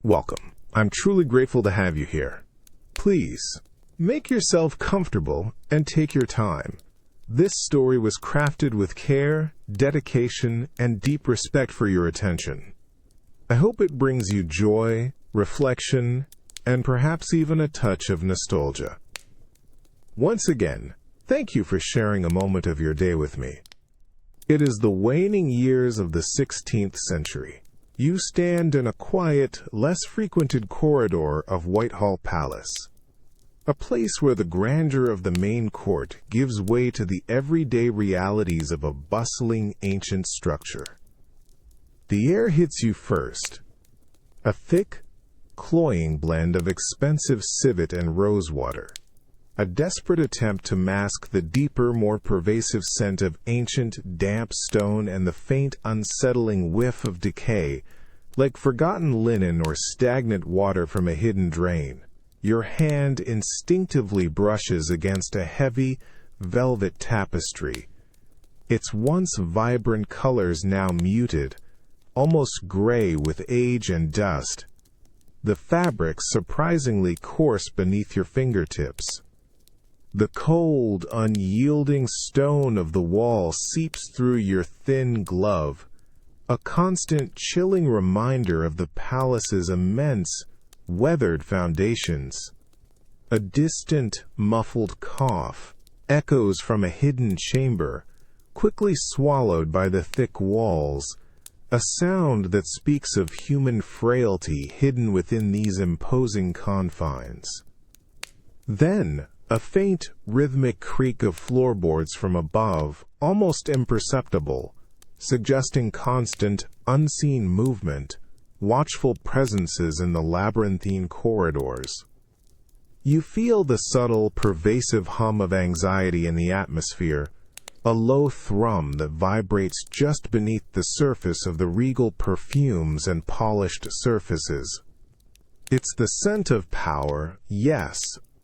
Welcome. I'm truly grateful to have you here. Please, make yourself comfortable and take your time. This story was crafted with care, dedication, and deep respect for your attention. I hope it brings you joy, reflection, and perhaps even a touch of nostalgia. Once again, thank you for sharing a moment of your day with me. It is the waning years of the 16th century. You stand in a quiet, less frequented corridor of Whitehall Palace, a place where the grandeur of the main court gives way to the everyday realities of a bustling ancient structure. The air hits you first, a thick, cloying blend of expensive civet and rosewater, a desperate attempt to mask the deeper, more pervasive scent of ancient, damp stone and the faint, unsettling whiff of decay, like forgotten linen or stagnant water from a hidden drain. Your hand instinctively brushes against a heavy, velvet tapestry, its once vibrant colors now muted, almost gray with age and dust, the fabric surprisingly coarse beneath your fingertips. The cold, unyielding stone of the wall seeps through your thin glove, a constant chilling reminder of the palace's immense, weathered foundations. A distant, muffled cough echoes from a hidden chamber, quickly swallowed by the thick walls, a sound that speaks of human frailty hidden within these imposing confines. Then, a faint, rhythmic creak of floorboards from above, almost imperceptible, suggesting constant, unseen movement, watchful presences in the labyrinthine corridors. You feel the subtle, pervasive hum of anxiety in the atmosphere, a low thrum that vibrates just beneath the surface of the regal perfumes and polished surfaces. It's the scent of power, yes,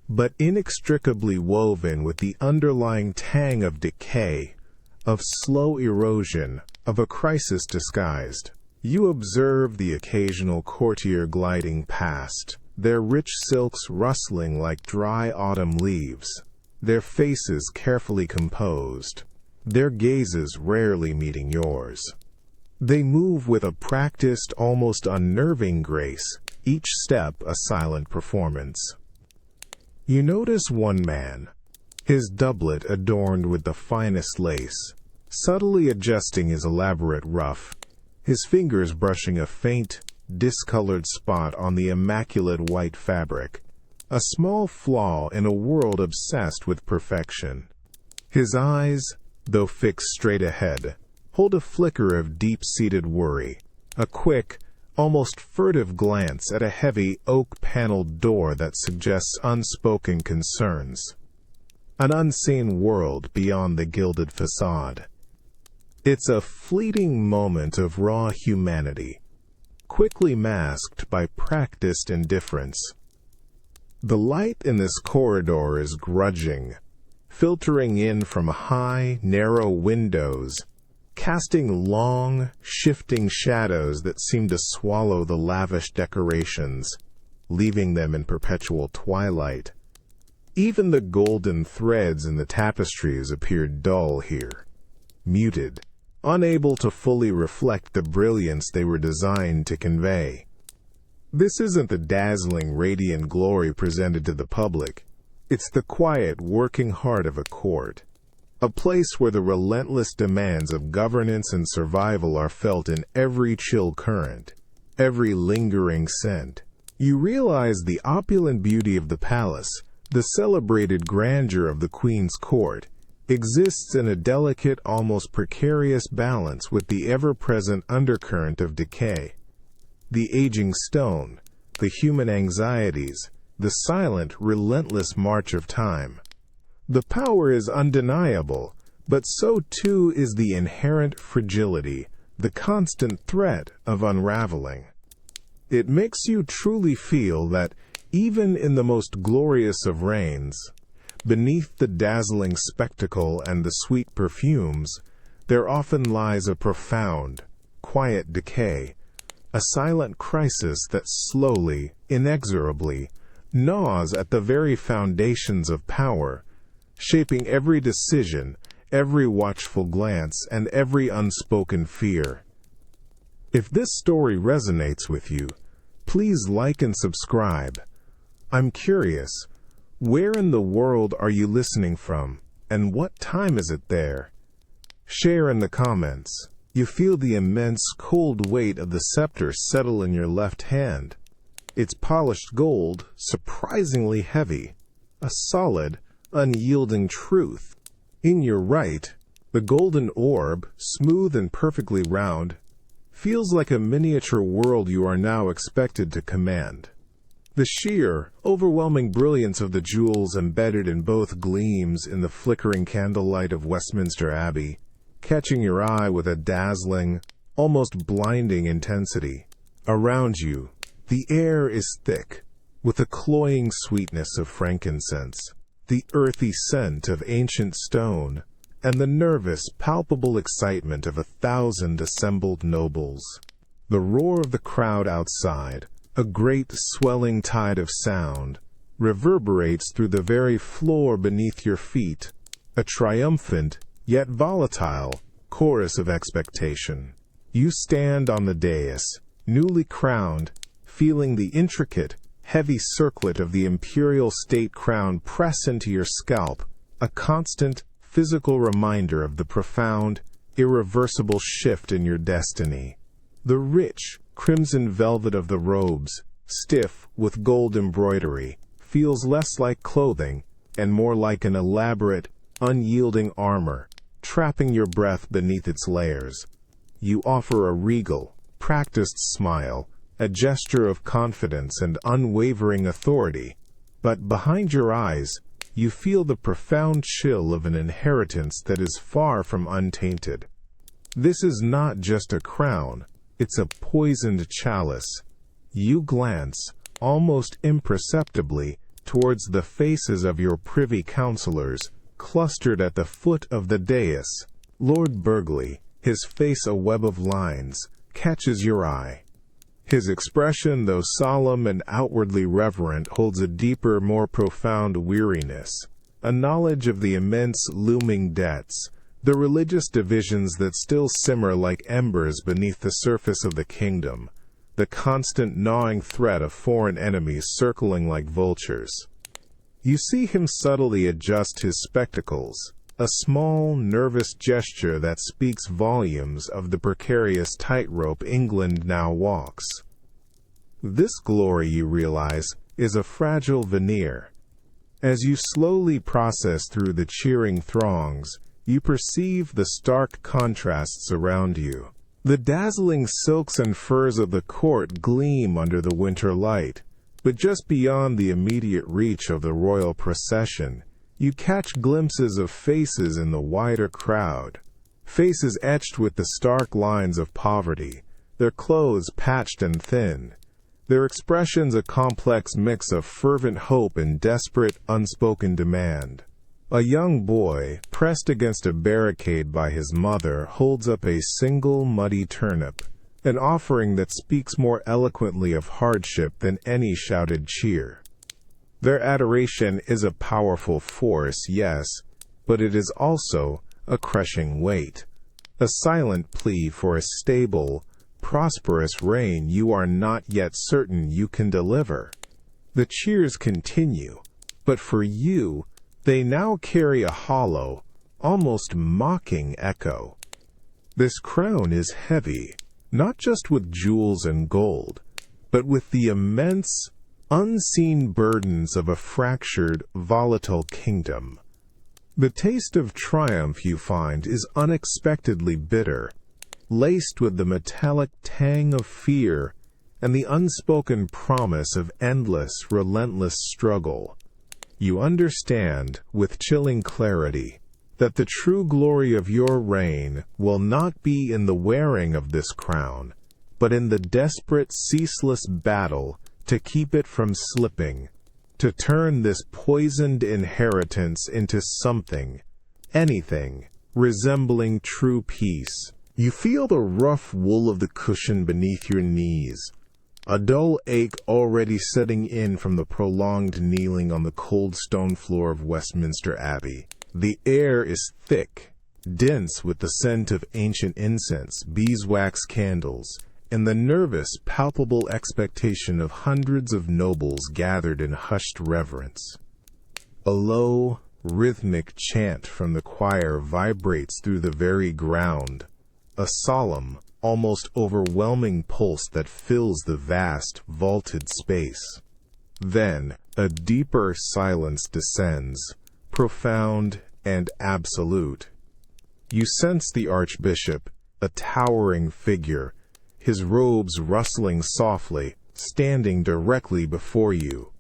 but inextricably woven with the underlying tang of decay, of slow erosion, of a crisis disguised. You observe the occasional courtier gliding past, their rich silks rustling like dry autumn leaves, their faces carefully composed, their gazes rarely meeting yours. They move with a practiced, almost unnerving grace, each step a silent performance. You notice one man, his doublet adorned with the finest lace, subtly adjusting his elaborate ruff, his fingers brushing a faint, discolored spot on the immaculate white fabric, a small flaw in a world obsessed with perfection. His eyes, though fixed straight ahead, hold a flicker of deep-seated worry, a quick, almost furtive glance at a heavy oak-paneled door that suggests unspoken concerns, an unseen world beyond the gilded facade. It's a fleeting moment of raw humanity, quickly masked by practiced indifference. The light in this corridor is grudging, filtering in from high, narrow windows, casting long, shifting shadows that seem to swallow the lavish decorations, leaving them in perpetual twilight. Even the golden threads in the tapestries appear dull here, muted, unable to fully reflect the brilliance they were designed to convey. This isn't the dazzling, radiant glory presented to the public. It's the quiet, working heart of a court, a place where the relentless demands of governance and survival are felt in every chill current, every lingering scent. You realize the opulent beauty of the palace, the celebrated grandeur of the Queen's court, exists in a delicate, almost precarious balance with the ever-present undercurrent of decay. The aging stone, the human anxieties, the silent, relentless march of time. The power is undeniable, but so too is the inherent fragility, the constant threat of unraveling. It makes you truly feel that, even in the most glorious of reigns, beneath the dazzling spectacle and the sweet perfumes, there often lies a profound, quiet decay, a silent crisis that slowly, inexorably, gnaws at the very foundations of power, shaping every decision, every watchful glance, and every unspoken fear. If this story resonates with you, please like and subscribe. I'm curious, where in the world are you listening from, and what time is it there? Share in the comments. You feel the immense cold weight of the scepter settle in your left hand. Its polished gold, surprisingly heavy, a solid, unyielding truth. In your right, the golden orb, smooth and perfectly round, feels like a miniature world you are now expected to command. The sheer, overwhelming brilliance of the jewels embedded in both gleams in the flickering candlelight of Westminster Abbey, catching your eye with a dazzling, almost blinding intensity. Around you, the air is thick, with the cloying sweetness of frankincense, the earthy scent of ancient stone, and the nervous, palpable excitement of 1,000 assembled nobles. The roar of the crowd outside, a great swelling tide of sound, reverberates through the very floor beneath your feet, a triumphant, yet volatile, chorus of expectation. You stand on the dais, newly crowned, feeling the intricate, heavy circlet of the imperial state crown press into your scalp, a constant, physical reminder of the profound, irreversible shift in your destiny. The rich, crimson velvet of the robes, stiff with gold embroidery, feels less like clothing and more like an elaborate, unyielding armor, trapping your breath beneath its layers. You offer a regal, practiced smile, a gesture of confidence and unwavering authority, but behind your eyes, you feel the profound chill of an inheritance that is far from untainted. This is not just a crown, it's a poisoned chalice. You glance, almost imperceptibly, towards the faces of your privy councillors, clustered at the foot of the dais. Lord Burghley, his face a web of lines, catches your eye. His expression, though solemn and outwardly reverent, holds a deeper, more profound weariness, a knowledge of the immense looming debts, the religious divisions that still simmer like embers beneath the surface of the kingdom, the constant gnawing threat of foreign enemies circling like vultures. You see him subtly adjust his spectacles, a small, nervous gesture that speaks volumes of the precarious tightrope England now walks. This glory, you realize, is a fragile veneer. As you slowly process through the cheering throngs, you perceive the stark contrasts around you. The dazzling silks and furs of the court gleam under the winter light, but just beyond the immediate reach of the royal procession, you catch glimpses of faces in the wider crowd, faces etched with the stark lines of poverty, their clothes patched and thin, their expressions a complex mix of fervent hope and desperate, unspoken demand. A young boy, pressed against a barricade by his mother, holds up a single muddy turnip, an offering that speaks more eloquently of hardship than any shouted cheer. Their adoration is a powerful force, yes, but it is also a crushing weight, a silent plea for a stable, prosperous reign you are not yet certain you can deliver. The cheers continue, but for you, they now carry a hollow, almost mocking echo. This crown is heavy, not just with jewels and gold, but with the immense, unseen burdens of a fractured, volatile kingdom. The taste of triumph, you find, is unexpectedly bitter, laced with the metallic tang of fear and the unspoken promise of endless, relentless struggle. You understand, with chilling clarity, that the true glory of your reign will not be in the wearing of this crown, but in the desperate, ceaseless battle to keep it from slipping, to turn this poisoned inheritance into something, anything, resembling true peace, You feel the rough wool of the cushion beneath your knees, a dull ache already setting in from the prolonged kneeling on the cold stone floor of Westminster Abbey. The air is thick, dense with the scent of ancient incense, beeswax candles, and the nervous, palpable expectation of hundreds of nobles gathered in hushed reverence. A low, rhythmic chant from the choir vibrates through the very ground, a solemn, almost overwhelming pulse that fills the vast, vaulted space. Then, a deeper silence descends, profound and absolute. You sense the Archbishop, a towering figure, his robes rustling softly, standing directly before you.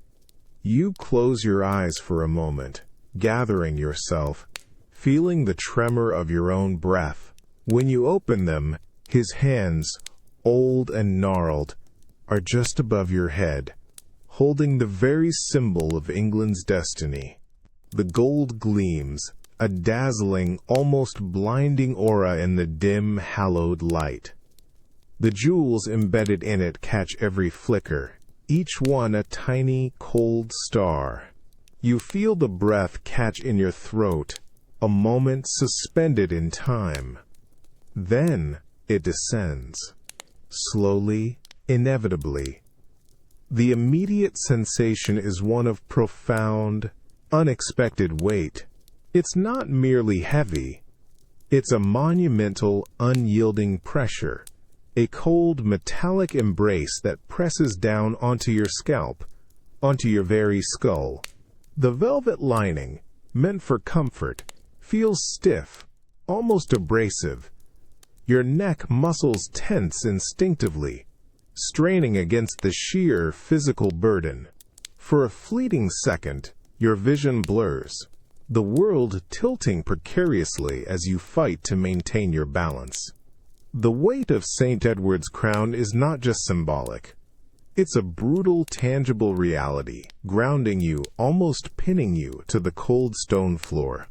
You close your eyes for a moment, gathering yourself, feeling the tremor of your own breath. When you open them, his hands, old and gnarled, are just above your head, holding the very symbol of England's destiny. The gold gleams, a dazzling, almost blinding aura in the dim, hallowed light. The jewels embedded in it catch every flicker, each one a tiny, cold star. You feel the breath catch in your throat, a moment suspended in time. Then it descends, slowly, inevitably. The immediate sensation is one of profound, unexpected weight. It's not merely heavy. It's a monumental, unyielding pressure, a cold, metallic embrace that presses down onto your scalp, onto your very skull. The velvet lining, meant for comfort, feels stiff, almost abrasive. Your neck muscles tense instinctively, straining against the sheer physical burden. For a fleeting second, your vision blurs, the world tilting precariously as you fight to maintain your balance. The weight of St. Edward's crown is not just symbolic. It's a brutal, tangible reality, grounding you, almost pinning you to the cold stone floor.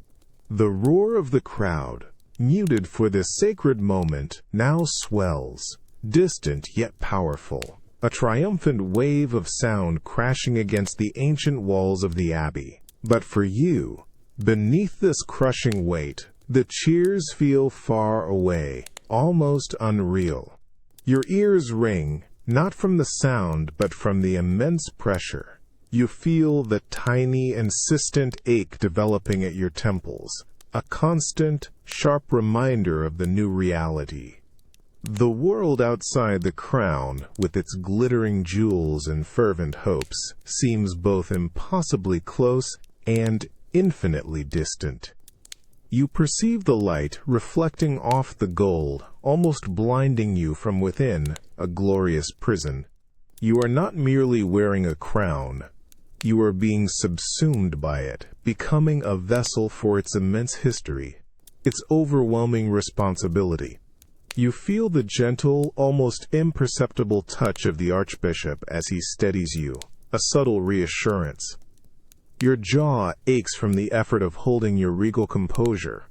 The roar of the crowd, muted for this sacred moment, now swells, distant yet powerful, a triumphant wave of sound crashing against the ancient walls of the abbey. But for you, beneath this crushing weight, the cheers feel far away, almost unreal. Your ears ring, not from the sound, but from the immense pressure. You feel the tiny, insistent ache developing at your temples, a constant, sharp reminder of the new reality. The world outside the crown, with its glittering jewels and fervent hopes, seems both impossibly close and infinitely distant. You perceive the light reflecting off the gold, almost blinding you from within, a glorious prison. You are not merely wearing a crown. You are being subsumed by it, becoming a vessel for its immense history, its overwhelming responsibility. You feel the gentle, almost imperceptible touch of the Archbishop as he steadies you, a subtle reassurance. Your jaw aches from the effort of holding your regal composure.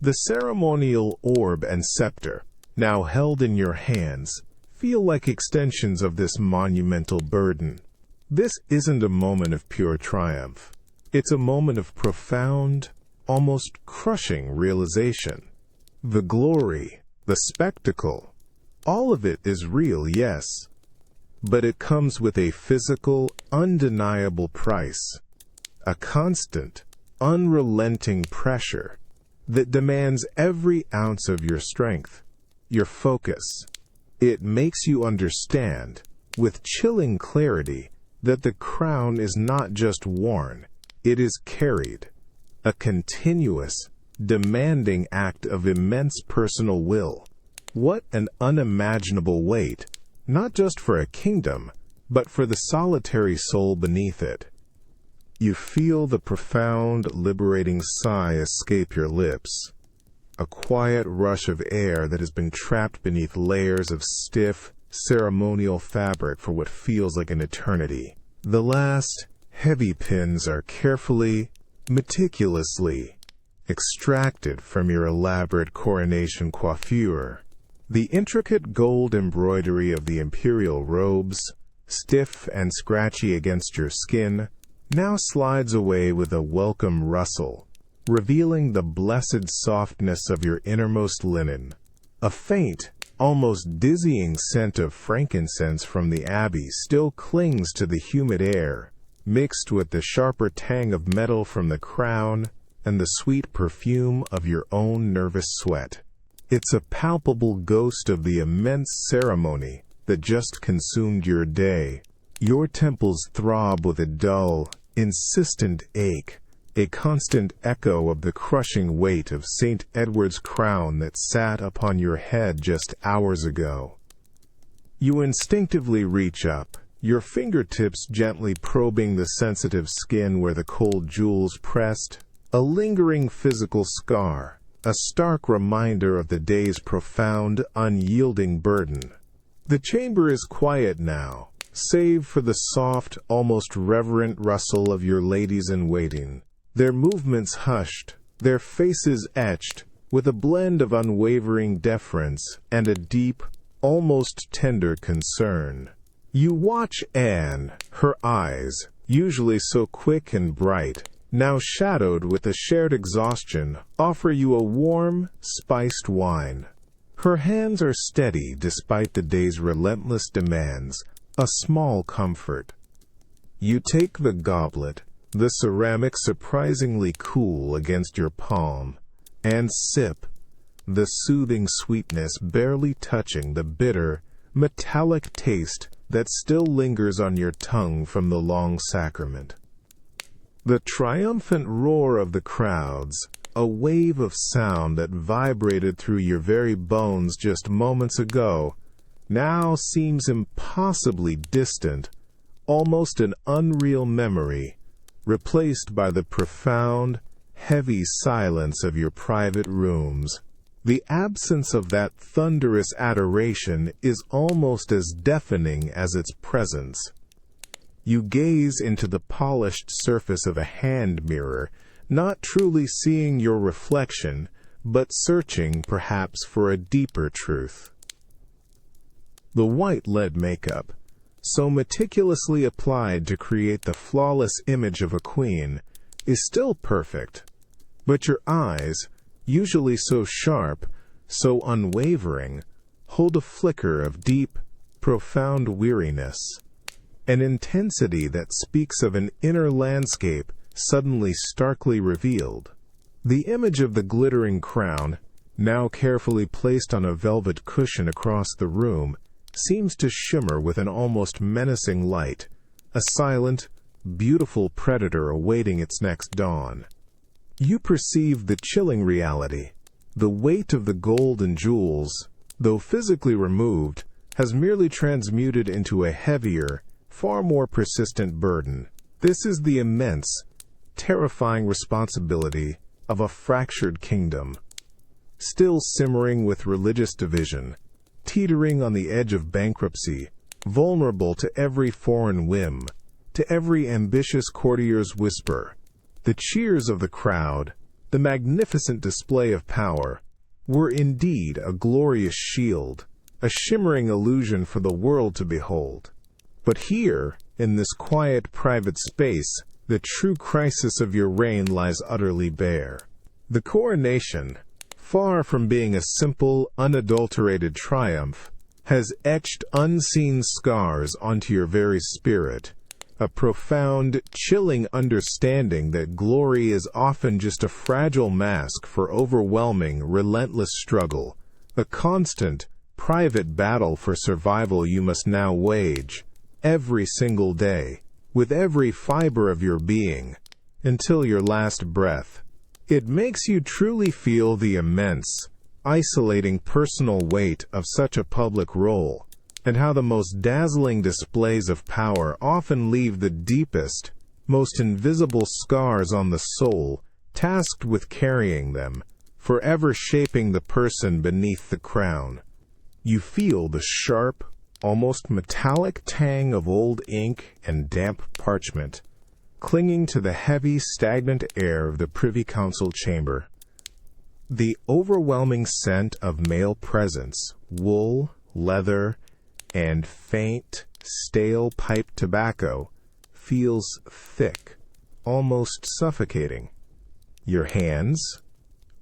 The ceremonial orb and scepter, now held in your hands, feel like extensions of this monumental burden. This isn't a moment of pure triumph. It's a moment of profound, almost crushing realization. The glory, the spectacle, all of it is real, yes, but it comes with a physical, undeniable price, a constant, unrelenting pressure that demands every ounce of your strength, your focus. It makes you understand, with chilling clarity, that the crown is not just worn, it is carried, a continuous, demanding act of immense personal will. What an unimaginable weight, not just for a kingdom, but for the solitary soul beneath it. You feel the profound, liberating sigh escape your lips, a quiet rush of air that has been trapped beneath layers of stiff, ceremonial fabric for what feels like an eternity. The last, heavy pins are carefully, meticulously extracted from your elaborate coronation coiffure. The intricate gold embroidery of the imperial robes, stiff and scratchy against your skin, now slides away with a welcome rustle, revealing the blessed softness of your innermost linen. A faint, almost dizzying scent of frankincense from the abbey still clings to the humid air, mixed with the sharper tang of metal from the crown and the sweet perfume of your own nervous sweat. It's a palpable ghost of the immense ceremony that just consumed your day. Your temples throb with a dull, insistent ache, a constant echo of the crushing weight of St. Edward's crown that sat upon your head just hours ago. You instinctively reach up, your fingertips gently probing the sensitive skin where the cold jewels pressed, a lingering physical scar, a stark reminder of the day's profound, unyielding burden. The chamber is quiet now, save for the soft, almost reverent rustle of your ladies-in-waiting, their movements hushed, their faces etched with a blend of unwavering deference and a deep, almost tender concern. You watch Anne, her eyes, usually so quick and bright, now shadowed with a shared exhaustion, offer you a warm, spiced wine. Her hands are steady despite the day's relentless demands, a small comfort. You take the goblet, the ceramic surprisingly cool against your palm, and sip, the soothing sweetness barely touching the bitter, metallic taste that still lingers on your tongue from the long sacrament. The triumphant roar of the crowds, a wave of sound that vibrated through your very bones just moments ago, now seems impossibly distant, almost an unreal memory, replaced by the profound, heavy silence of your private rooms. The absence of that thunderous adoration is almost as deafening as its presence. You gaze into the polished surface of a hand mirror, not truly seeing your reflection, but searching, perhaps, for a deeper truth. The white lead makeup, so meticulously applied to create the flawless image of a queen, is still perfect, but your eyes, usually so sharp, so unwavering, hold a flicker of deep, profound weariness, an intensity that speaks of an inner landscape suddenly starkly revealed. The image of the glittering crown, now carefully placed on a velvet cushion across the room, seems to shimmer with an almost menacing light, a silent, beautiful predator awaiting its next dawn. You perceive the chilling reality. The weight of the gold and jewels, though physically removed, has merely transmuted into a heavier, far more persistent burden. This is the immense, terrifying responsibility of a fractured kingdom, still simmering with religious division, teetering on the edge of bankruptcy, vulnerable to every foreign whim, to every ambitious courtier's whisper. The cheers of the crowd, the magnificent display of power, were indeed a glorious shield, a shimmering illusion for the world to behold. But here, in this quiet private space, the true crisis of your reign lies utterly bare. The coronation, far from being a simple, unadulterated triumph, has etched unseen scars onto your very spirit, a profound, chilling understanding that glory is often just a fragile mask for overwhelming, relentless struggle, a constant, private battle for survival you must now wage, every single day, with every fiber of your being, until your last breath. It makes you truly feel the immense, isolating personal weight of such a public role, and how the most dazzling displays of power often leave the deepest, most invisible scars on the soul, tasked with carrying them, forever shaping the person beneath the crown. You feel the sharp, almost metallic tang of old ink and damp parchment, clinging to the heavy, stagnant air of the Privy Council chamber. The overwhelming scent of male presence, wool, leather, and faint, stale pipe tobacco, feels thick, almost suffocating. Your hands,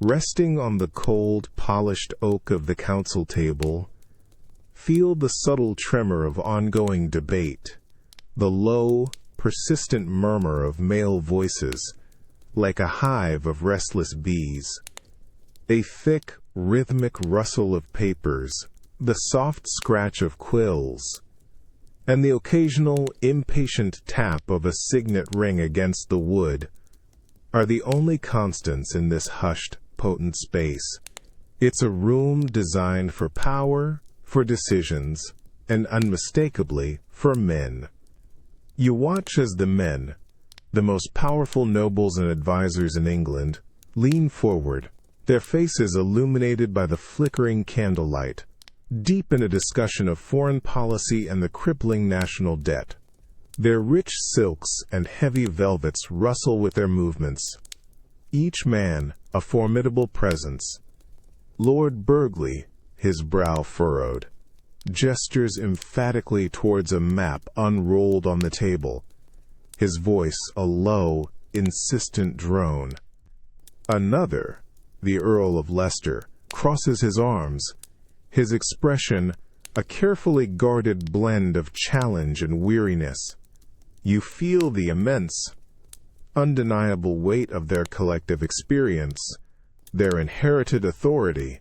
resting on the cold, polished oak of the council table, feel the subtle tremor of ongoing debate, the low, persistent murmur of male voices, like a hive of restless bees. A thick, rhythmic rustle of papers, the soft scratch of quills, and the occasional impatient tap of a signet ring against the wood are the only constants in this hushed, potent space. It's a room designed for power, for decisions, and unmistakably for men. You watch as the men, the most powerful nobles and advisors in England, lean forward, their faces illuminated by the flickering candlelight, deep in a discussion of foreign policy and the crippling national debt. Their rich silks and heavy velvets rustle with their movements. Each man a formidable presence. Lord Burghley, his brow furrowed, gestures emphatically towards a map unrolled on the table, his voice a low, insistent drone. Another, the Earl of Leicester, crosses his arms, his expression a carefully guarded blend of challenge and weariness. You feel the immense, undeniable weight of their collective experience, their inherited authority,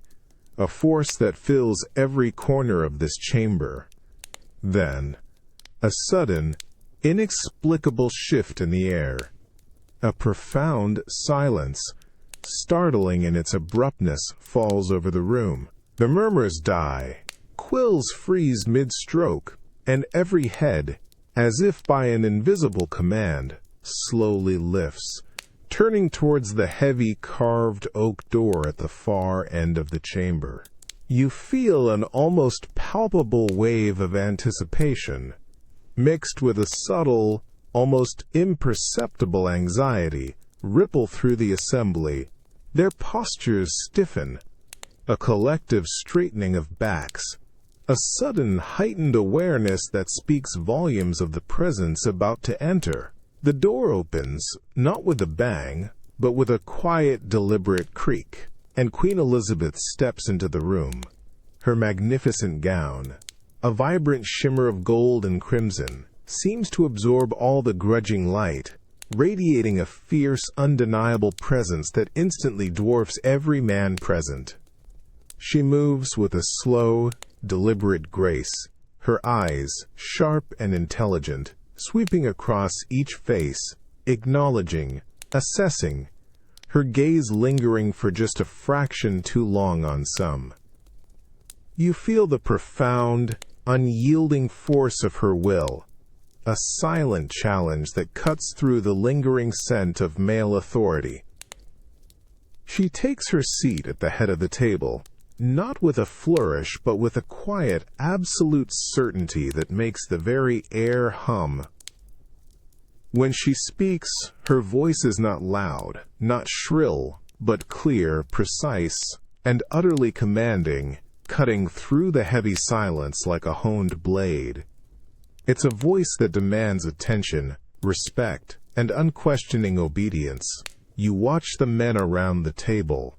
a force that fills every corner of this chamber. Then, a sudden, inexplicable shift in the air. A profound silence, startling in its abruptness, falls over the room. The murmurs die, quills freeze mid-stroke, and every head, as if by an invisible command, slowly lifts, turning towards the heavy carved oak door at the far end of the chamber. You feel an almost palpable wave of anticipation, mixed with a subtle, almost imperceptible anxiety, ripple through the assembly. Their postures stiffen, a collective straightening of backs, a sudden heightened awareness that speaks volumes of the presence about to enter. The door opens, not with a bang, but with a quiet, deliberate creak, and Queen Elizabeth steps into the room. Her magnificent gown, a vibrant shimmer of gold and crimson, seems to absorb all the grudging light, radiating a fierce, undeniable presence that instantly dwarfs every man present. She moves with a slow, deliberate grace, her eyes, sharp and intelligent, sweeping across each face, acknowledging, assessing, her gaze lingering for just a fraction too long on some. You feel the profound, unyielding force of her will, a silent challenge that cuts through the lingering scent of male authority. She takes her seat at the head of the table, not with a flourish, but with a quiet, absolute certainty that makes the very air hum. When she speaks, her voice is not loud, not shrill, but clear, precise, and utterly commanding, cutting through the heavy silence like a honed blade. It's a voice that demands attention, respect, and unquestioning obedience. You watch the men around the table.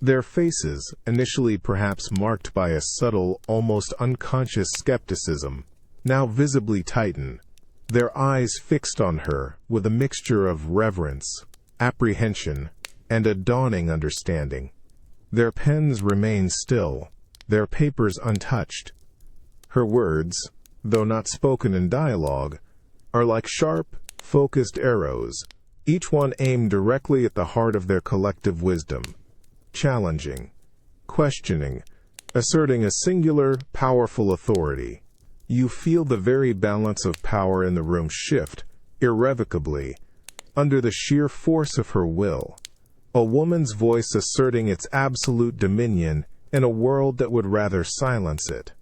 Their faces, initially perhaps marked by a subtle, almost unconscious skepticism, now visibly tighten, their eyes fixed on her with a mixture of reverence, apprehension, and a dawning understanding. Their pens remain still, their papers untouched. Her words, though not spoken in dialogue, are like sharp, focused arrows, each one aimed directly at the heart of their collective wisdom, challenging, questioning, asserting a singular, powerful authority. You feel the very balance of power in the room shift, irrevocably, under the sheer force of her will, a woman's voice asserting its absolute dominion in a world that would rather silence it.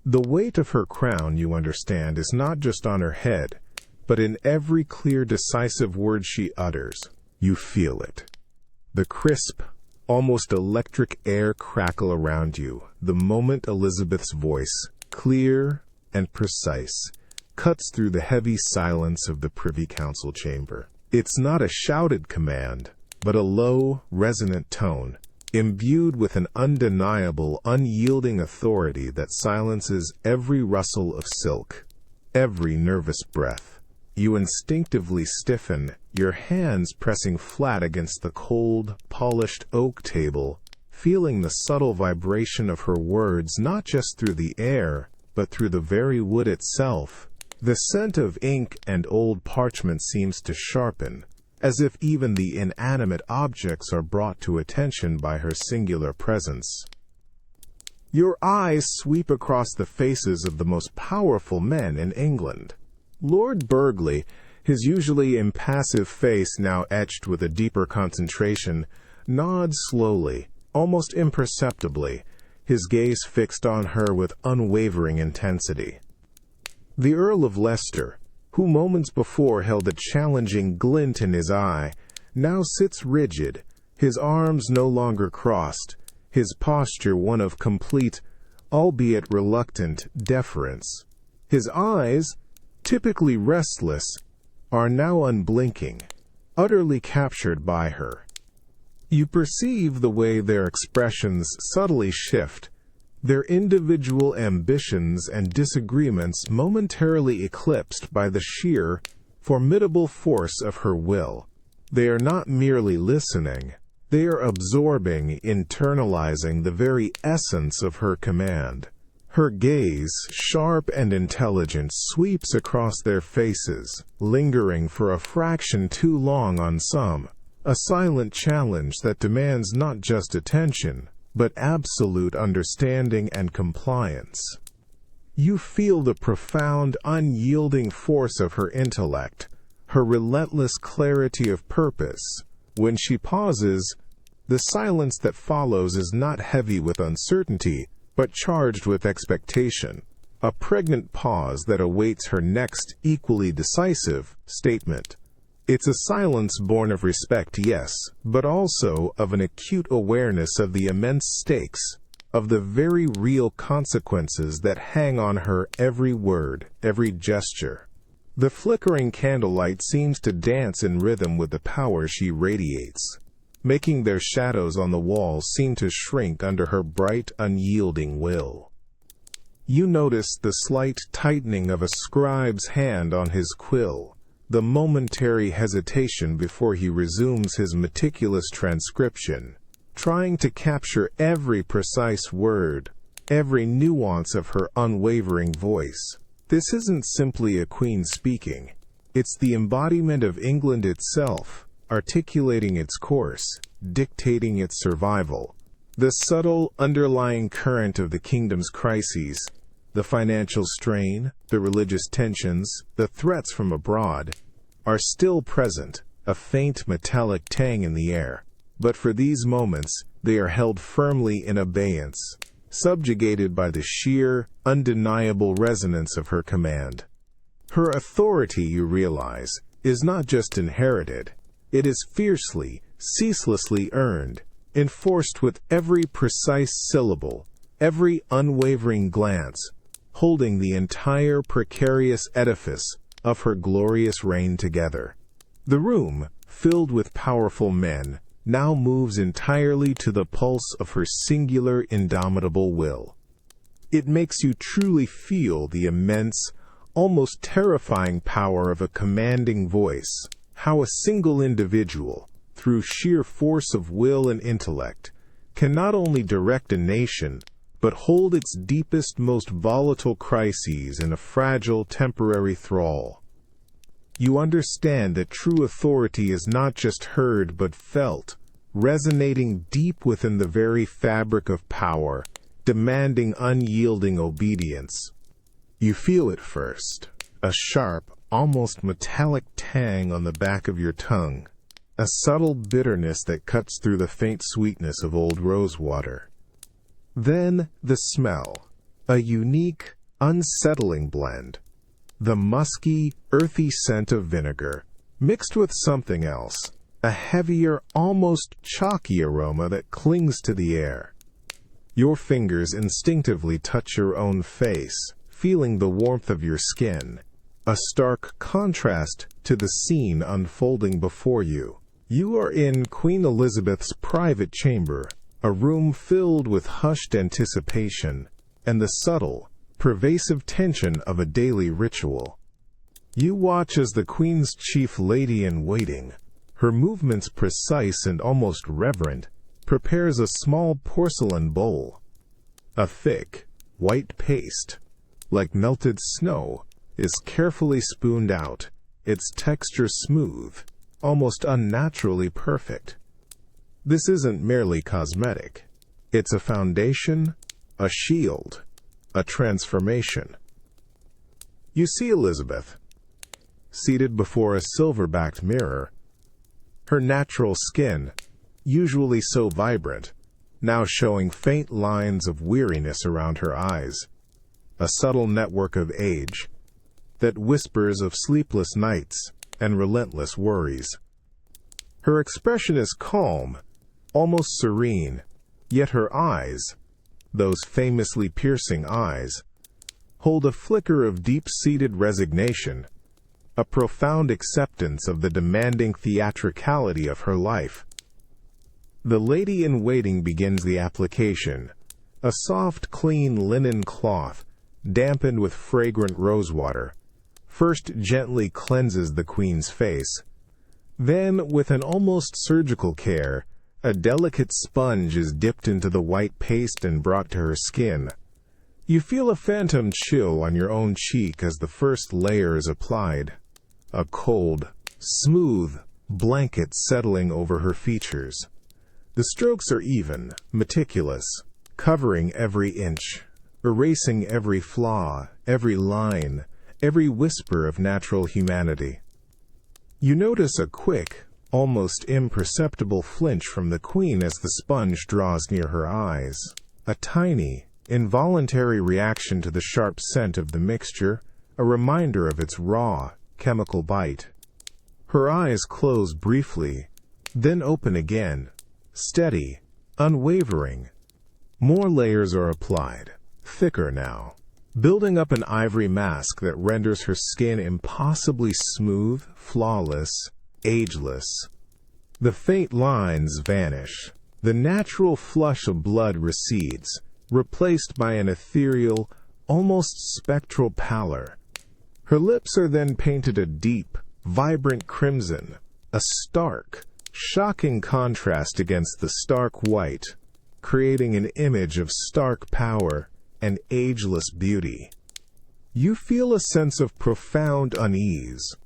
The weight of her crown, you understand, is not just on her head, but in every clear, decisive word she utters. You feel it. The crisp, almost electric air crackle around you the moment Elizabeth's voice, clear and precise, cuts through the heavy silence of the Privy Council chamber. It's not a shouted command, but a low, resonant tone, imbued with an undeniable, unyielding authority that silences every rustle of silk, every nervous breath. You instinctively stiffen, your hands pressing flat against the cold, polished oak table, feeling the subtle vibration of her words not just through the air, but through the very wood itself. The scent of ink and old parchment seems to sharpen, as if even the inanimate objects are brought to attention by her singular presence. Your eyes sweep across the faces of the most powerful men in England. Lord Burghley, his usually impassive face now etched with a deeper concentration, nods slowly, almost imperceptibly, his gaze fixed on her with unwavering intensity. The Earl of Leicester, who moments before held a challenging glint in his eye, now sits rigid, his arms no longer crossed, his posture one of complete, albeit reluctant, deference. His eyes, typically restless, are now unblinking, utterly captured by her. You perceive the way their expressions subtly shift, their individual ambitions and disagreements momentarily eclipsed by the sheer, formidable force of her will. They are not merely listening, they are absorbing, internalizing the very essence of her command. Her gaze, sharp and intelligent, sweeps across their faces, lingering for a fraction too long on some, a silent challenge that demands not just attention, but absolute understanding and compliance. You feel the profound, unyielding force of her intellect, her relentless clarity of purpose. When she pauses, the silence that follows is not heavy with uncertainty, but charged with expectation, a pregnant pause that awaits her next, equally decisive, statement. It's a silence born of respect, yes, but also of an acute awareness of the immense stakes, of the very real consequences that hang on her every word, every gesture. The flickering candlelight seems to dance in rhythm with the power she radiates, making their shadows on the walls seem to shrink under her bright, unyielding will. You notice the slight tightening of a scribe's hand on his quill, the momentary hesitation before he resumes his meticulous transcription, trying to capture every precise word, every nuance of her unwavering voice. This isn't simply a queen speaking. It's the embodiment of England itself, articulating its course, dictating its survival. The subtle, underlying current of the kingdom's crises, the financial strain, the religious tensions, the threats from abroad, are still present, a faint metallic tang in the air. But for these moments, they are held firmly in abeyance, subjugated by the sheer, undeniable resonance of her command. Her authority, you realize, is not just inherited. It is fiercely, ceaselessly earned, enforced with every precise syllable, every unwavering glance, holding the entire precarious edifice of her glorious reign together. The room, filled with powerful men, now moves entirely to the pulse of her singular, indomitable will. It makes you truly feel the immense, almost terrifying power of a commanding voice, how a single individual, through sheer force of will and intellect, can not only direct a nation, but hold its deepest, most volatile crises in a fragile, temporary thrall. You understand that true authority is not just heard but felt, resonating deep within the very fabric of power, demanding unyielding obedience. You feel it first, a sharp, almost metallic tang on the back of your tongue, a subtle bitterness that cuts through the faint sweetness of old rosewater. Then the smell, a unique, unsettling blend, the musky, earthy scent of vinegar, mixed with something else, a heavier, almost chalky aroma that clings to the air. Your fingers instinctively touch your own face, feeling the warmth of your skin, a stark contrast to the scene unfolding before you. You are in Queen Elizabeth's private chamber, a room filled with hushed anticipation and the subtle, pervasive tension of a daily ritual. You watch as the Queen's chief lady-in-waiting, her movements precise and almost reverent, prepares a small porcelain bowl. A thick, white paste, like melted snow, is carefully spooned out, its texture smooth, almost unnaturally perfect. This isn't merely cosmetic. It's a foundation, a shield, a transformation. You see Elizabeth, seated before a silver-backed mirror, her natural skin, usually so vibrant, now showing faint lines of weariness around her eyes, a subtle network of age that whispers of sleepless nights and relentless worries. Her expression is calm, almost serene, yet her eyes, those famously piercing eyes, hold a flicker of deep-seated resignation, a profound acceptance of the demanding theatricality of her life. The lady-in-waiting begins the application, a soft, clean linen cloth, dampened with fragrant rosewater, first gently cleanses the Queen's face. Then, with an almost surgical care, a delicate sponge is dipped into the white paste and brought to her skin. You feel a phantom chill on your own cheek as the first layer is applied, a cold, smooth blanket settling over her features. The strokes are even, meticulous, covering every inch, erasing every flaw, every line, every whisper of natural humanity. You notice a quick, almost imperceptible flinch from the Queen as the sponge draws near her eyes, a tiny, involuntary reaction to the sharp scent of the mixture, a reminder of its raw, chemical bite. Her eyes close briefly, then open again, steady, unwavering. More layers are applied, thicker now, building up an ivory mask that renders her skin impossibly smooth, flawless, ageless. The faint lines vanish. The natural flush of blood recedes, replaced by an ethereal, almost spectral pallor. Her lips are then painted a deep, vibrant crimson, a stark, shocking contrast against the stark white, creating an image of stark power and ageless beauty. You feel a sense of profound unease,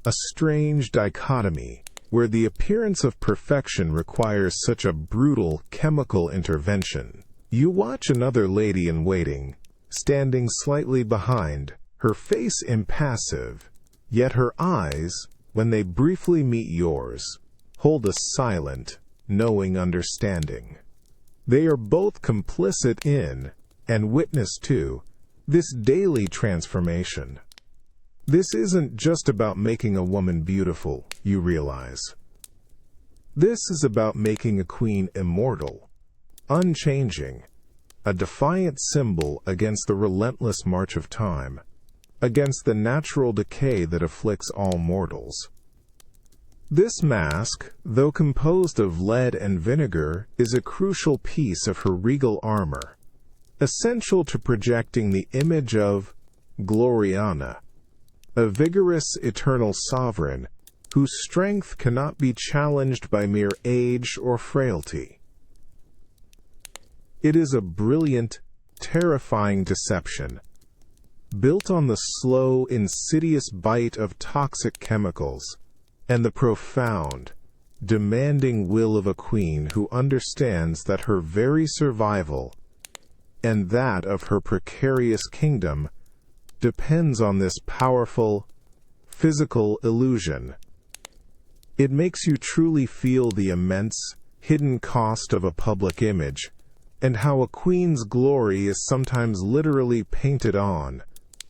a strange dichotomy where the appearance of perfection requires such a brutal chemical intervention. You watch another lady-in-waiting, standing slightly behind, her face impassive, yet her eyes, when they briefly meet yours, hold a silent, knowing understanding. They are both complicit in, and witness to, this daily transformation. This isn't just about making a woman beautiful, you realize. This is about making a queen immortal, unchanging, a defiant symbol against the relentless march of time, against the natural decay that afflicts all mortals. This mask, though composed of lead and vinegar, is a crucial piece of her regal armor, essential to projecting the image of Gloriana, a vigorous eternal sovereign whose strength cannot be challenged by mere age or frailty. It is a brilliant, terrifying deception, built on the slow, insidious bite of toxic chemicals, and the profound, demanding will of a queen who understands that her very survival, and that of her precarious kingdom, depends on this powerful, physical illusion. It makes you truly feel the immense, hidden cost of a public image, and how a queen's glory is sometimes literally painted on,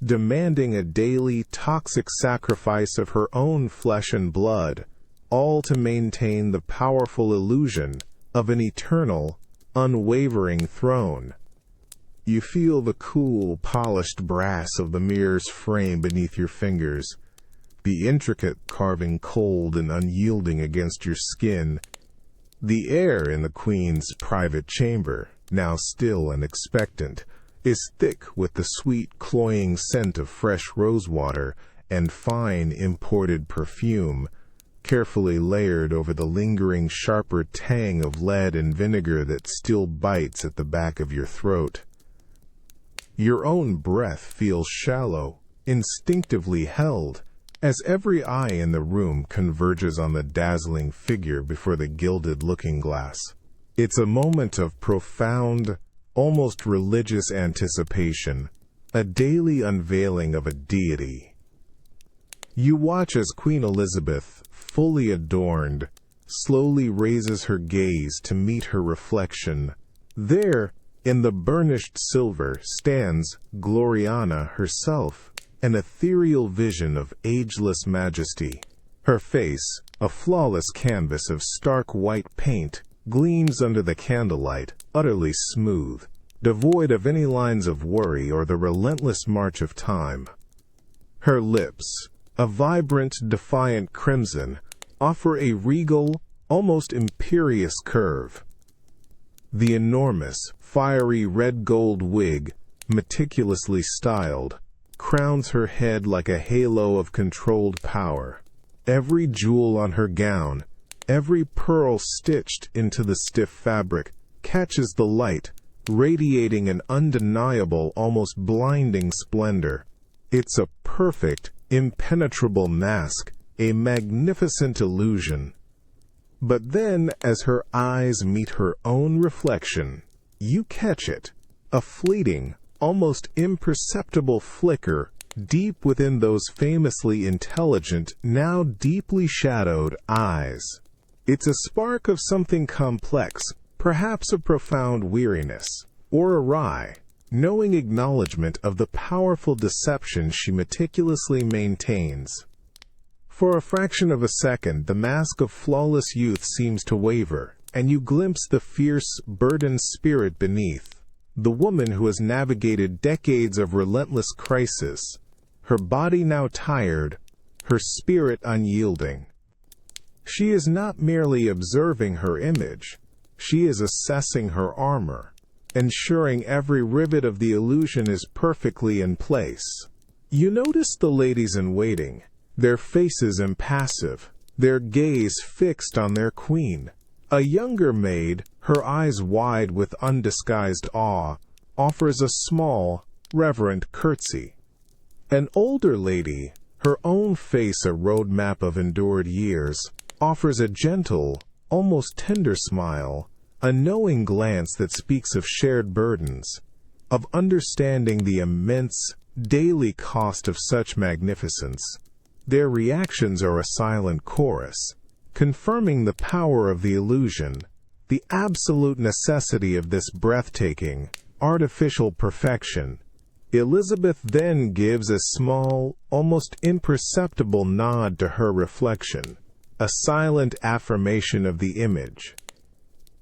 demanding a daily toxic sacrifice of her own flesh and blood, all to maintain the powerful illusion of an eternal, unwavering throne. You feel the cool, polished brass of the mirror's frame beneath your fingers, the intricate carving cold and unyielding against your skin. The air in the Queen's private chamber, now still and expectant, is thick with the sweet, cloying scent of fresh rosewater and fine imported perfume, carefully layered over the lingering, sharper tang of lead and vinegar that still bites at the back of your throat. Your own breath feels shallow, instinctively held, as every eye in the room converges on the dazzling figure before the gilded looking-glass. It's a moment of profound, almost religious anticipation, a daily unveiling of a deity. You watch as Queen Elizabeth, fully adorned, slowly raises her gaze to meet her reflection. There, in the burnished silver, stands Gloriana herself, an ethereal vision of ageless majesty. Her face, a flawless canvas of stark white paint, gleams under the candlelight, utterly smooth, devoid of any lines of worry or the relentless march of time. Her lips, a vibrant, defiant crimson, offer a regal, almost imperious curve. The enormous, fiery red-gold wig, meticulously styled, crowns her head like a halo of controlled power. Every jewel on her gown, every pearl stitched into the stiff fabric, catches the light, radiating an undeniable, almost blinding splendor. It's a perfect, impenetrable mask, a magnificent illusion. But then, as her eyes meet her own reflection, you catch it, a fleeting, almost imperceptible flicker deep within those famously intelligent, now deeply shadowed eyes. It's a spark of something complex, perhaps a profound weariness, or a wry, knowing acknowledgement of the powerful deception she meticulously maintains. For a fraction of a second, the mask of flawless youth seems to waver, and you glimpse the fierce, burdened spirit beneath. The woman who has navigated decades of relentless crisis, her body now tired, her spirit unyielding. She is not merely observing her image, she is assessing her armor, ensuring every rivet of the illusion is perfectly in place. You notice the ladies in waiting, their faces impassive, their gaze fixed on their queen. A younger maid, her eyes wide with undisguised awe, offers a small, reverent curtsy. An older lady, her own face a roadmap of endured years, offers a gentle, almost tender smile, a knowing glance that speaks of shared burdens, of understanding the immense, daily cost of such magnificence. Their reactions are a silent chorus, confirming the power of the illusion, the absolute necessity of this breathtaking, artificial perfection. Elizabeth then gives a small, almost imperceptible nod to her reflection, a silent affirmation of the image.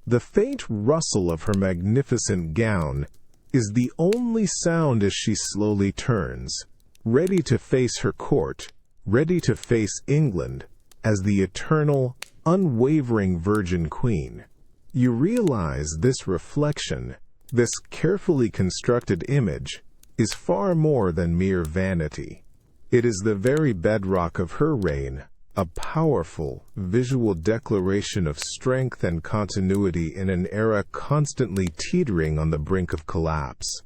The faint rustle of her magnificent gown is the only sound as she slowly turns, ready to face her court, ready to face England as the eternal, unwavering Virgin Queen. You realize this reflection, this carefully constructed image, is far more than mere vanity. It is the very bedrock of her reign, a powerful, visual declaration of strength and continuity in an era constantly teetering on the brink of collapse.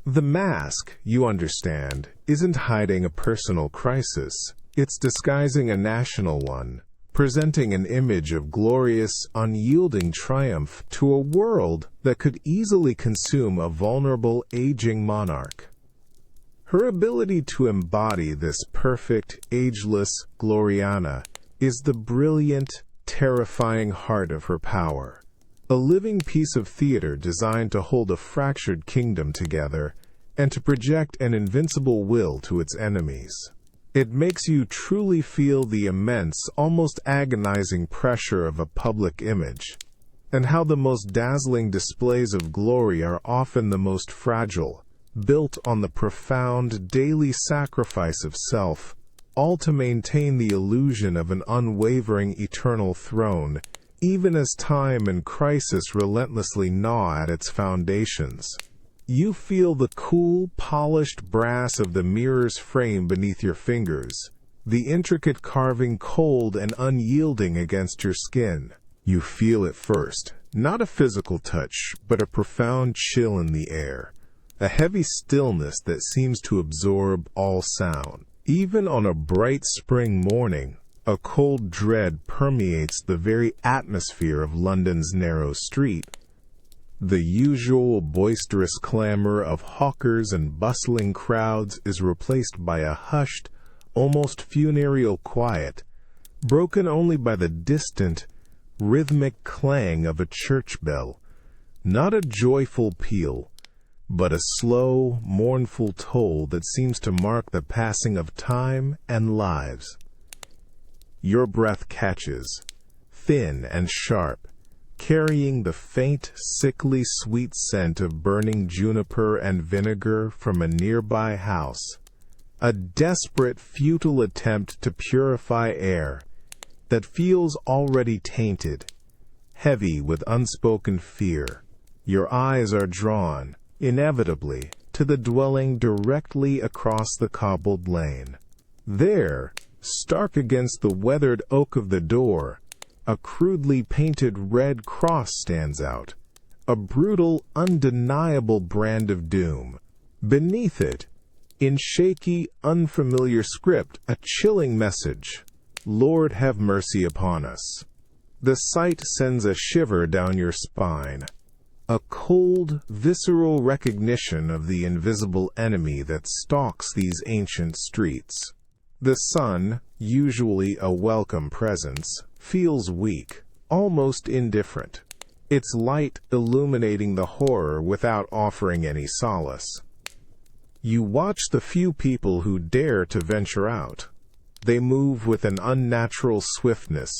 The mask, you understand, isn't hiding a personal crisis. It's disguising a national one, presenting an image of glorious, unyielding triumph to a world that could easily consume a vulnerable, aging monarch. Her ability to embody this perfect, ageless Gloriana is the brilliant, terrifying heart of her power, a living piece of theater designed to hold a fractured kingdom together and to project an invincible will to its enemies. It makes you truly feel the immense, almost agonizing pressure of a public image, and how the most dazzling displays of glory are often the most fragile, built on the profound daily sacrifice of self, all to maintain the illusion of an unwavering eternal throne, even as time and crisis relentlessly gnaw at its foundations. You feel the cool, polished brass of the mirror's frame beneath your fingers, the intricate carving cold and unyielding against your skin. You feel it first, not a physical touch, but a profound chill in the air, a heavy stillness that seems to absorb all sound. Even on a bright spring morning, a cold dread permeates the very atmosphere of London's narrow street. The usual boisterous clamor of hawkers and bustling crowds is replaced by a hushed, almost funereal quiet, broken only by the distant, rhythmic clang of a church bell, not a joyful peal, but a slow, mournful toll that seems to mark the passing of time and lives. Your breath catches, thin and sharp, carrying the faint, sickly sweet scent of burning juniper and vinegar from a nearby house, a desperate, futile attempt to purify air that feels already tainted, heavy with unspoken fear. Your eyes are drawn, inevitably, to the dwelling directly across the cobbled lane. There, stark against the weathered oak of the door, a crudely painted red cross stands out, a brutal, undeniable brand of doom. Beneath it, in shaky, unfamiliar script, a chilling message: "Lord, have mercy upon us." The sight sends a shiver down your spine, a cold, visceral recognition of the invisible enemy that stalks these ancient streets. The sun, usually a welcome presence, feels weak, almost indifferent, its light illuminating the horror without offering any solace. You watch the few people who dare to venture out. They move with an unnatural swiftness,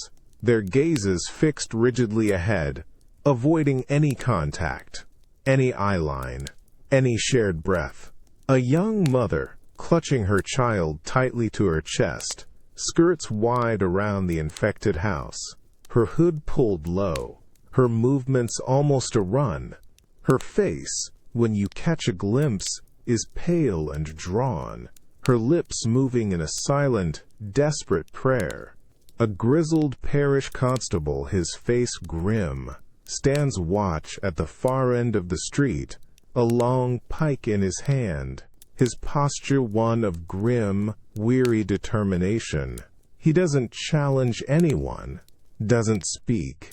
their gazes fixed rigidly ahead, avoiding any contact, any eye line, any shared breath. A young mother, clutching her child tightly to her chest, skirts wide around the infected house, her hood pulled low, her movements almost a run. Her face, when you catch a glimpse, is pale and drawn, her lips moving in a silent, desperate prayer. A grizzled parish constable, his face grim, stands watch at the far end of the street, a long pike in his hand, his posture one of grim, weary determination. He doesn't challenge anyone, doesn't speak,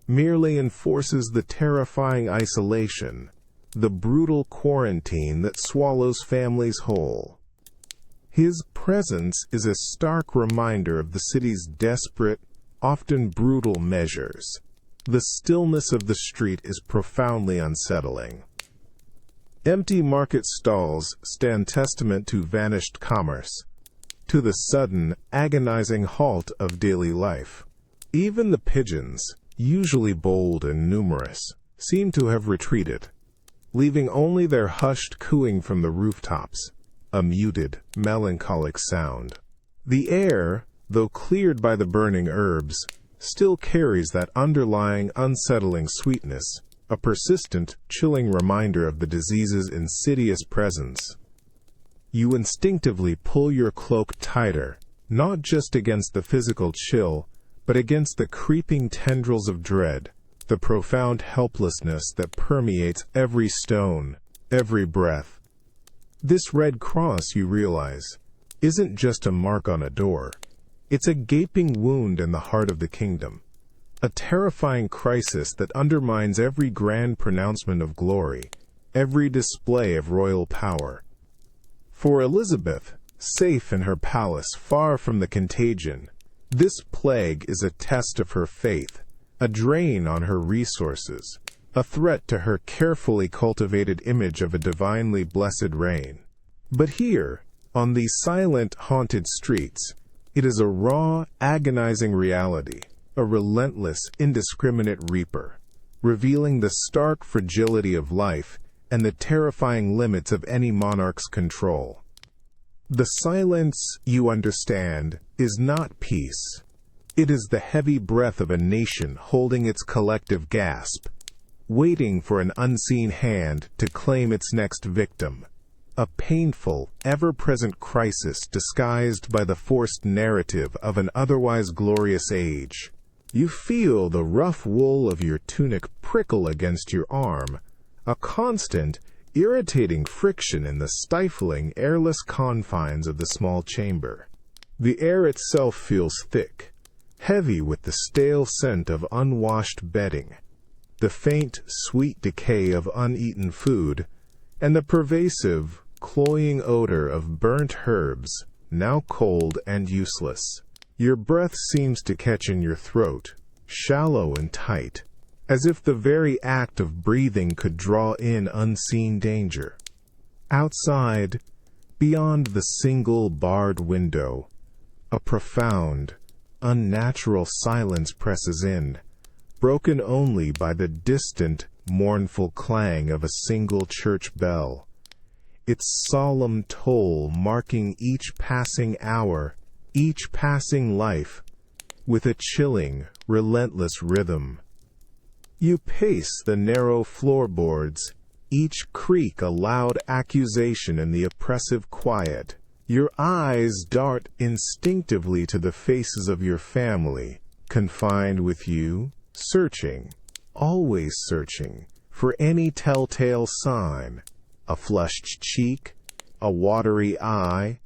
merely enforces the terrifying isolation, the brutal quarantine that swallows families whole. His presence is a stark reminder of the city's desperate, often brutal measures. The stillness of the street is profoundly unsettling. Empty market stalls stand testament to vanished commerce, to the sudden, agonizing halt of daily life. Even the pigeons, usually bold and numerous, seem to have retreated, leaving only their hushed cooing from the rooftops, a muted, melancholic sound. The air, though cleared by the burning herbs, still carries that underlying, unsettling sweetness, a persistent, chilling reminder of the disease's insidious presence. You instinctively pull your cloak tighter, not just against the physical chill, but against the creeping tendrils of dread, the profound helplessness that permeates every stone, every breath. This red cross, you realize, isn't just a mark on a door. It's a gaping wound in the heart of the kingdom, a terrifying crisis that undermines every grand pronouncement of glory, every display of royal power. For Elizabeth, safe in her palace, far from the contagion, this plague is a test of her faith, a drain on her resources, a threat to her carefully cultivated image of a divinely blessed reign. But here, On these silent, haunted streets, it is a raw, agonizing reality, a relentless, indiscriminate reaper, revealing the stark fragility of life and the terrifying limits of any monarch's control. The silence, you understand, is not peace. It is the heavy breath of a nation holding its collective gasp, waiting for an unseen hand to claim its next victim. A painful, ever-present crisis disguised by the forced narrative of an otherwise glorious age. You feel the rough wool of your tunic prickle against your arm, a constant, irritating friction in the stifling, airless confines of the small chamber. The air itself feels thick, heavy with the stale scent of unwashed bedding, the faint, sweet decay of uneaten food, and the pervasive, cloying odor of burnt herbs, now cold and useless. Your breath seems to catch in your throat, shallow and tight, as if the very act of breathing could draw in unseen danger. Outside, beyond the single barred window, a profound, unnatural silence presses in, broken only by the distant, mournful clang of a single church bell, its solemn toll marking each passing hour, each passing life, with a chilling, relentless rhythm. You pace the narrow floorboards, each creak a loud accusation in the oppressive quiet. Your eyes dart instinctively to the faces of your family, confined with you, searching, always searching, for any telltale sign. A flushed cheek, a watery eye,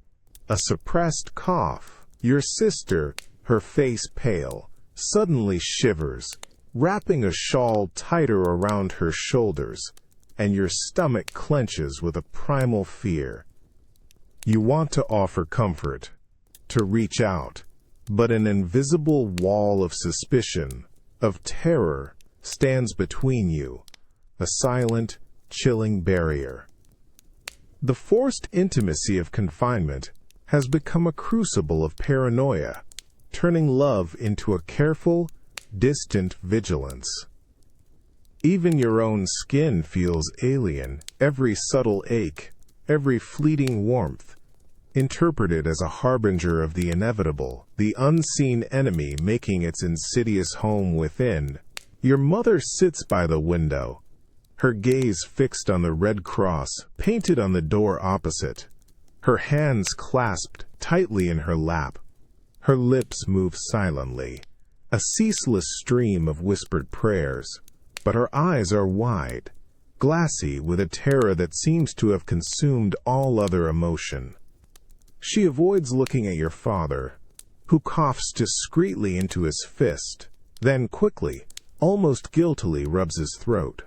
a suppressed cough. Your sister, her face pale, suddenly shivers, wrapping a shawl tighter around her shoulders, and your stomach clenches with a primal fear. You want to offer comfort, to reach out, but an invisible wall of suspicion, of terror, stands between you, a silent, chilling barrier. The forced intimacy of confinement has become a crucible of paranoia, turning love into a careful, distant vigilance. Even your own skin feels alien, every subtle ache, every fleeting warmth, interpreted as a harbinger of the inevitable, the unseen enemy making its insidious home within. Your mother sits by the window, her gaze fixed on the red cross painted on the door opposite, her hands clasped tightly in her lap. Her lips move silently, a ceaseless stream of whispered prayers, but her eyes are wide, glassy with a terror that seems to have consumed all other emotion. She avoids looking at your father, who coughs discreetly into his fist, then quickly, almost guiltily rubs his throat.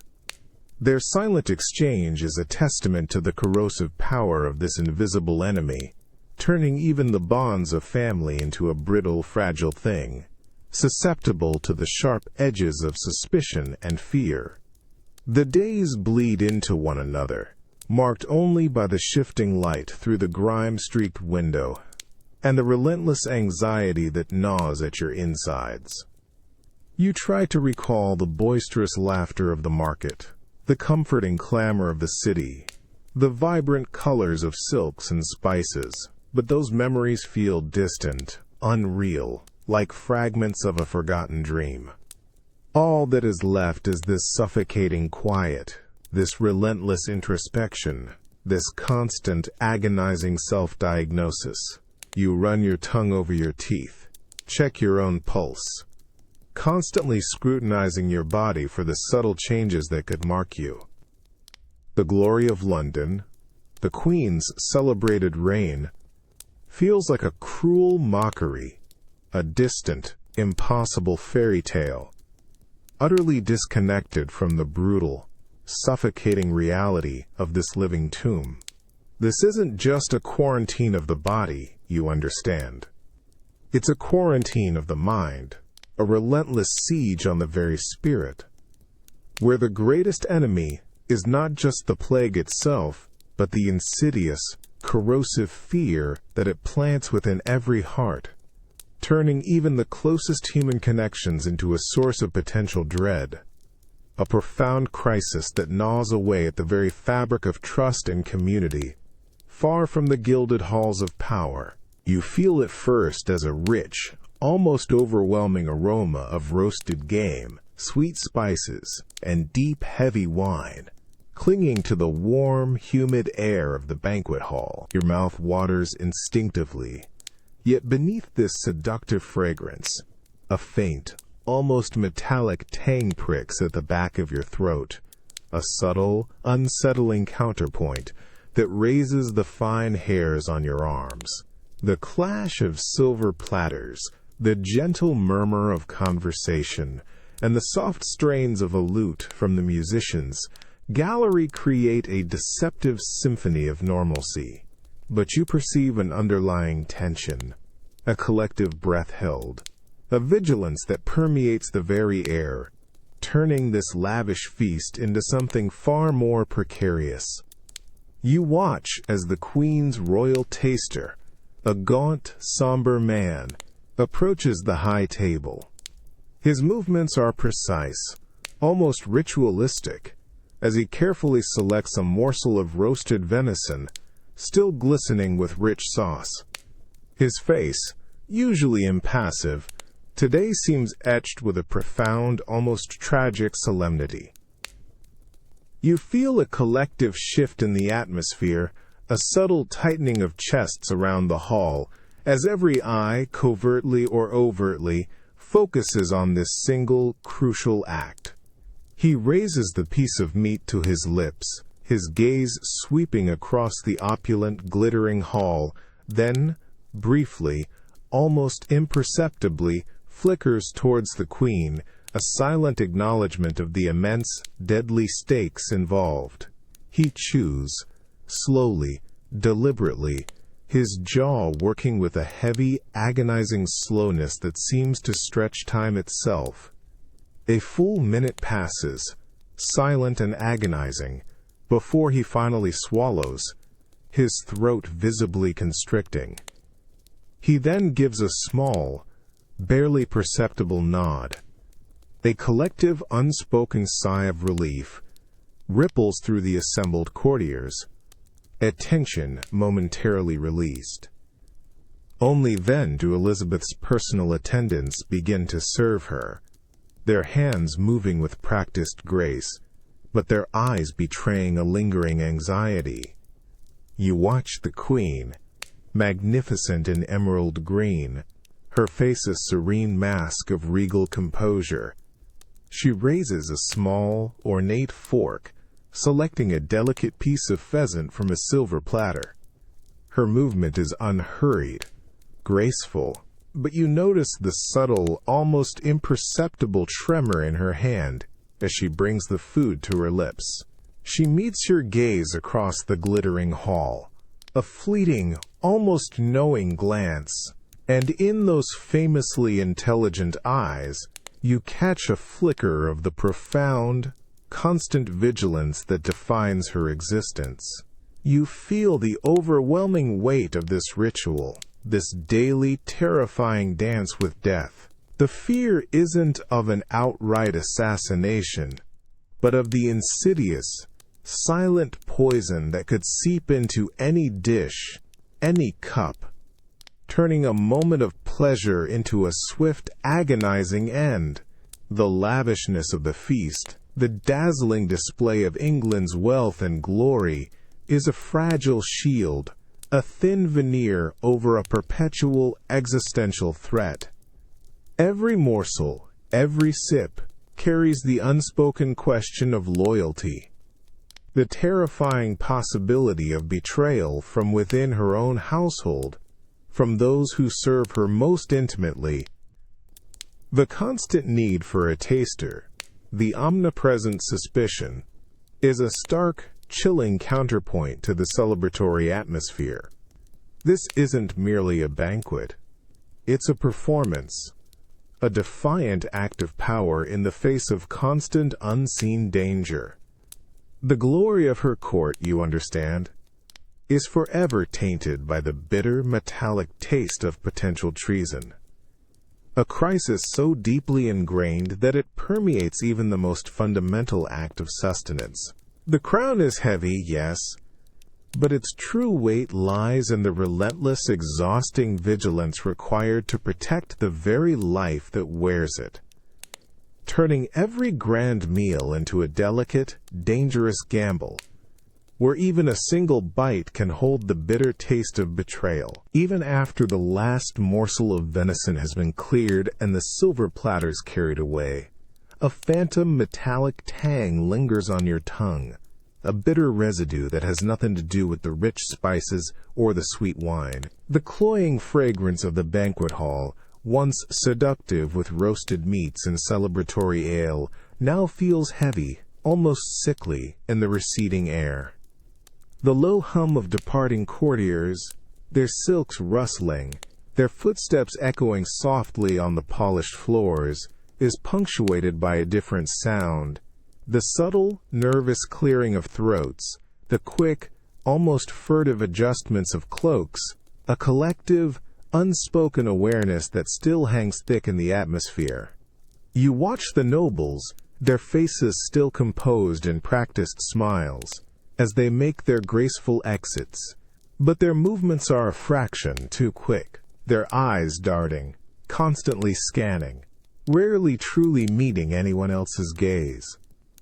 Their silent exchange is a testament to the corrosive power of this invisible enemy, turning even the bonds of family into a brittle, fragile thing, susceptible to the sharp edges of suspicion and fear. The days bleed into one another, marked only by the shifting light through the grime-streaked window, and the relentless anxiety that gnaws at your insides. You try to recall the boisterous laughter of the market, the comforting clamor of the city, the vibrant colors of silks and spices, but those memories feel distant, unreal, like fragments of a forgotten dream. All that is left is this suffocating quiet, this relentless introspection, this constant, agonizing self-diagnosis. You run your tongue over your teeth, check your own pulse, constantly scrutinizing your body for the subtle changes that could mark you. The glory of London, the Queen's celebrated reign, feels like a cruel mockery, a distant, impossible fairy tale, utterly disconnected from the brutal, suffocating reality of this living tomb. This isn't just a quarantine of the body, you understand. It's a quarantine of the mind, a relentless siege on the very spirit, where the greatest enemy is not just the plague itself, but the insidious, corrosive fear that it plants within every heart, turning even the closest human connections into a source of potential dread. A profound crisis that gnaws away at the very fabric of trust and community. Far from the gilded halls of power, you feel it first as a rich, almost overwhelming aroma of roasted game, sweet spices, and deep, heavy wine, clinging to the warm, humid air of the banquet hall. Your mouth waters instinctively. Yet beneath this seductive fragrance, a faint, almost metallic tang pricks at the back of your throat, a subtle, unsettling counterpoint that raises the fine hairs on your arms. The clash of silver platters, the gentle murmur of conversation, and the soft strains of a lute from the musicians' gallery create a deceptive symphony of normalcy. But you perceive an underlying tension, a collective breath held, a vigilance that permeates the very air, turning this lavish feast into something far more precarious. You watch as the Queen's royal taster, a gaunt, somber man, approaches the high table. His movements are precise, almost ritualistic, as he carefully selects a morsel of roasted venison, still glistening with rich sauce. His face, usually impassive, today seems etched with a profound, almost tragic solemnity. You feel a collective shift in the atmosphere, a subtle tightening of chests around the hall, as every eye, covertly or overtly, focuses on this single, crucial act. He raises the piece of meat to his lips, his gaze sweeping across the opulent, glittering hall, then, briefly, almost imperceptibly, flickers towards the Queen, a silent acknowledgement of the immense, deadly stakes involved. He chews, slowly, deliberately, his jaw working with a heavy, agonizing slowness that seems to stretch time itself. A full minute passes, silent and agonizing, before he finally swallows, his throat visibly constricting. He then gives a small, barely perceptible nod. A collective, unspoken sigh of relief ripples through the assembled courtiers, a tension momentarily released. Only then do Elizabeth's personal attendants begin to serve her, their hands moving with practiced grace, but their eyes betraying a lingering anxiety. You watch the Queen, magnificent in emerald green, her face a serene mask of regal composure. She raises a small, ornate fork, selecting a delicate piece of pheasant from a silver platter. Her movement is unhurried, graceful, but you notice the subtle, almost imperceptible tremor in her hand as she brings the food to her lips. She meets your gaze across the glittering hall, a fleeting, almost knowing glance, and in those famously intelligent eyes, you catch a flicker of the profound, constant vigilance that defines her existence. You feel the overwhelming weight of this ritual, this daily, terrifying dance with death. The fear isn't of an outright assassination, but of the insidious, silent poison that could seep into any dish, any cup, turning a moment of pleasure into a swift, agonizing end. The lavishness of the feast, the dazzling display of England's wealth and glory, is a fragile shield, a thin veneer over a perpetual existential threat. Every morsel, every sip, carries the unspoken question of loyalty, the terrifying possibility of betrayal from within her own household, from those who serve her most intimately. The constant need for a taster, the omnipresent suspicion, is a stark, chilling counterpoint to the celebratory atmosphere. This isn't merely a banquet. It's a performance, a defiant act of power in the face of constant, unseen danger. The glory of her court, you understand, is forever tainted by the bitter, metallic taste of potential treason. A crisis so deeply ingrained that it permeates even the most fundamental act of sustenance. The crown is heavy, yes, but its true weight lies in the relentless, exhausting vigilance required to protect the very life that wears it, turning every grand meal into a delicate, dangerous gamble, where even a single bite can hold the bitter taste of betrayal. Even after the last morsel of venison has been cleared and the silver platters carried away, a phantom metallic tang lingers on your tongue, a bitter residue that has nothing to do with the rich spices or the sweet wine. The cloying fragrance of the banquet hall, once seductive with roasted meats and celebratory ale, now feels heavy, almost sickly, in the receding air. The low hum of departing courtiers, their silks rustling, their footsteps echoing softly on the polished floors, is punctuated by a different sound. The subtle, nervous clearing of throats, the quick, almost furtive adjustments of cloaks, a collective, unspoken awareness that still hangs thick in the atmosphere. You watch the nobles, their faces still composed in practiced smiles, as they make their graceful exits, but their movements are a fraction too quick, their eyes darting, constantly scanning, rarely truly meeting anyone else's gaze.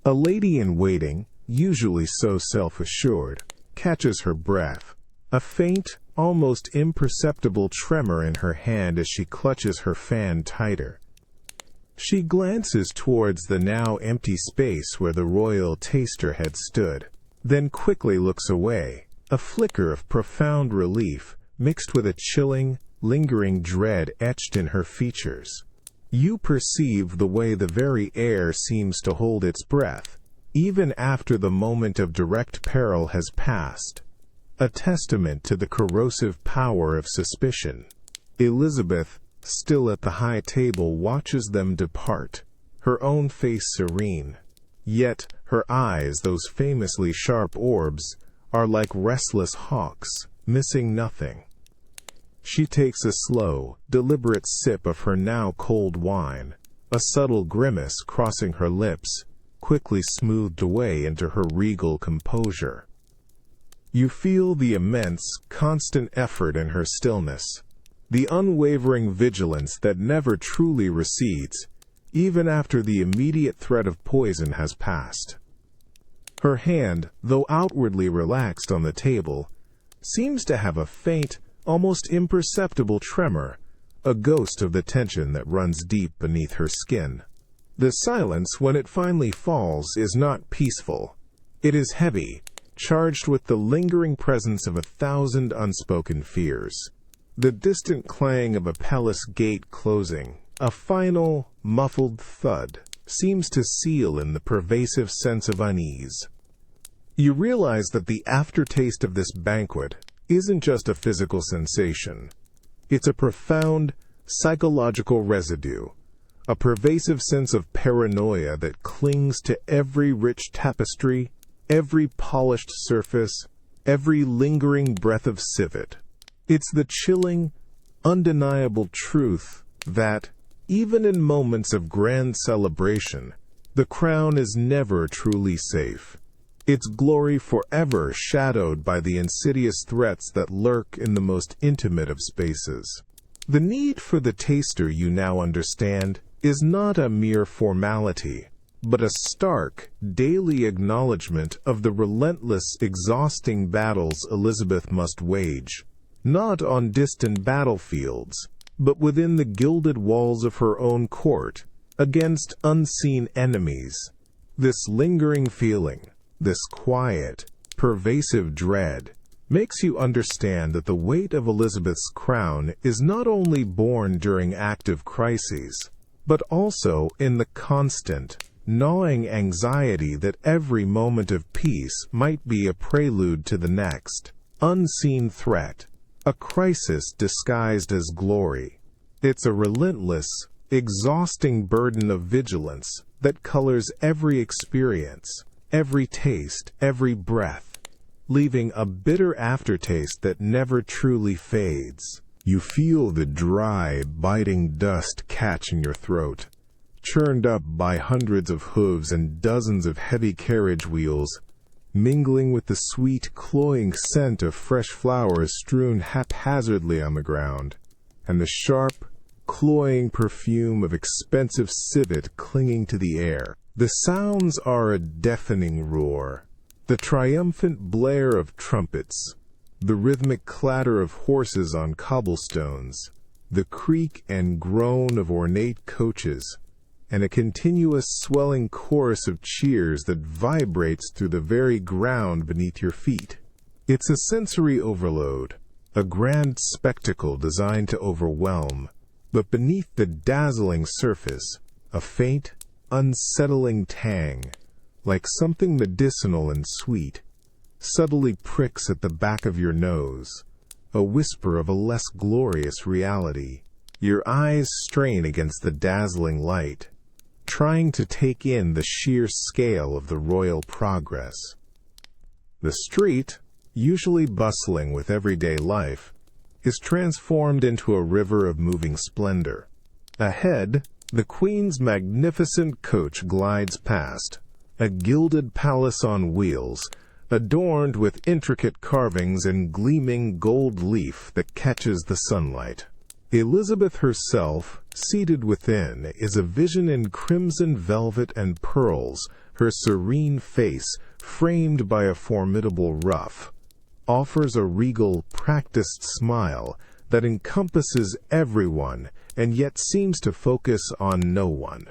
A lady-in-waiting, usually so self-assured, catches her breath, a faint, almost imperceptible tremor in her hand as she clutches her fan tighter. She glances towards the now empty space where the royal taster had stood, then quickly looks away, a flicker of profound relief mixed with a chilling, lingering dread etched in her features. You perceive the way the very air seems to hold its breath, even after the moment of direct peril has passed, a testament to the corrosive power of suspicion. Elizabeth, still at the high table, watches them depart, her own face serene. Yet her eyes, those famously sharp orbs, are like restless hawks, missing nothing. She takes a slow, deliberate sip of her now cold wine, a subtle grimace crossing her lips, quickly smoothed away into her regal composure. You feel the immense, constant effort in her stillness, the unwavering vigilance that never truly recedes, even after the immediate threat of poison has passed. Her hand, though outwardly relaxed on the table, seems to have a faint, almost imperceptible tremor, a ghost of the tension that runs deep beneath her skin. The silence, when it finally falls, is not peaceful. It is heavy, charged with the lingering presence of 1,000 unspoken fears. The distant clang of a palace gate closing, a final, muffled thud, seems to seal in the pervasive sense of unease. You realize that the aftertaste of this banquet isn't just a physical sensation. It's a profound, psychological residue, a pervasive sense of paranoia that clings to every rich tapestry, every polished surface, every lingering breath of civet. It's the chilling, undeniable truth that, even in moments of grand celebration, the crown is never truly safe. Its glory forever shadowed by the insidious threats that lurk in the most intimate of spaces. The need for the taster, you now understand, is not a mere formality, but a stark, daily acknowledgement of the relentless, exhausting battles Elizabeth must wage, not on distant battlefields, but within the gilded walls of her own court, against unseen enemies. This lingering feeling, this quiet, pervasive dread, makes you understand that the weight of Elizabeth's crown is not only borne during active crises, but also in the constant, gnawing anxiety that every moment of peace might be a prelude to the next, unseen threat, a crisis disguised as glory. It's a relentless, exhausting burden of vigilance that colors every experience, every taste, every breath, leaving a bitter aftertaste that never truly fades. You feel the dry, biting dust catch in your throat, churned up by hundreds of hooves and dozens of heavy carriage wheels, mingling with the sweet, cloying scent of fresh flowers strewn haphazardly on the ground, and the sharp, cloying perfume of expensive civet clinging to the air. The sounds are a deafening roar, the triumphant blare of trumpets, the rhythmic clatter of horses on cobblestones, the creak and groan of ornate coaches, and a continuous swelling chorus of cheers that vibrates through the very ground beneath your feet. It's a sensory overload, a grand spectacle designed to overwhelm, but beneath the dazzling surface, a faint, unsettling tang, like something medicinal and sweet, subtly pricks at the back of your nose, a whisper of a less glorious reality. Your eyes strain against the dazzling light, trying to take in the sheer scale of the royal progress. The street, usually bustling with everyday life, is transformed into a river of moving splendor. Ahead, the Queen's magnificent coach glides past, a gilded palace on wheels, adorned with intricate carvings and gleaming gold leaf that catches the sunlight. Elizabeth herself, seated within, is a vision in crimson velvet and pearls, her serene face, framed by a formidable ruff, offers a regal, practiced smile that encompasses everyone and yet seems to focus on no one.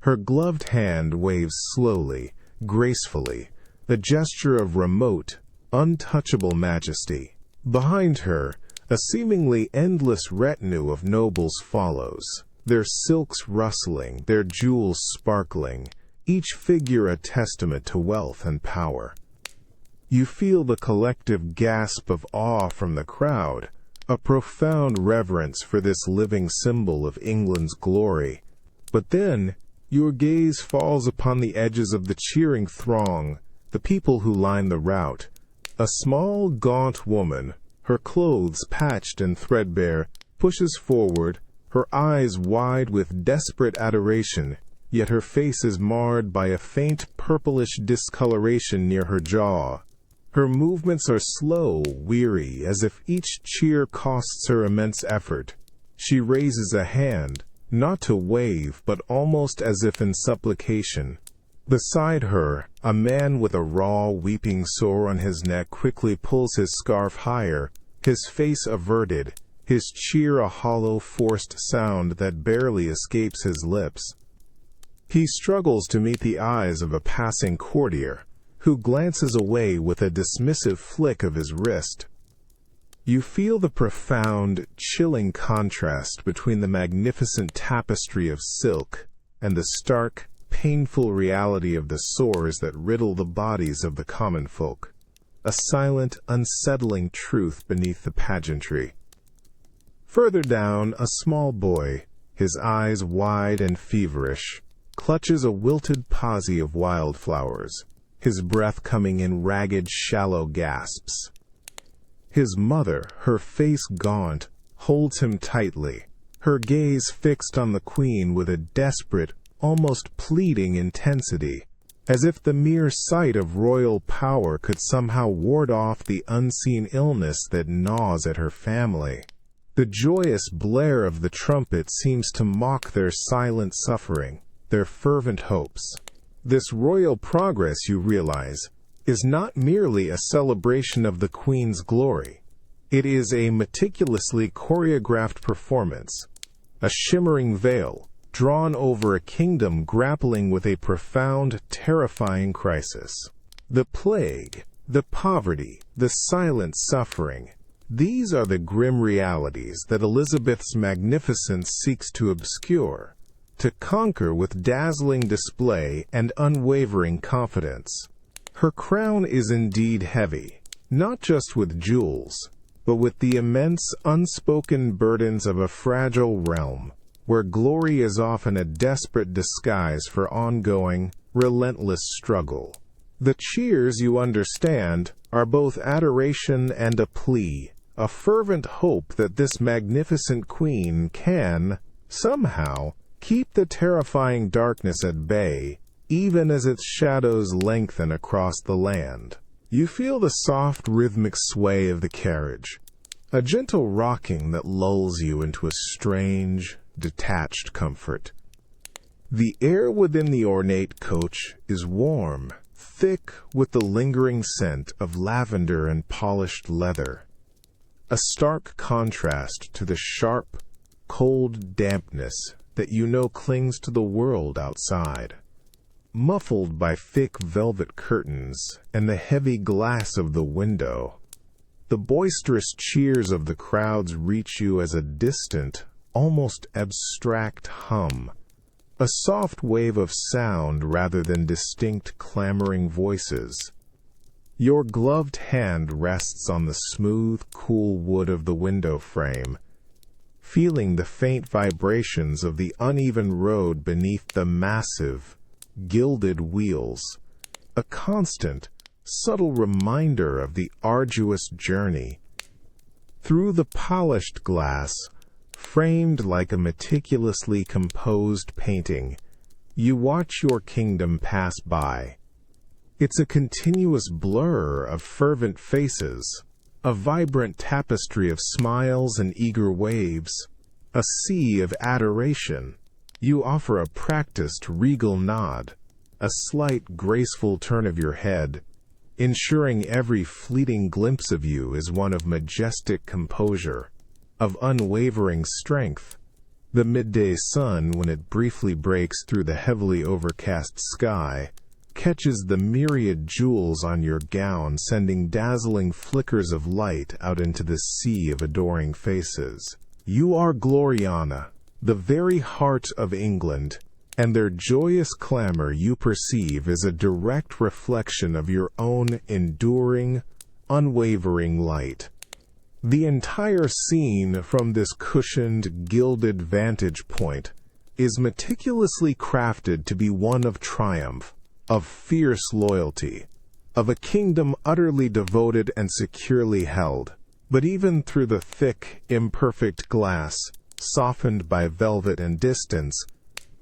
Her gloved hand waves slowly, gracefully, the gesture of remote, untouchable majesty. Behind her, a seemingly endless retinue of nobles follows, their silks rustling, their jewels sparkling, each figure a testament to wealth and power. You feel the collective gasp of awe from the crowd, a profound reverence for this living symbol of England's glory. But then, your gaze falls upon the edges of the cheering throng, the people who line the route. A small, gaunt woman, her clothes patched and threadbare, pushes forward, her eyes wide with desperate adoration, yet her face is marred by a faint purplish discoloration near her jaw. Her movements are slow, weary, as if each cheer costs her immense effort. She raises a hand, not to wave, but almost as if in supplication. Beside her, a man with a raw, weeping sore on his neck quickly pulls his scarf higher, his face averted, his cheer a hollow, forced sound that barely escapes his lips. He struggles to meet the eyes of a passing courtier, who glances away with a dismissive flick of his wrist. You feel the profound, chilling contrast between the magnificent tapestry of silk and the stark, painful reality of the sores that riddle the bodies of the common folk, a silent, unsettling truth beneath the pageantry. Further down, a small boy, his eyes wide and feverish, clutches a wilted posy of wildflowers, his breath coming in ragged, shallow gasps. His mother, her face gaunt, holds him tightly, her gaze fixed on the Queen with a desperate, almost pleading intensity, as if the mere sight of royal power could somehow ward off the unseen illness that gnaws at her family. The joyous blare of the trumpet seems to mock their silent suffering, their fervent hopes. This royal progress, you realize, is not merely a celebration of the Queen's glory. It is a meticulously choreographed performance, a shimmering veil, drawn over a kingdom grappling with a profound, terrifying crisis. The plague, the poverty, the silent suffering, these are the grim realities that Elizabeth's magnificence seeks to obscure, to conquer with dazzling display and unwavering confidence. Her crown is indeed heavy, not just with jewels, but with the immense unspoken burdens of a fragile realm, where glory is often a desperate disguise for ongoing, relentless struggle. The cheers, you understand, are both adoration and a plea, a fervent hope that this magnificent queen can, somehow, keep the terrifying darkness at bay, even as its shadows lengthen across the land. You feel the soft rhythmic sway of the carriage, a gentle rocking that lulls you into a strange, detached comfort. The air within the ornate coach is warm, thick with the lingering scent of lavender and polished leather, a stark contrast to the sharp, cold dampness that you know clings to the world outside. Muffled by thick velvet curtains and the heavy glass of the window, the boisterous cheers of the crowds reach you as a distant, almost abstract hum, a soft wave of sound rather than distinct clamoring voices. Your gloved hand rests on the smooth, cool wood of the window frame, feeling the faint vibrations of the uneven road beneath the massive, gilded wheels, a constant, subtle reminder of the arduous journey. Through the polished glass, framed like a meticulously composed painting, you watch your kingdom pass by. It's a continuous blur of fervent faces, a vibrant tapestry of smiles and eager waves, a sea of adoration. You offer a practiced regal nod, a slight graceful turn of your head, ensuring every fleeting glimpse of you is one of majestic composure, of unwavering strength. The midday sun, when it briefly breaks through the heavily overcast sky, catches the myriad jewels on your gown, sending dazzling flickers of light out into the sea of adoring faces. You are Gloriana, the very heart of England, and their joyous clamor you perceive is a direct reflection of your own enduring, unwavering light. The entire scene from this cushioned, gilded vantage point is meticulously crafted to be one of triumph, of fierce loyalty, of a kingdom utterly devoted and securely held. But even through the thick, imperfect glass, softened by velvet and distance,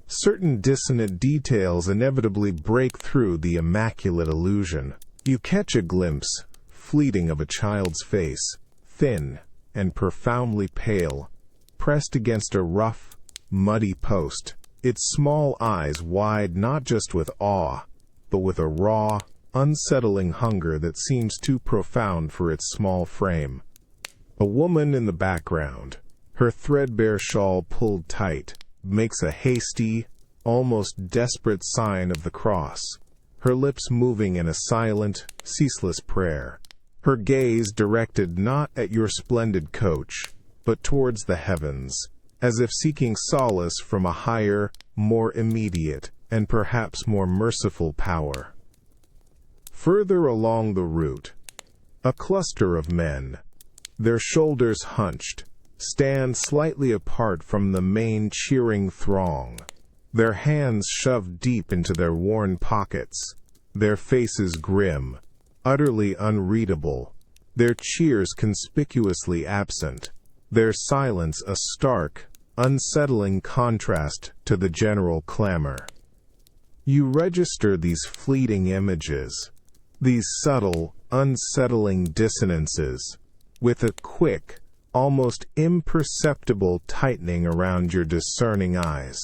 certain dissonant details inevitably break through the immaculate illusion. You catch a glimpse, fleeting, of a child's face, thin and profoundly pale, pressed against a rough, muddy post, its small eyes wide not just with awe, but with a raw, unsettling hunger that seems too profound for its small frame. A woman in the background, her threadbare shawl pulled tight, makes a hasty, almost desperate sign of the cross, her lips moving in a silent, ceaseless prayer, her gaze directed not at your splendid coach, but towards the heavens, as if seeking solace from a higher, more immediate, and perhaps more merciful power. Further along the route, a cluster of men, their shoulders hunched, stand slightly apart from the main cheering throng, their hands shoved deep into their worn pockets, their faces grim, utterly unreadable, their cheers conspicuously absent, their silence a stark, unsettling contrast to the general clamor. You register these fleeting images, these subtle, unsettling dissonances, with a quick, almost imperceptible tightening around your discerning eyes.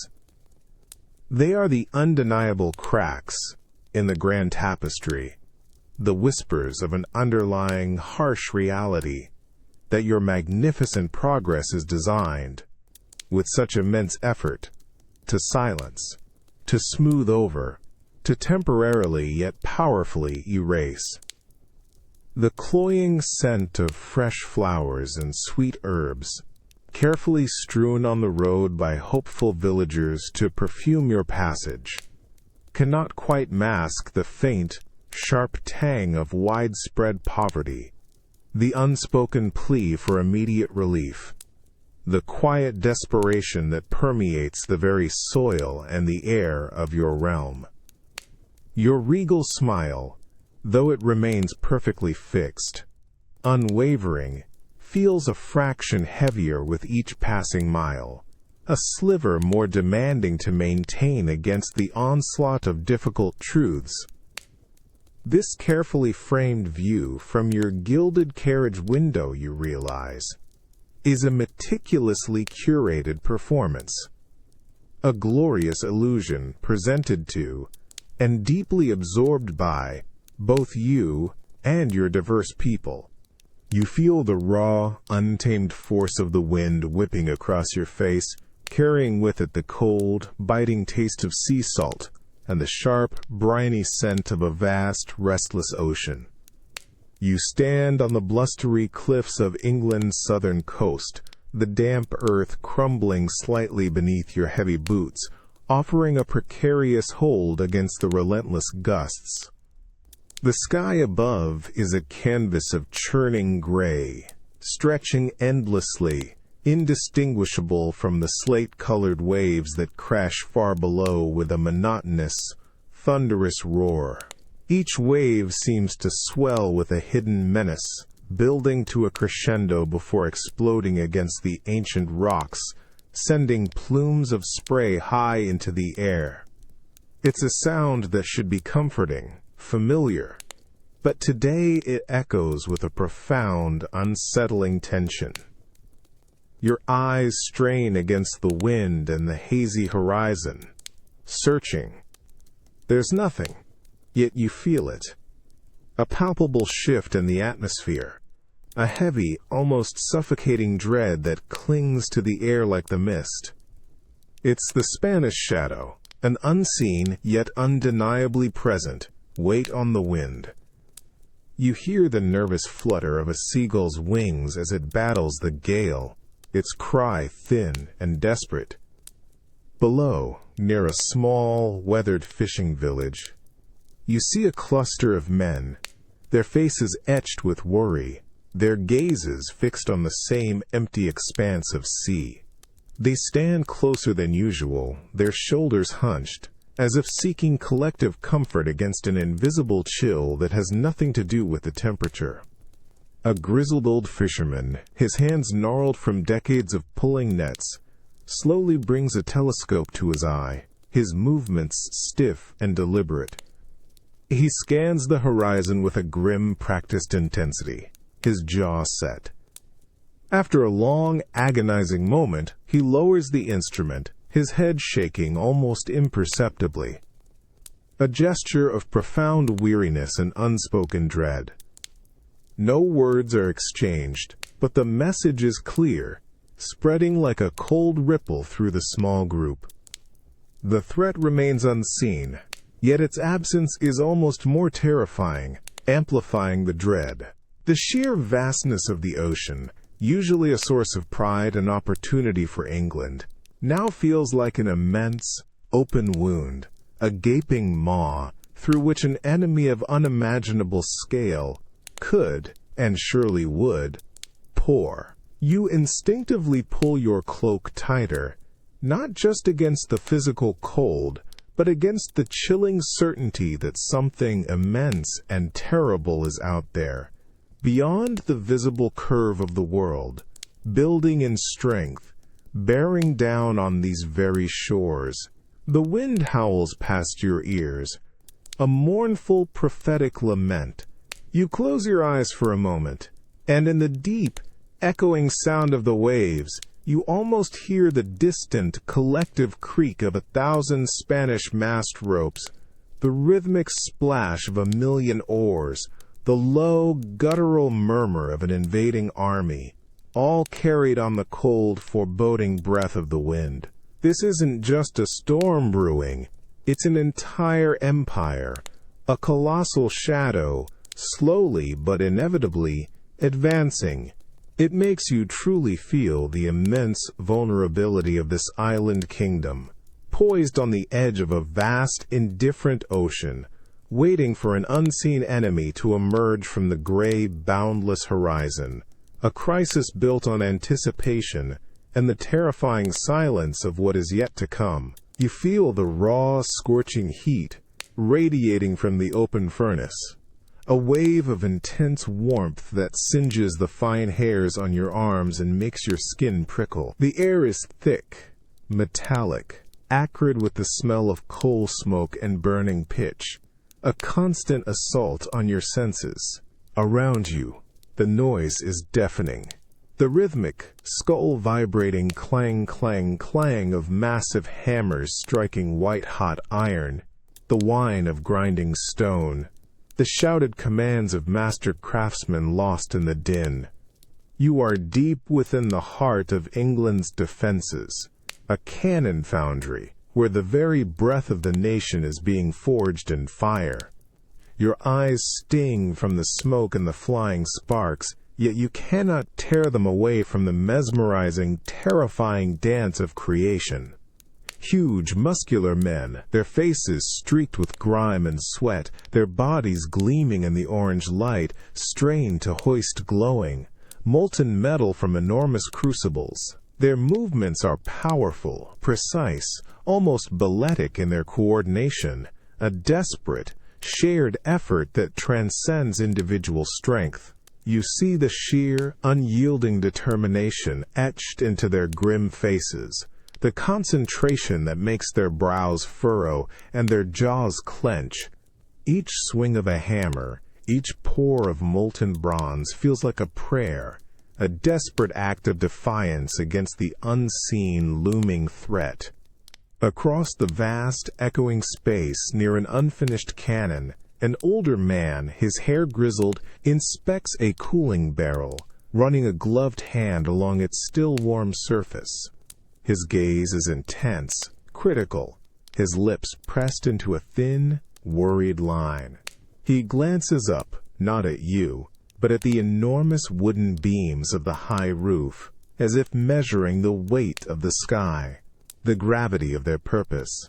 They are the undeniable cracks in the grand tapestry, the whispers of an underlying harsh reality that your magnificent progress is designed, with such immense effort, to silence, to smooth over, to temporarily yet powerfully erase. The cloying scent of fresh flowers and sweet herbs, carefully strewn on the road by hopeful villagers to perfume your passage, cannot quite mask the faint, sharp tang of widespread poverty, the unspoken plea for immediate relief, the quiet desperation that permeates the very soil and the air of your realm. Your regal smile, though it remains perfectly fixed, unwavering, feels a fraction heavier with each passing mile, a sliver more demanding to maintain against the onslaught of difficult truths. This carefully framed view from your gilded carriage window, you realize, is a meticulously curated performance, a glorious illusion presented to, and deeply absorbed by, both you and your diverse people. You feel the raw, untamed force of the wind whipping across your face, carrying with it the cold, biting taste of sea salt and the sharp, briny scent of a vast, restless ocean. You stand on the blustery cliffs of England's southern coast, the damp earth crumbling slightly beneath your heavy boots, offering a precarious hold against the relentless gusts. The sky above is a canvas of churning gray, stretching endlessly, indistinguishable from the slate-colored waves that crash far below with a monotonous, thunderous roar. Each wave seems to swell with a hidden menace, building to a crescendo before exploding against the ancient rocks, sending plumes of spray high into the air. It's a sound that should be comforting, familiar, but today it echoes with a profound, unsettling tension. Your eyes strain against the wind and the hazy horizon, searching. There's nothing, yet you feel it. A palpable shift in the atmosphere, a heavy, almost suffocating dread that clings to the air like the mist. It's the Spanish shadow, an unseen yet undeniably present weight on the wind. You hear the nervous flutter of a seagull's wings as it battles the gale, its cry thin and desperate. Below, near a small, weathered fishing village, you see a cluster of men, their faces etched with worry, their gazes fixed on the same empty expanse of sea. They stand closer than usual, their shoulders hunched, as if seeking collective comfort against an invisible chill that has nothing to do with the temperature. A grizzled old fisherman, his hands gnarled from decades of pulling nets, slowly brings a telescope to his eye, his movements stiff and deliberate. He scans the horizon with a grim, practiced intensity, his jaw set. After a long, agonizing moment, he lowers the instrument, his head shaking almost imperceptibly. A gesture of profound weariness and unspoken dread. No words are exchanged, but the message is clear, spreading like a cold ripple through the small group. The threat remains unseen, yet its absence is almost more terrifying, amplifying the dread. The sheer vastness of the ocean, usually a source of pride and opportunity for England, now feels like an immense, open wound, a gaping maw through which an enemy of unimaginable scale could, and surely would, pour. You instinctively pull your cloak tighter, not just against the physical cold, but against the chilling certainty that something immense and terrible is out there, beyond the visible curve of the world, building in strength, bearing down on these very shores. The wind howls past your ears, a mournful prophetic lament. You close your eyes for a moment, and in the deep, echoing sound of the waves, you almost hear the distant, collective creak of 1,000 Spanish mast ropes, the rhythmic splash of 1,000,000 oars, the low, guttural murmur of an invading army, all carried on the cold, foreboding breath of the wind. This isn't just a storm brewing, it's an entire empire, a colossal shadow, slowly but inevitably advancing. It makes you truly feel the immense vulnerability of this island kingdom, poised on the edge of a vast, indifferent ocean, waiting for an unseen enemy to emerge from the gray, boundless horizon. A crisis built on anticipation and the terrifying silence of what is yet to come. You feel the raw, scorching heat radiating from the open furnace, a wave of intense warmth that singes the fine hairs on your arms and makes your skin prickle. The air is thick, metallic, acrid with the smell of coal smoke and burning pitch, a constant assault on your senses. Around you, the noise is deafening. The rhythmic, skull-vibrating clang-clang-clang of massive hammers striking white-hot iron, the whine of grinding stone, the shouted commands of master craftsmen lost in the din. You are deep within the heart of England's defenses, a cannon foundry where the very breath of the nation is being forged in fire. Your eyes sting from the smoke and the flying sparks, yet you cannot tear them away from the mesmerizing, terrifying dance of creation. Huge, muscular men, their faces streaked with grime and sweat, their bodies gleaming in the orange light, strain to hoist glowing, molten metal from enormous crucibles. Their movements are powerful, precise, almost balletic in their coordination, a desperate, shared effort that transcends individual strength. You see the sheer, unyielding determination etched into their grim faces, the concentration that makes their brows furrow and their jaws clench. Each swing of a hammer, each pour of molten bronze feels like a prayer, a desperate act of defiance against the unseen, looming threat. Across the vast, echoing space near an unfinished cannon, an older man, his hair grizzled, inspects a cooling barrel, running a gloved hand along its still warm surface. His gaze is intense, critical, his lips pressed into a thin, worried line. He glances up, not at you, but at the enormous wooden beams of the high roof, as if measuring the weight of the sky, the gravity of their purpose.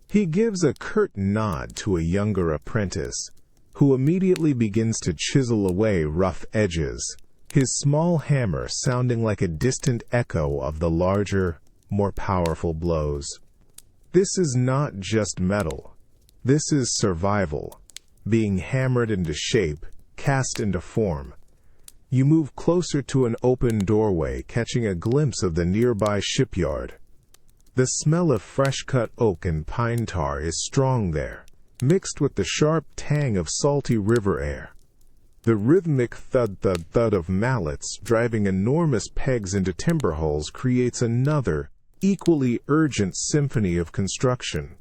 He gives a curt nod to a younger apprentice, who immediately begins to chisel away rough edges, his small hammer sounding like a distant echo of the larger, more powerful blows. This is not just metal. This is survival, being hammered into shape, cast into form. You move closer to an open doorway, catching a glimpse of the nearby shipyard. The smell of fresh-cut oak and pine tar is strong there, mixed with the sharp tang of salty river air. The rhythmic thud-thud-thud of mallets driving enormous pegs into timber holes creates another, equally urgent symphony of construction.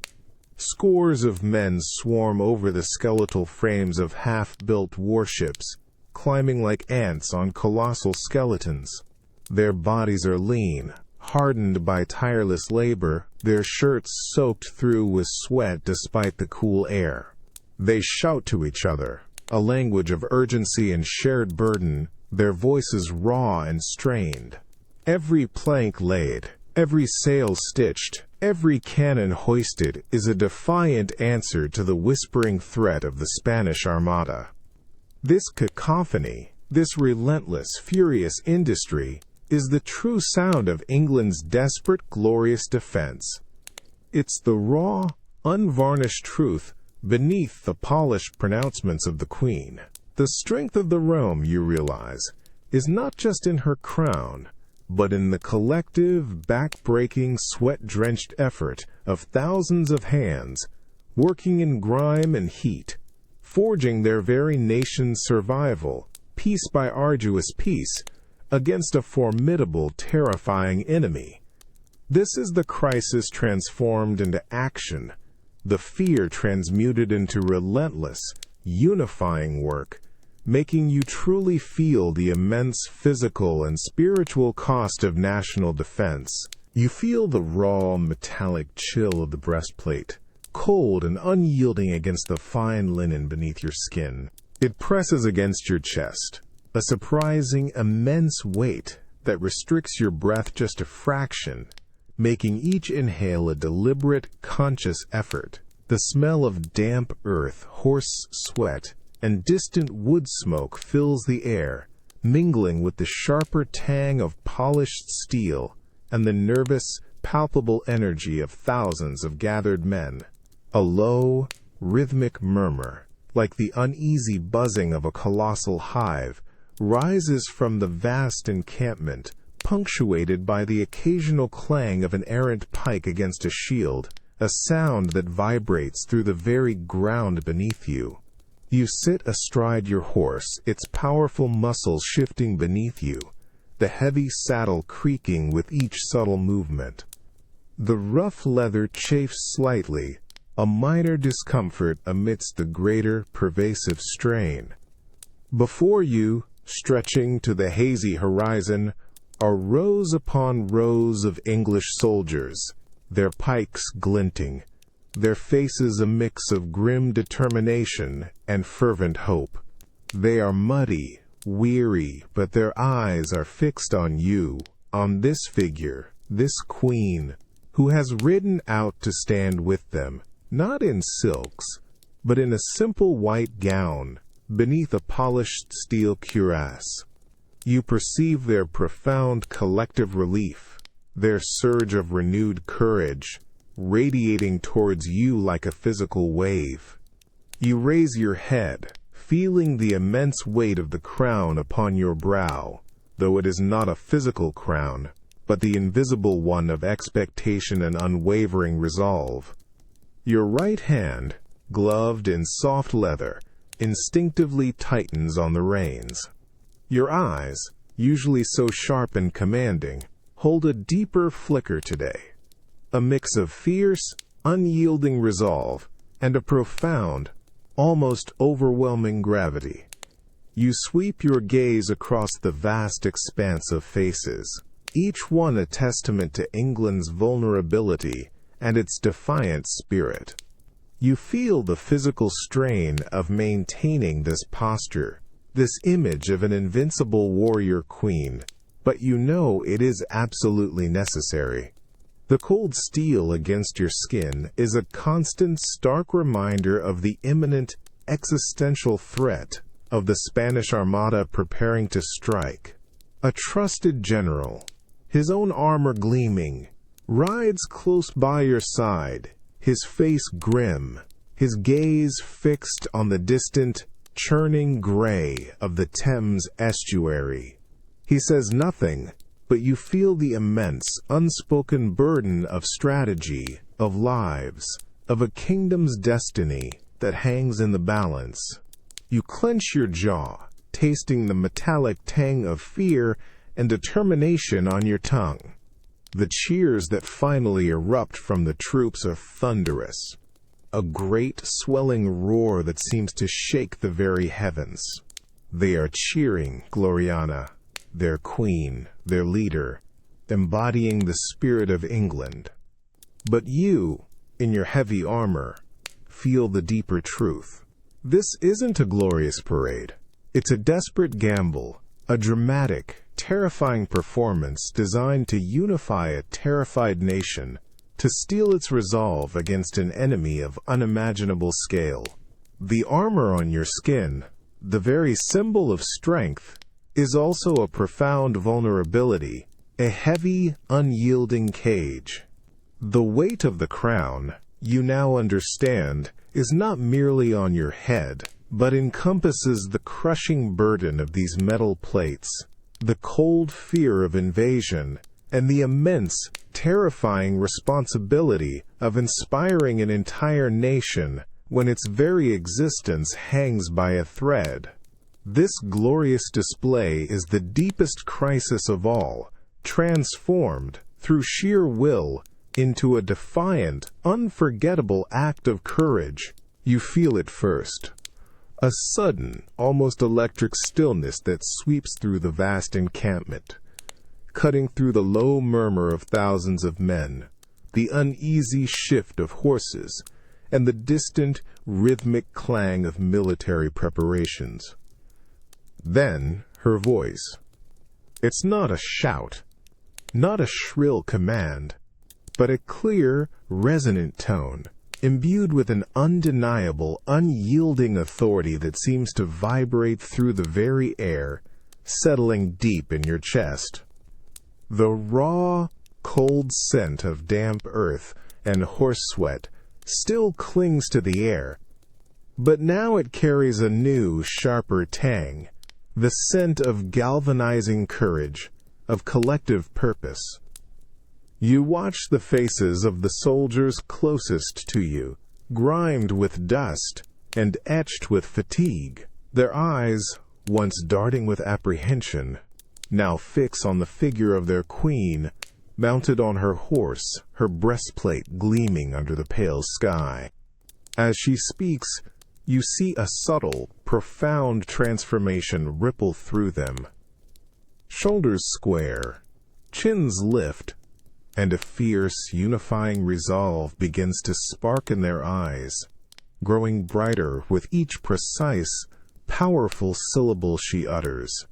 Scores of men swarm over the skeletal frames of half-built warships, climbing like ants on colossal skeletons. Their bodies are lean, hardened by tireless labor, their shirts soaked through with sweat despite the cool air. They shout to each other, a language of urgency and shared burden, their voices raw and strained. Every plank laid, every sail stitched, every cannon hoisted is a defiant answer to the whispering threat of the Spanish Armada. This cacophony, this relentless, furious industry, is the true sound of England's desperate, glorious defense. It's the raw, unvarnished truth beneath the polished pronouncements of the Queen. The strength of the realm, you realize, is not just in her crown, but in the collective, back-breaking, sweat-drenched effort of thousands of hands, working in grime and heat, forging their very nation's survival, piece by arduous piece, against a formidable, terrifying enemy. This is the crisis transformed into action, the fear transmuted into relentless, unifying work, making you truly feel the immense physical and spiritual cost of national defense. You feel the raw, metallic chill of the breastplate, cold and unyielding against the fine linen beneath your skin. It presses against your chest, a surprising, immense weight that restricts your breath just a fraction, making each inhale a deliberate, conscious effort. The smell of damp earth, horse sweat, and distant wood smoke fills the air, mingling with the sharper tang of polished steel and the nervous, palpable energy of thousands of gathered men. A low, rhythmic murmur, like the uneasy buzzing of a colossal hive, rises from the vast encampment, punctuated by the occasional clang of an errant pike against a shield, a sound that vibrates through the very ground beneath you. You sit astride your horse, its powerful muscles shifting beneath you, the heavy saddle creaking with each subtle movement. The rough leather chafes slightly, a minor discomfort amidst the greater, pervasive strain. Before you, stretching to the hazy horizon, are rows upon rows of English soldiers, their pikes glinting, their faces a mix of grim determination and fervent hope. They are muddy, weary, but their eyes are fixed on you, on this figure, this queen, who has ridden out to stand with them, not in silks, but in a simple white gown, beneath a polished steel cuirass. You perceive their profound collective relief, their surge of renewed courage, radiating towards you like a physical wave. You raise your head, feeling the immense weight of the crown upon your brow, though it is not a physical crown, but the invisible one of expectation and unwavering resolve. Your right hand, gloved in soft leather, instinctively tightens on the reins. Your eyes, usually so sharp and commanding, hold a deeper flicker today, a mix of fierce, unyielding resolve and a profound, almost overwhelming gravity. You sweep your gaze across the vast expanse of faces, each one a testament to England's vulnerability and its defiant spirit. You feel the physical strain of maintaining this posture, this image of an invincible warrior queen, but you know it is absolutely necessary. The cold steel against your skin is a constant, stark reminder of the imminent existential threat of the Spanish Armada preparing to strike. A trusted general, his own armor gleaming, rides close by your side, his face grim, his gaze fixed on the distant, churning gray of the Thames estuary. He says nothing, but you feel the immense, unspoken burden of strategy, of lives, of a kingdom's destiny that hangs in the balance. You clench your jaw, tasting the metallic tang of fear and determination on your tongue. The cheers that finally erupt from the troops are thunderous, a great swelling roar that seems to shake the very heavens. They are cheering Gloriana, their queen, their leader, embodying the spirit of England. But you, in your heavy armor, feel the deeper truth. This isn't a glorious parade. It's a desperate gamble, a dramatic, terrifying performance designed to unify a terrified nation, to steel its resolve against an enemy of unimaginable scale. The armor on your skin, the very symbol of strength, is also a profound vulnerability, a heavy, unyielding cage. The weight of the crown, you now understand, is not merely on your head, but encompasses the crushing burden of these metal plates, the cold fear of invasion, and the immense, terrifying responsibility of inspiring an entire nation when its very existence hangs by a thread. This glorious display is the deepest crisis of all, transformed, through sheer will, into a defiant, unforgettable act of courage. You feel it first. A sudden, almost electric stillness that sweeps through the vast encampment, cutting through the low murmur of thousands of men, the uneasy shift of horses, and the distant, rhythmic clang of military preparations. Then, her voice. It's not a shout, not a shrill command, but a clear, resonant tone, imbued with an undeniable, unyielding authority that seems to vibrate through the very air, settling deep in your chest. The raw, cold scent of damp earth and horse sweat still clings to the air, But now it carries a new, sharper tang, the scent of galvanizing courage, of collective purpose. You watch the faces of the soldiers closest to you, grimed with dust and etched with fatigue. Their eyes, once darting with apprehension, now fix on the figure of their queen, mounted on her horse, her breastplate gleaming under the pale sky. As she speaks, you see a subtle, profound transformation ripple through them. Shoulders square, chins lift, and a fierce, unifying resolve begins to spark in their eyes, growing brighter with each precise, powerful syllable she utters.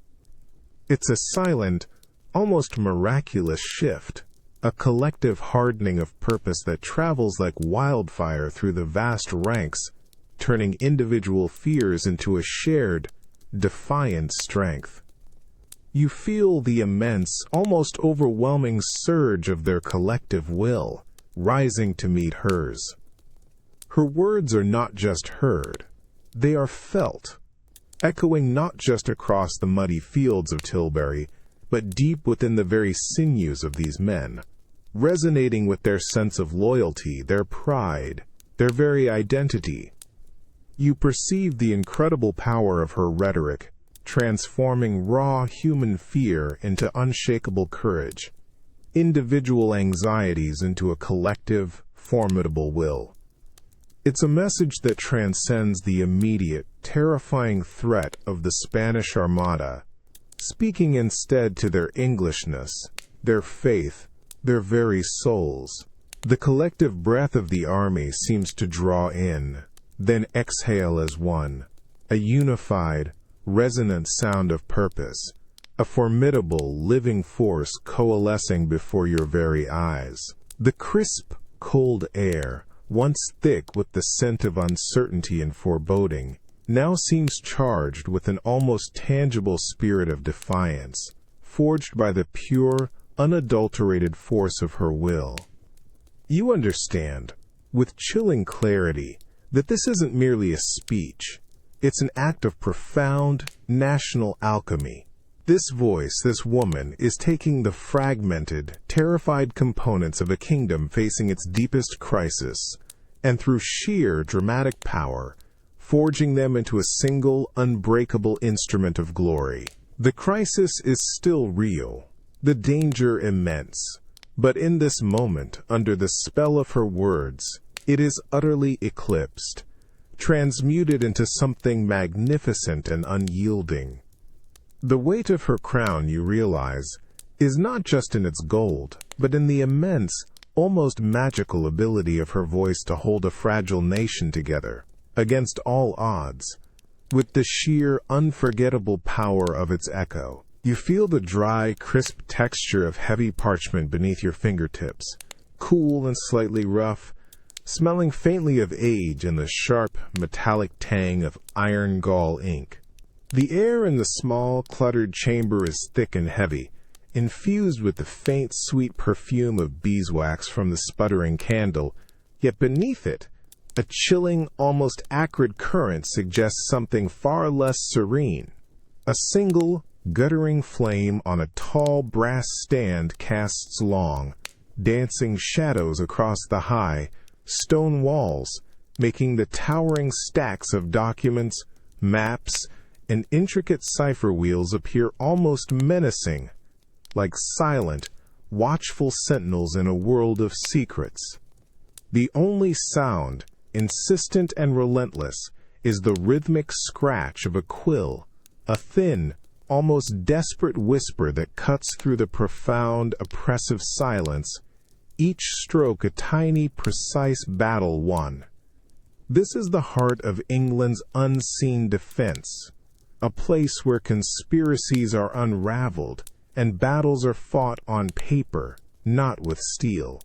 It's a silent, almost miraculous shift, a collective hardening of purpose that travels like wildfire through the vast ranks, turning individual fears into a shared, defiant strength. You feel the immense, almost overwhelming surge of their collective will, rising to meet hers. Her words are not just heard, they are felt, echoing not just across the muddy fields of Tilbury, but deep within the very sinews of these men, resonating with their sense of loyalty, their pride, their very identity. You perceive the incredible power of her rhetoric, transforming raw human fear into unshakable courage, individual anxieties into a collective, formidable will. It's a message that transcends the immediate, terrifying threat of the Spanish Armada, speaking instead to their Englishness, their faith, their very souls. The collective breath of the army seems to draw in, then exhale as one, a unified, resonant sound of purpose, a formidable, living force coalescing before your very eyes. The crisp, cold air, once thick with the scent of uncertainty and foreboding, now seems charged with an almost tangible spirit of defiance, forged by the pure, unadulterated force of her will. You understand, with chilling clarity, that this isn't merely a speech. It's an act of profound, national alchemy. This voice, this woman, is taking the fragmented, terrified components of a kingdom facing its deepest crisis, and through sheer dramatic power, forging them into a single, unbreakable instrument of glory. The crisis is still real, the danger immense, but in this moment, under the spell of her words, it is utterly eclipsed, transmuted into something magnificent and unyielding. The weight of her crown, you realize, is not just in its gold, but in the immense, almost magical ability of her voice to hold a fragile nation together, against all odds. With the sheer, unforgettable power of its echo, you feel the dry, crisp texture of heavy parchment beneath your fingertips, cool and slightly rough, smelling faintly of age and the sharp, metallic tang of iron gall ink. The air in the small, cluttered chamber is thick and heavy, infused with the faint, sweet perfume of beeswax from the sputtering candle, yet beneath it, a chilling, almost acrid current suggests something far less serene. A single, guttering flame on a tall brass stand casts long, dancing shadows across the high, stone walls, making the towering stacks of documents, maps, and intricate cipher wheels appear almost menacing, like silent, watchful sentinels in a world of secrets. The only sound, insistent and relentless, is the rhythmic scratch of a quill, a thin, almost desperate whisper that cuts through the profound, oppressive silence, each stroke a tiny, precise battle won. This is the heart of England's unseen defense, a place where conspiracies are unraveled and battles are fought on paper, not with steel.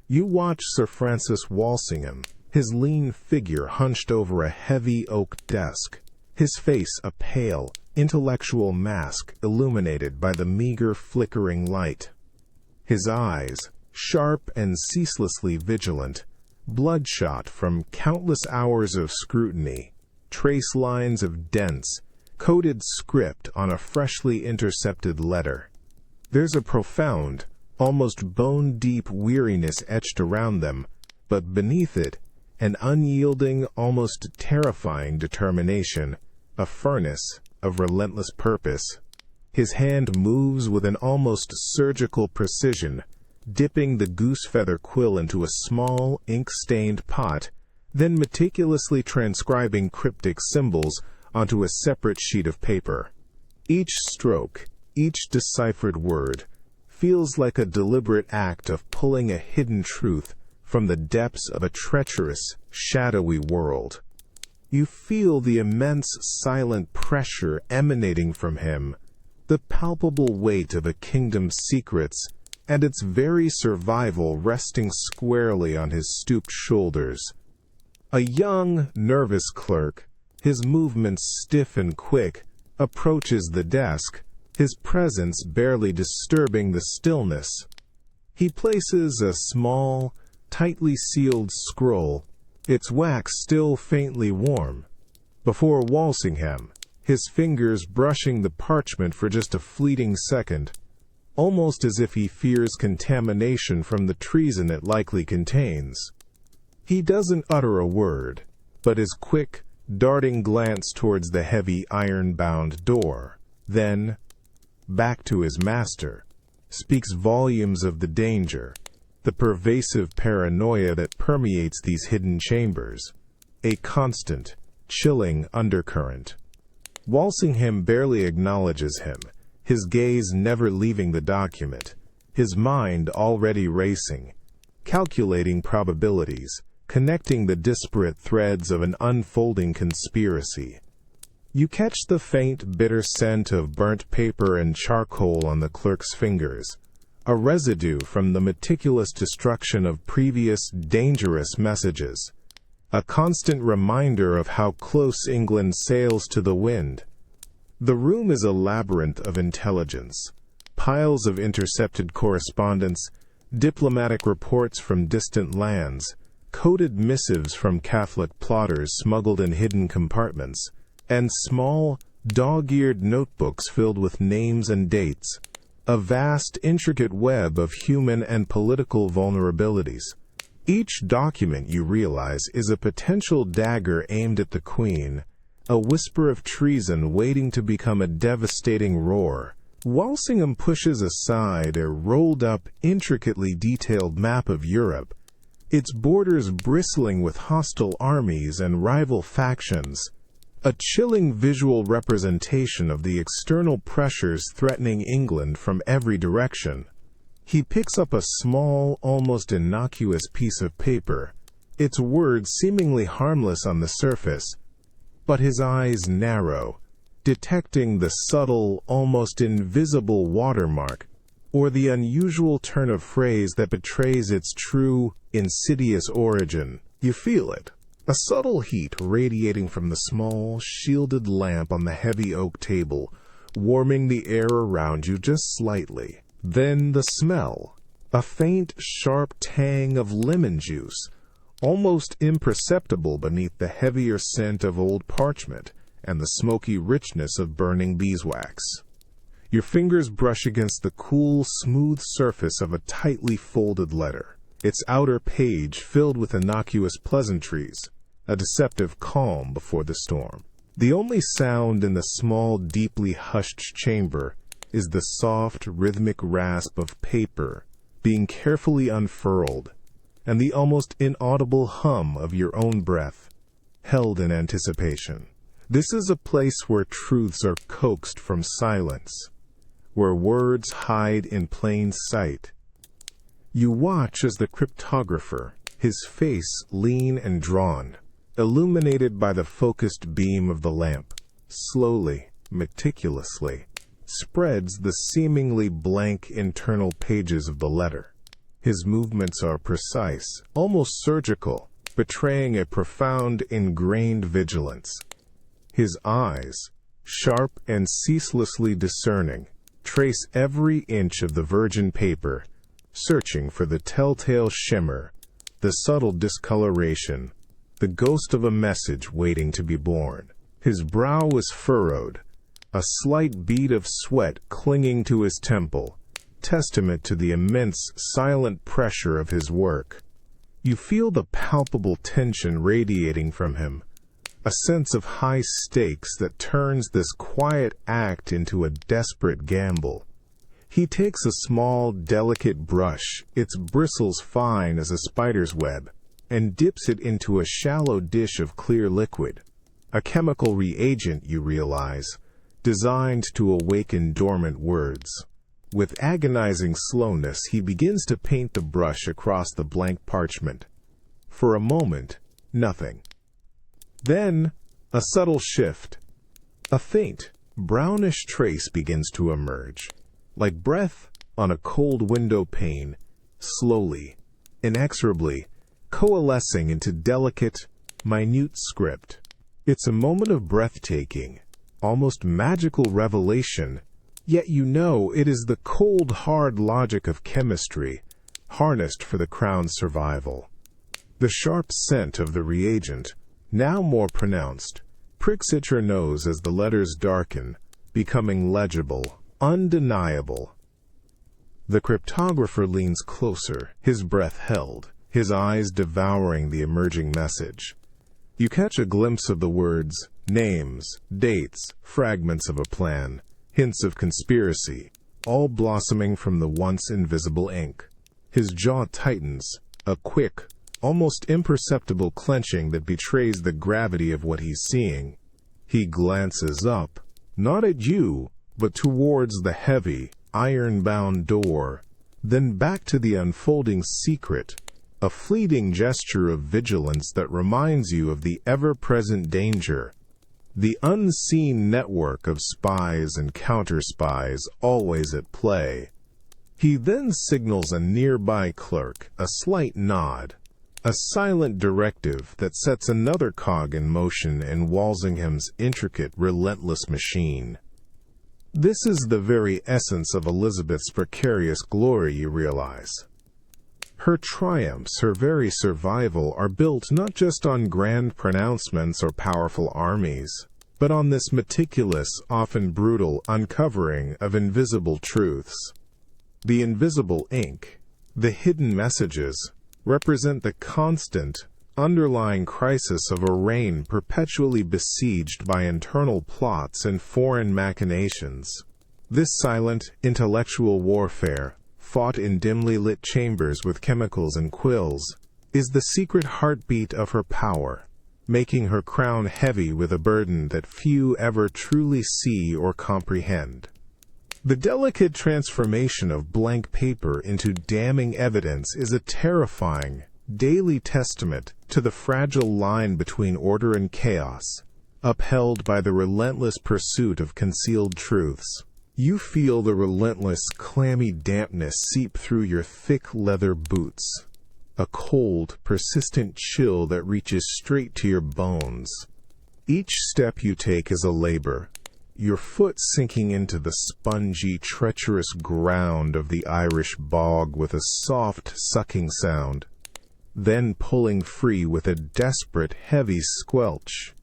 You watch Sir Francis Walsingham, his lean figure hunched over a heavy oak desk, his face a pale, intellectual mask illuminated by the meager flickering light. His eyes, sharp and ceaselessly vigilant, bloodshot from countless hours of scrutiny, trace lines of dense, coded script on a freshly intercepted letter. There's a profound, almost bone-deep weariness etched around them, but beneath it, an unyielding, almost terrifying determination, a furnace of relentless purpose. His hand moves with an almost surgical precision, dipping the goose-feather quill into a small, ink-stained pot, then meticulously transcribing cryptic symbols onto a separate sheet of paper. Each stroke, each deciphered word, feels like a deliberate act of pulling a hidden truth from the depths of a treacherous, shadowy world. You feel the immense silent pressure emanating from him, the palpable weight of a kingdom's secrets, and its very survival resting squarely on his stooped shoulders. A young, nervous clerk, his movements stiff and quick, approaches the desk, his presence barely disturbing the stillness. He places a small, tightly sealed scroll, its wax still faintly warm, before Walsingham, his fingers brushing the parchment for just a fleeting second, almost as if he fears contamination from the treason it likely contains. He doesn't utter a word, but his quick, darting glance towards the heavy iron-bound door, then, back to his master, speaks volumes of the danger, the pervasive paranoia that permeates these hidden chambers, a constant, chilling undercurrent. Walsingham barely acknowledges him, his gaze never leaving the document, his mind already racing, calculating probabilities, connecting the disparate threads of an unfolding conspiracy. You catch the faint, bitter scent of burnt paper and charcoal on the clerk's fingers, a residue from the meticulous destruction of previous, dangerous messages, a constant reminder of how close England sails to the wind. The room is a labyrinth of intelligence, piles of intercepted correspondence, diplomatic reports from distant lands, coded missives from Catholic plotters smuggled in hidden compartments, and small, dog-eared notebooks filled with names and dates, a vast, intricate web of human and political vulnerabilities. Each document, you realize, is a potential dagger aimed at the Queen, a whisper of treason waiting to become a devastating roar. Walsingham pushes aside a rolled-up, intricately detailed map of Europe, its borders bristling with hostile armies and rival factions, a chilling visual representation of the external pressures threatening England from every direction. He picks up a small, almost innocuous piece of paper, its words seemingly harmless on the surface, but his eyes narrow, detecting the subtle, almost invisible watermark, or the unusual turn of phrase that betrays its true, insidious origin. You feel it, a subtle heat radiating from the small, shielded lamp on the heavy oak table, warming the air around you just slightly. Then the smell, a faint, sharp tang of lemon juice, almost imperceptible beneath the heavier scent of old parchment and the smoky richness of burning beeswax. Your fingers brush against the cool, smooth surface of a tightly folded letter, its outer page filled with innocuous pleasantries, a deceptive calm before the storm. The only sound in the small, deeply hushed chamber is the soft, rhythmic rasp of paper being carefully unfurled, and the almost inaudible hum of your own breath, held in anticipation. This is a place where truths are coaxed from silence, where words hide in plain sight. You watch as the cryptographer, his face lean and drawn, illuminated by the focused beam of the lamp, slowly, meticulously, spreads the seemingly blank internal pages of the letter. His movements are precise, almost surgical, betraying a profound, ingrained vigilance. His eyes, sharp and ceaselessly discerning, trace every inch of the virgin paper, searching for the telltale shimmer, the subtle discoloration, the ghost of a message waiting to be born. His brow was furrowed, a slight bead of sweat clinging to his temple, testament to the immense, silent pressure of his work. You feel the palpable tension radiating from him, a sense of high stakes that turns this quiet act into a desperate gamble. He takes a small, delicate brush, its bristles fine as a spider's web, and dips it into a shallow dish of clear liquid, a chemical reagent, you realize, designed to awaken dormant words. With agonizing slowness, he begins to paint the brush across the blank parchment. For a moment, nothing. Then, a subtle shift. A faint, brownish trace begins to emerge, like breath on a cold window pane, slowly, inexorably, coalescing into delicate, minute script. It's a moment of breathtaking, almost magical revelation, yet you know it is the cold, hard logic of chemistry, harnessed for the crown's survival. The sharp scent of the reagent, now more pronounced, pricks at your nose as the letters darken, becoming legible, undeniable. The cryptographer leans closer, his breath held, his eyes devouring the emerging message. You catch a glimpse of the words, names, dates, fragments of a plan, hints of conspiracy, all blossoming from the once invisible ink. His jaw tightens, a quick, almost imperceptible clenching that betrays the gravity of what he's seeing. He glances up, not at you, but towards the heavy, iron-bound door, then back to the unfolding secret, a fleeting gesture of vigilance that reminds you of the ever-present danger, the unseen network of spies and counter-spies always at play. He then signals a nearby clerk, a slight nod, a silent directive that sets another cog in motion in Walsingham's intricate, relentless machine. This is the very essence of Elizabeth's precarious glory, you realize. Her triumphs, her very survival, are built not just on grand pronouncements or powerful armies, but on this meticulous, often brutal, uncovering of invisible truths. The invisible ink, the hidden messages, represent the constant, underlying crisis of a reign perpetually besieged by internal plots and foreign machinations. This silent, intellectual warfare, fought in dimly lit chambers with chemicals and quills, is the secret heartbeat of her power, making her crown heavy with a burden that few ever truly see or comprehend. The delicate transformation of blank paper into damning evidence is a terrifying, daily testament to the fragile line between order and chaos, upheld by the relentless pursuit of concealed truths. You feel the relentless, clammy dampness seep through your thick leather boots, a cold, persistent chill that reaches straight to your bones. Each step you take is a labor, your foot sinking into the spongy, treacherous ground of the Irish bog with a soft, sucking sound, then pulling free with a desperate, heavy squelch.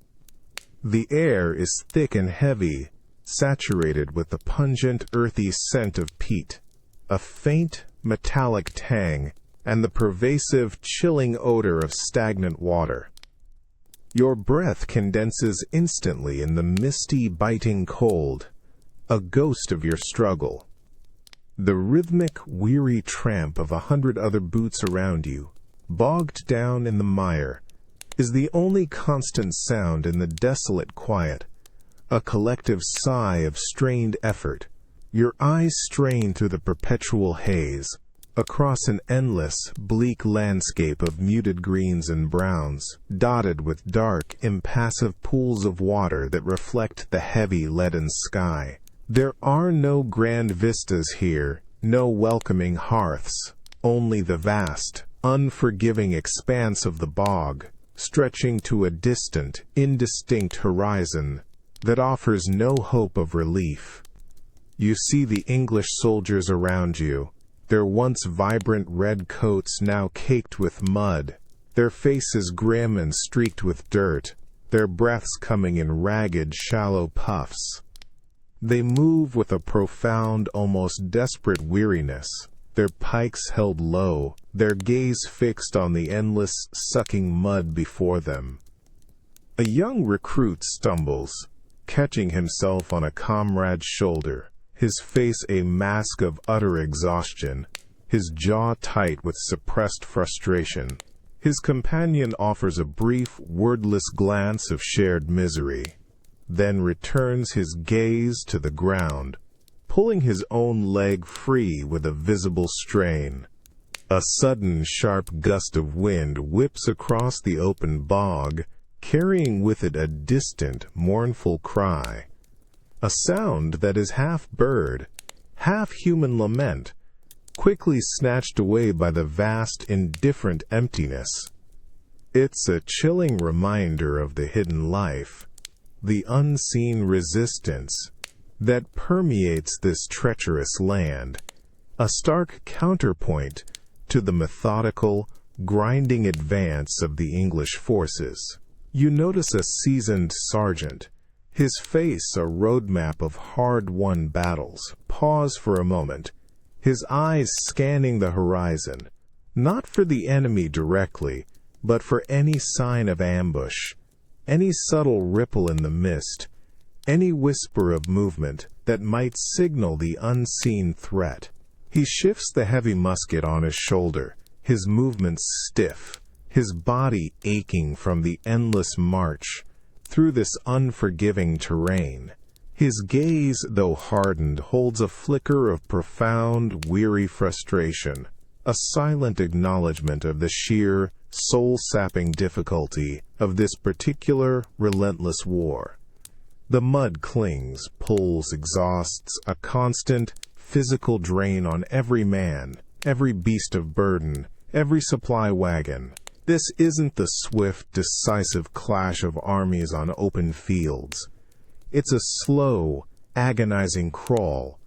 The air is thick and heavy, saturated with the pungent, earthy scent of peat, a faint, metallic tang, and the pervasive, chilling odor of stagnant water. Your breath condenses instantly in the misty, biting cold, a ghost of your struggle. The rhythmic, weary tramp of 100 other boots around you, bogged down in the mire, is the only constant sound in the desolate quiet, a collective sigh of strained effort, your eyes strain through the perpetual haze, across an endless, bleak landscape of muted greens and browns, dotted with dark, impassive pools of water that reflect the heavy leaden sky. There are no grand vistas here, no welcoming hearths, only the vast, unforgiving expanse of the bog, stretching to a distant, indistinct horizon that offers no hope of relief. You see the English soldiers around you, their once vibrant red coats now caked with mud, their faces grim and streaked with dirt, their breaths coming in ragged, shallow puffs. They move with a profound, almost desperate weariness, their pikes held low, their gaze fixed on the endless, sucking mud before them. A young recruit stumbles, catching himself on a comrade's shoulder, his face a mask of utter exhaustion, his jaw tight with suppressed frustration. His companion offers a brief, wordless glance of shared misery, then returns his gaze to the ground, pulling his own leg free with a visible strain. A sudden, sharp gust of wind whips across the open bog, carrying with it a distant, mournful cry, a sound that is half bird, half human lament, quickly snatched away by the vast, indifferent emptiness. It's a chilling reminder of the hidden life, the unseen resistance that permeates this treacherous land, a stark counterpoint to the methodical, grinding advance of the English forces. You notice a seasoned sergeant, his face a roadmap of hard-won battles, pause for a moment, his eyes scanning the horizon, not for the enemy directly, but for any sign of ambush, any subtle ripple in the mist, any whisper of movement that might signal the unseen threat. He shifts the heavy musket on his shoulder, his movements stiff, his body aching from the endless march through this unforgiving terrain. His gaze, though hardened, holds a flicker of profound, weary frustration, a silent acknowledgment of the sheer, soul-sapping difficulty of this particular, relentless war. The mud clings, pulls, exhausts, a constant, physical drain on every man, every beast of burden, every supply wagon. This isn't the swift, decisive clash of armies on open fields. It's a slow, agonizing crawl,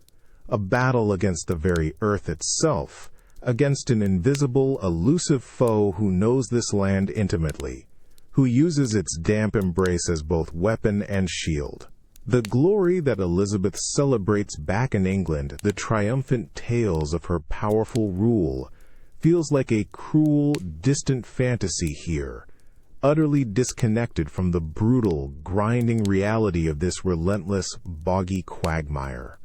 a battle against the very earth itself, against an invisible, elusive foe who knows this land intimately, who uses its damp embrace as both weapon and shield. The glory that Elizabeth celebrates back in England, the triumphant tales of her powerful rule, feels like a cruel, distant fantasy here, utterly disconnected from the brutal, grinding reality of this relentless, boggy quagmire.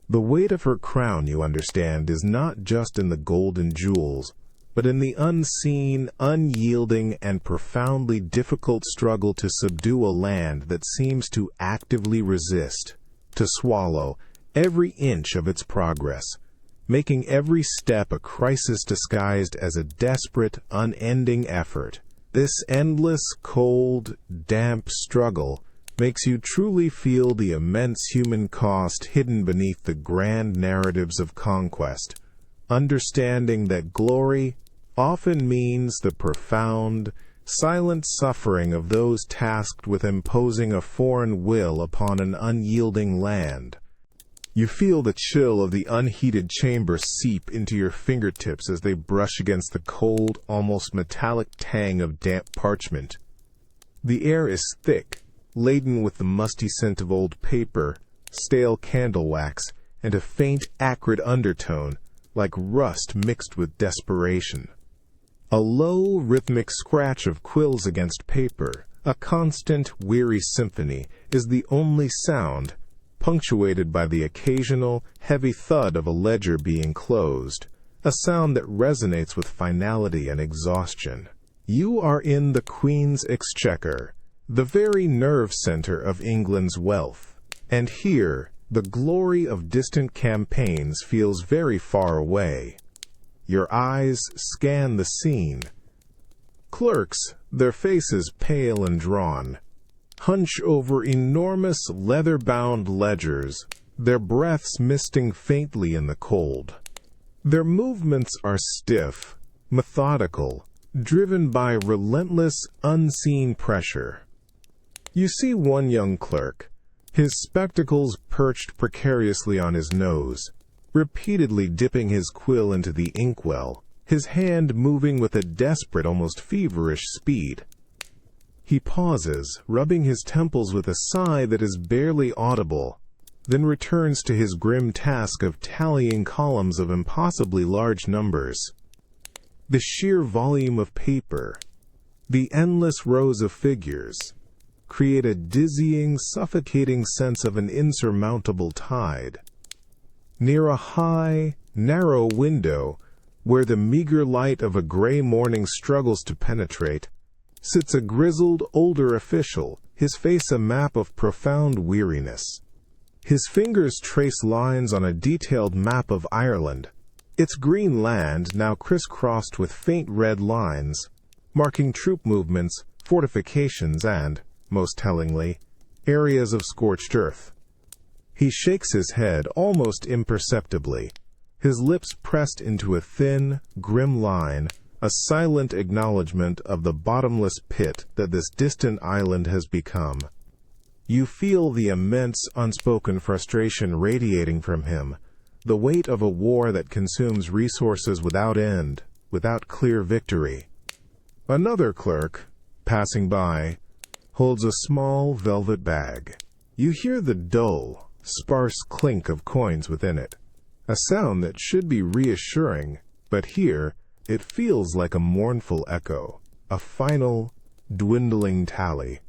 The weight of her crown, you understand, is not just in the gold and jewels, but in the unseen, unyielding, and profoundly difficult struggle to subdue a land that seems to actively resist, to swallow every inch of its progress, making every step a crisis disguised as a desperate, unending effort. This endless, cold, damp struggle makes you truly feel the immense human cost hidden beneath the grand narratives of conquest, understanding that glory often means the profound, silent suffering of those tasked with imposing a foreign will upon an unyielding land. You feel the chill of the unheated chamber seep into your fingertips as they brush against the cold, almost metallic tang of damp parchment. The air is thick, laden with the musty scent of old paper, stale candle wax, and a faint, acrid undertone, like rust mixed with desperation. A low, rhythmic scratch of quills against paper, a constant, weary symphony, is the only sound, punctuated by the occasional, heavy thud of a ledger being closed, a sound that resonates with finality and exhaustion. You are in the Queen's Exchequer, the very nerve center of England's wealth, and here the glory of distant campaigns feels very far away. Your eyes scan the scene. Clerks, their faces pale and drawn, hunch over enormous leather-bound ledgers, their breaths misting faintly in the cold. Their movements are stiff, methodical, driven by relentless, unseen pressure. You see one young clerk, his spectacles perched precariously on his nose, repeatedly dipping his quill into the inkwell, his hand moving with a desperate, almost feverish speed. He pauses, rubbing his temples with a sigh that is barely audible, then returns to his grim task of tallying columns of impossibly large numbers. The sheer volume of paper, the endless rows of figures, create a dizzying, suffocating sense of an insurmountable tide. Near a high, narrow window, where the meager light of a gray morning struggles to penetrate, sits a grizzled, older official, his face a map of profound weariness. His fingers trace lines on a detailed map of Ireland, its green land now crisscrossed with faint red lines, marking troop movements, fortifications, and, most tellingly, areas of scorched earth. He shakes his head almost imperceptibly, his lips pressed into a thin, grim line, a silent acknowledgment of the bottomless pit that this distant island has become. You feel the immense, unspoken frustration radiating from him, the weight of a war that consumes resources without end, without clear victory. Another clerk, passing by, holds a small velvet bag. You hear the dull, sparse clink of coins within it, a sound that should be reassuring, but here it feels like a mournful echo, a final, dwindling tally.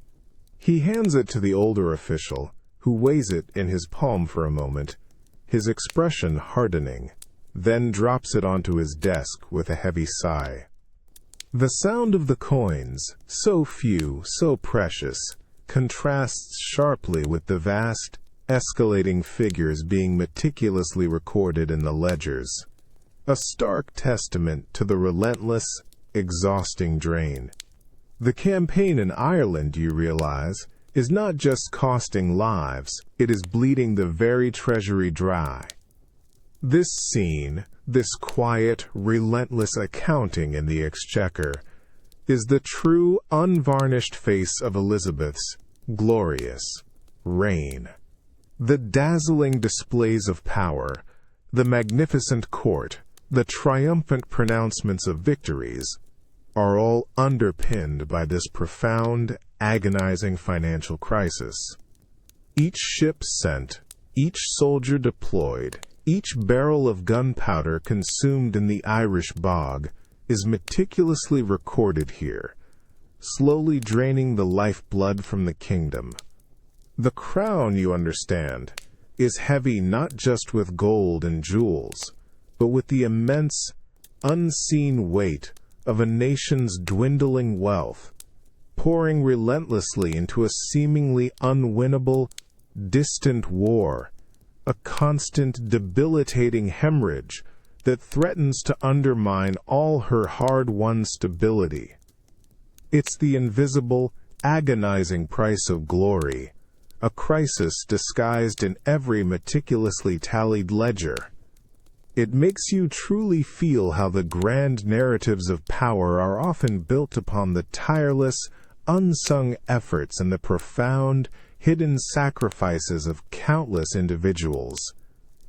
He hands it to the older official, who weighs it in his palm for a moment, his expression hardening, then drops it onto his desk with a heavy sigh. The sound of the coins, so few, so precious, contrasts sharply with the vast, escalating figures being meticulously recorded in the ledgers, a stark testament to the relentless, exhausting drain. The campaign in Ireland, you realize, is not just costing lives, it is bleeding the very treasury dry. This scene, this quiet, relentless accounting in the exchequer, is the true, unvarnished face of Elizabeth's glorious reign. The dazzling displays of power, the magnificent court, the triumphant pronouncements of victories, are all underpinned by this profound, agonizing financial crisis. Each ship sent, each soldier deployed, each barrel of gunpowder consumed in the Irish bog is meticulously recorded here, slowly draining the lifeblood from the kingdom. The crown, you understand, is heavy not just with gold and jewels, but with the immense, unseen weight of a nation's dwindling wealth, pouring relentlessly into a seemingly unwinnable, distant war, a constant, debilitating hemorrhage that threatens to undermine all her hard-won stability. It's the invisible, agonizing price of glory, a crisis disguised in every meticulously tallied ledger. It makes you truly feel how the grand narratives of power are often built upon the tireless, unsung efforts and the profound, hidden sacrifices of countless individuals,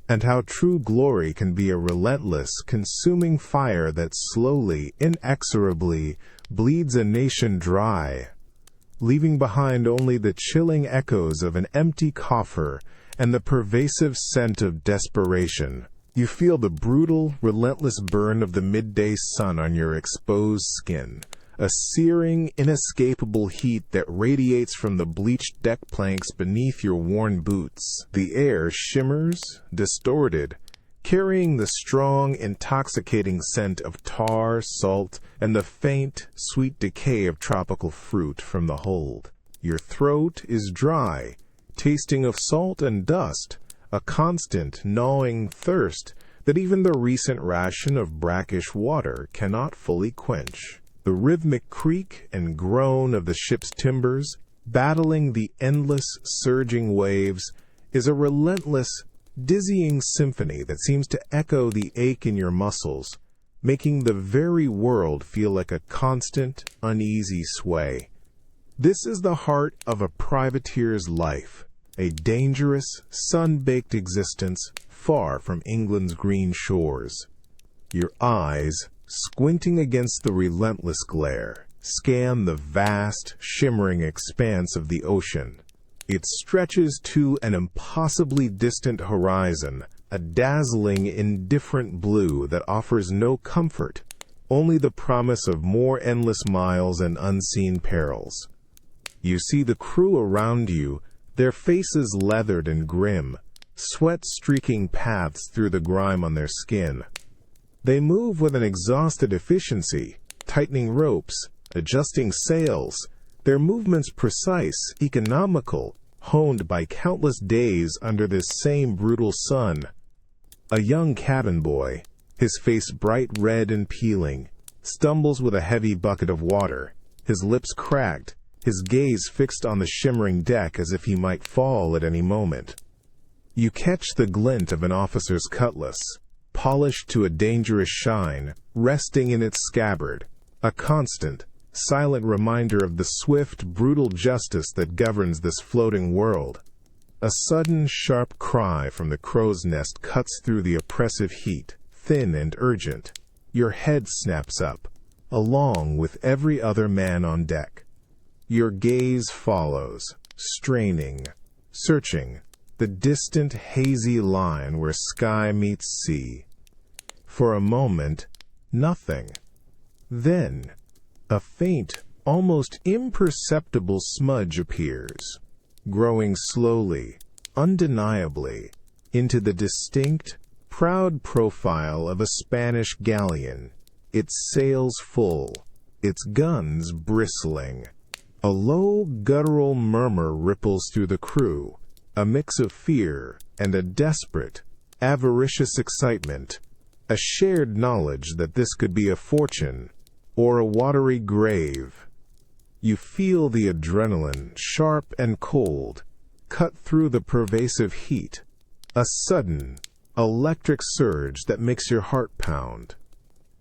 and how true glory can be a relentless, consuming fire that slowly, inexorably bleeds a nation dry, leaving behind only the chilling echoes of an empty coffer and the pervasive scent of desperation. You feel the brutal, relentless burn of the midday sun on your exposed skin, a searing, inescapable heat that radiates from the bleached deck planks beneath your worn boots. The air shimmers, distorted, carrying the strong, intoxicating scent of tar, salt, and the faint, sweet decay of tropical fruit from the hold. Your throat is dry, tasting of salt and dust, a constant, gnawing thirst that even the recent ration of brackish water cannot fully quench. The rhythmic creak and groan of the ship's timbers, battling the endless, surging waves, is a relentless, dizzying symphony that seems to echo the ache in your muscles, making the very world feel like a constant, uneasy sway. This is the heart of a privateer's life, a dangerous, sun-baked existence far from England's green shores. Your eyes, squinting against the relentless glare, scan the vast, shimmering expanse of the ocean. It stretches to an impossibly distant horizon, a dazzling, indifferent blue that offers no comfort, only the promise of more endless miles and unseen perils. You see the crew around you, their faces leathered and grim, sweat streaking paths through the grime on their skin. They move with an exhausted efficiency, tightening ropes, adjusting sails, their movements precise, economical, honed by countless days under this same brutal sun. A young cabin boy, his face bright red and peeling, stumbles with a heavy bucket of water, his lips cracked, his gaze fixed on the shimmering deck as if he might fall at any moment. You catch the glint of an officer's cutlass, polished to a dangerous shine, resting in its scabbard, a constant, silent reminder of the swift, brutal justice that governs this floating world. A sudden, sharp cry from the crow's nest cuts through the oppressive heat, thin and urgent. Your head snaps up, along with every other man on deck. Your gaze follows, straining, searching, the distant, hazy line where sky meets sea. For a moment, nothing. Then, a faint, almost imperceptible smudge appears, growing slowly, undeniably, into the distinct, proud profile of a Spanish galleon, its sails full, its guns bristling. A low, guttural murmur ripples through the crew, a mix of fear and a desperate, avaricious excitement, a shared knowledge that this could be a fortune or a watery grave. You feel the adrenaline, sharp and cold, cut through the pervasive heat, a sudden, electric surge that makes your heart pound.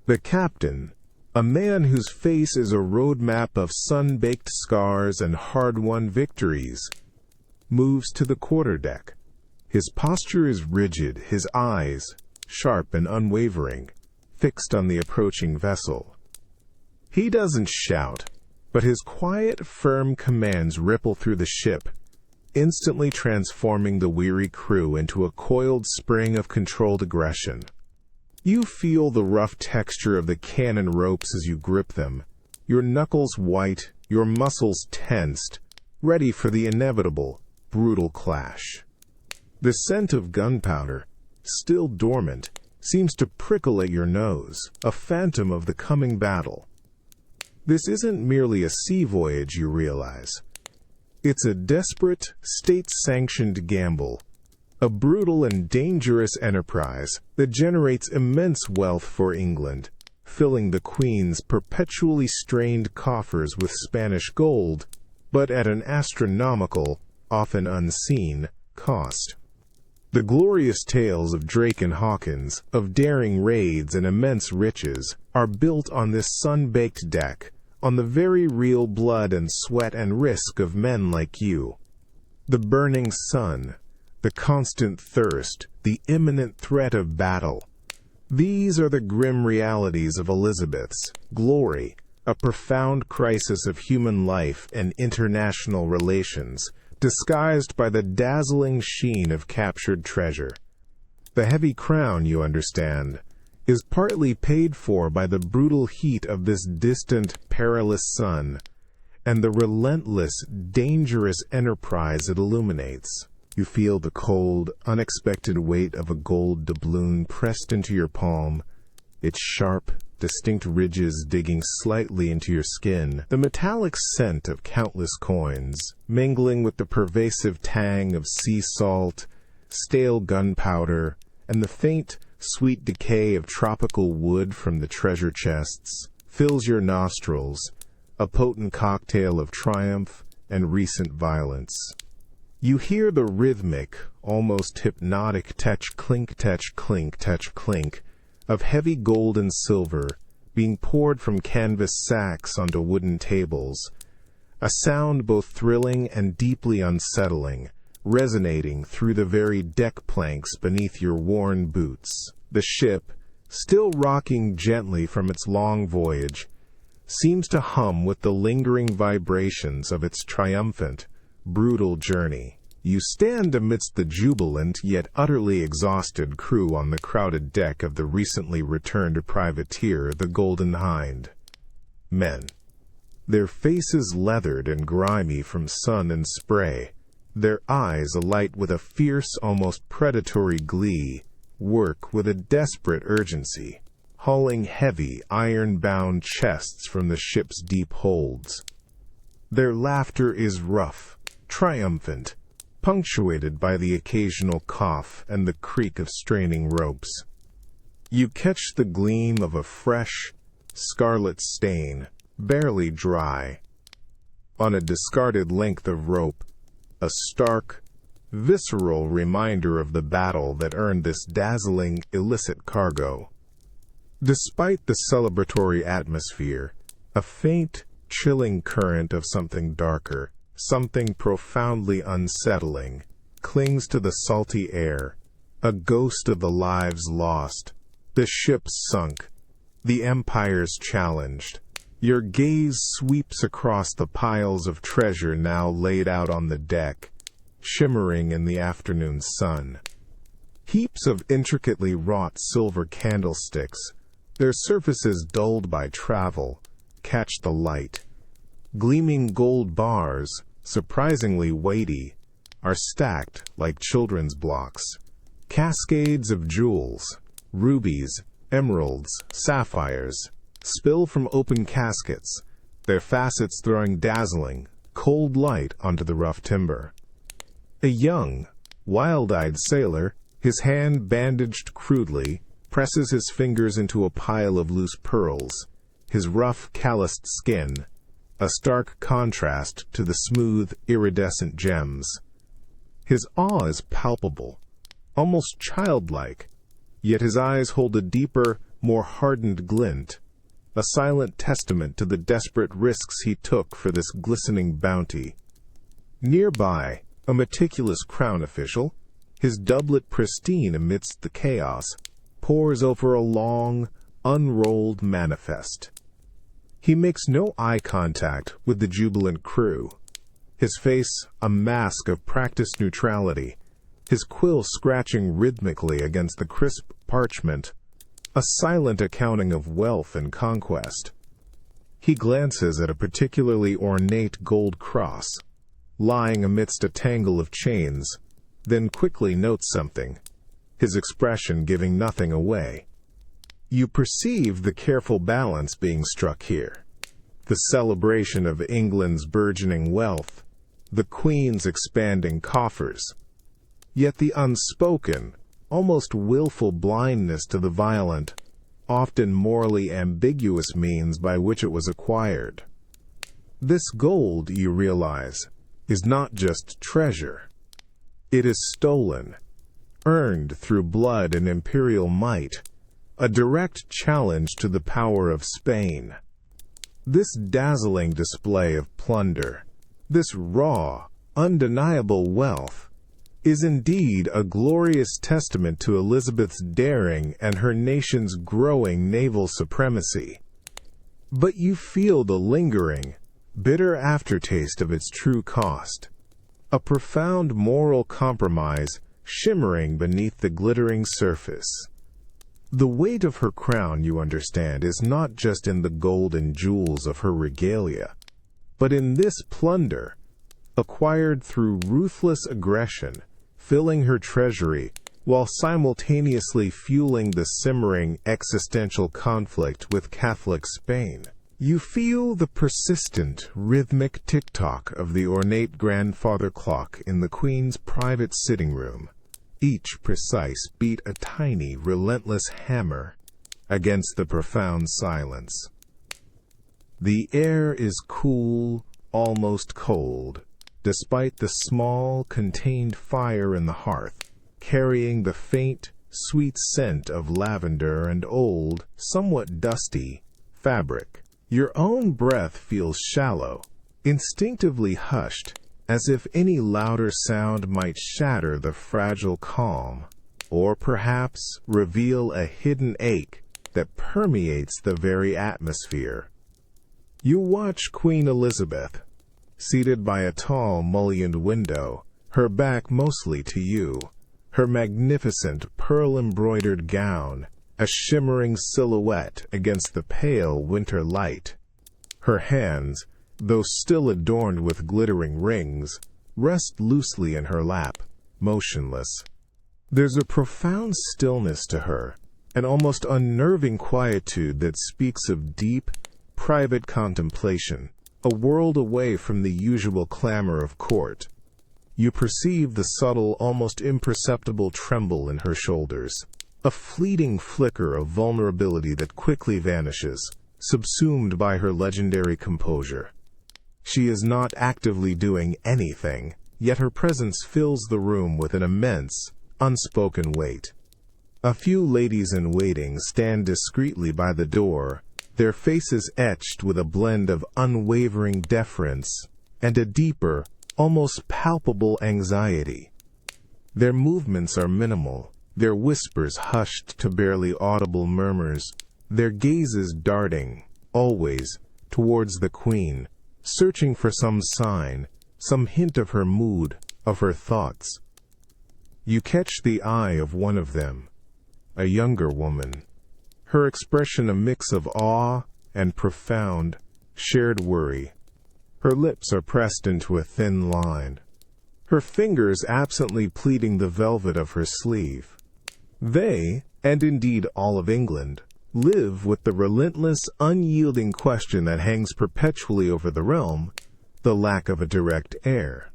The captain, a man whose face is a roadmap of sun-baked scars and hard-won victories, moves to the quarterdeck. His posture is rigid, his eyes, sharp and unwavering, fixed on the approaching vessel. He doesn't shout, but his quiet, firm commands ripple through the ship, instantly transforming the weary crew into a coiled spring of controlled aggression. You feel the rough texture of the cannon ropes as you grip them, your knuckles white, your muscles tensed, ready for the inevitable, brutal clash. The scent of gunpowder, still dormant, seems to prickle at your nose, a phantom of the coming battle. This isn't merely a sea voyage, you realize. It's a desperate, state-sanctioned gamble, a brutal and dangerous enterprise that generates immense wealth for England, filling the Queen's perpetually strained coffers with Spanish gold, but at an astronomical, often unseen, cost. The glorious tales of Drake and Hawkins, of daring raids and immense riches, are built on this sun-baked deck, on the very real blood and sweat and risk of men like you. The burning sun, the constant thirst, the imminent threat of battle. These are the grim realities of Elizabeth's glory, a profound crisis of human life and international relations, disguised by the dazzling sheen of captured treasure. The heavy crown, you understand, is partly paid for by the brutal heat of this distant, perilous sun, and the relentless, dangerous enterprise it illuminates. You feel the cold, unexpected weight of a gold doubloon pressed into your palm, its sharp, distinct ridges digging slightly into your skin, the metallic scent of countless coins, mingling with the pervasive tang of sea salt, stale gunpowder, and the faint, sweet decay of tropical wood from the treasure chests, fills your nostrils, a potent cocktail of triumph and recent violence. You hear the rhythmic, almost hypnotic clink, clink of heavy gold and silver being poured from canvas sacks onto wooden tables, a sound both thrilling and deeply unsettling, resonating through the very deck planks beneath your worn boots. The ship, still rocking gently from its long voyage, seems to hum with the lingering vibrations of its triumphant, brutal journey. You stand amidst the jubilant yet utterly exhausted crew on the crowded deck of the recently returned privateer, the Golden Hind. Men, their faces leathered and grimy from sun and spray, their eyes alight with a fierce, almost predatory glee, work with a desperate urgency, hauling heavy, iron-bound chests from the ship's deep holds. Their laughter is rough, triumphant, punctuated by the occasional cough and the creak of straining ropes. You catch the gleam of a fresh, scarlet stain, barely dry, on a discarded length of rope, a stark, visceral reminder of the battle that earned this dazzling, illicit cargo. Despite the celebratory atmosphere, a faint, chilling current of something darker, something profoundly unsettling, clings to the salty air, a ghost of the lives lost, the ships sunk, the empires challenged. Your gaze sweeps across the piles of treasure now laid out on the deck, shimmering in the afternoon sun. Heaps of intricately wrought silver candlesticks, their surfaces dulled by travel, catch the light. Gleaming gold bars, surprisingly weighty, are stacked like children's blocks. Cascades of jewels, rubies, emeralds, sapphires, spill from open caskets, their facets throwing dazzling, cold light onto the rough timber. A young, wild-eyed sailor, his hand bandaged crudely, presses his fingers into a pile of loose pearls, his rough, calloused skin, a stark contrast to the smooth, iridescent gems. His awe is palpable, almost childlike, yet his eyes hold a deeper, more hardened glint, a silent testament to the desperate risks he took for this glistening bounty. Nearby, a meticulous crown official, his doublet pristine amidst the chaos, pores over a long, unrolled manifest. He makes no eye contact with the jubilant crew, his face a mask of practiced neutrality, his quill scratching rhythmically against the crisp parchment, a silent accounting of wealth and conquest. He glances at a particularly ornate gold cross, lying amidst a tangle of chains, then quickly notes something, his expression giving nothing away. You perceive the careful balance being struck here, the celebration of England's burgeoning wealth, the Queen's expanding coffers, yet the unspoken, almost willful blindness to the violent, often morally ambiguous means by which it was acquired. This gold, you realize, is not just treasure. It is stolen, earned through blood and imperial might, a direct challenge to the power of Spain. This dazzling display of plunder, this raw, undeniable wealth, is indeed a glorious testament to Elizabeth's daring and her nation's growing naval supremacy. But you feel the lingering, bitter aftertaste of its true cost, a profound moral compromise shimmering beneath the glittering surface. The weight of her crown, you understand, is not just in the gold and jewels of her regalia, but in this plunder, acquired through ruthless aggression, filling her treasury, while simultaneously fueling the simmering existential conflict with Catholic Spain. You feel the persistent, rhythmic tick-tock of the ornate grandfather clock in the Queen's private sitting room, each precise beat a tiny, relentless hammer against the profound silence. The air is cool, almost cold, despite the small, contained fire in the hearth, carrying the faint, sweet scent of lavender and old, somewhat dusty, fabric. Your own breath feels shallow, instinctively hushed, as if any louder sound might shatter the fragile calm. or perhaps reveal a hidden ache that permeates the very atmosphere. You watch Queen Elizabeth, seated by a tall mullioned window, her back mostly to you, her magnificent pearl-embroidered gown a shimmering silhouette against the pale winter light. Her hands, though still adorned with glittering rings, rest loosely in her lap, motionless. There's a profound stillness to her, an almost unnerving quietude that speaks of deep, private contemplation, a world away from the usual clamor of court. You perceive the subtle, almost imperceptible tremble in her shoulders, a fleeting flicker of vulnerability that quickly vanishes, subsumed by her legendary composure. She is not actively doing anything, yet her presence fills the room with an immense, unspoken weight. A few ladies-in-waiting stand discreetly by the door, their faces etched with a blend of unwavering deference and a deeper, almost palpable anxiety. Their movements are minimal, their whispers hushed to barely audible murmurs, their gazes darting, always, towards the Queen, searching for some sign, some hint of her mood, of her thoughts. You catch the eye of one of them, a younger woman, her expression a mix of awe and profound, shared worry. Her lips are pressed into a thin line, her fingers absently pleating the velvet of her sleeve. They, and indeed all of England, live with the relentless, unyielding question that hangs perpetually over the realm, the lack of a direct heir.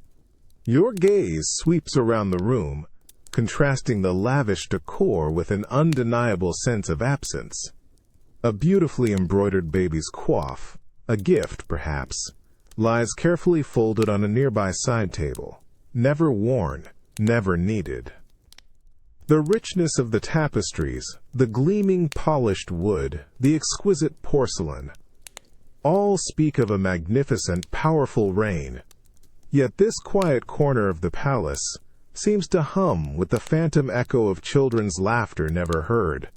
Your gaze sweeps around the room, contrasting the lavish decor with an undeniable sense of absence. A beautifully embroidered baby's coif, a gift perhaps, lies carefully folded on a nearby side table, never worn, never needed. The richness of the tapestries, the gleaming polished wood, the exquisite porcelain, all speak of a magnificent, powerful reign. Yet this quiet corner of the palace seems to hum with the phantom echo of children's laughter never heard,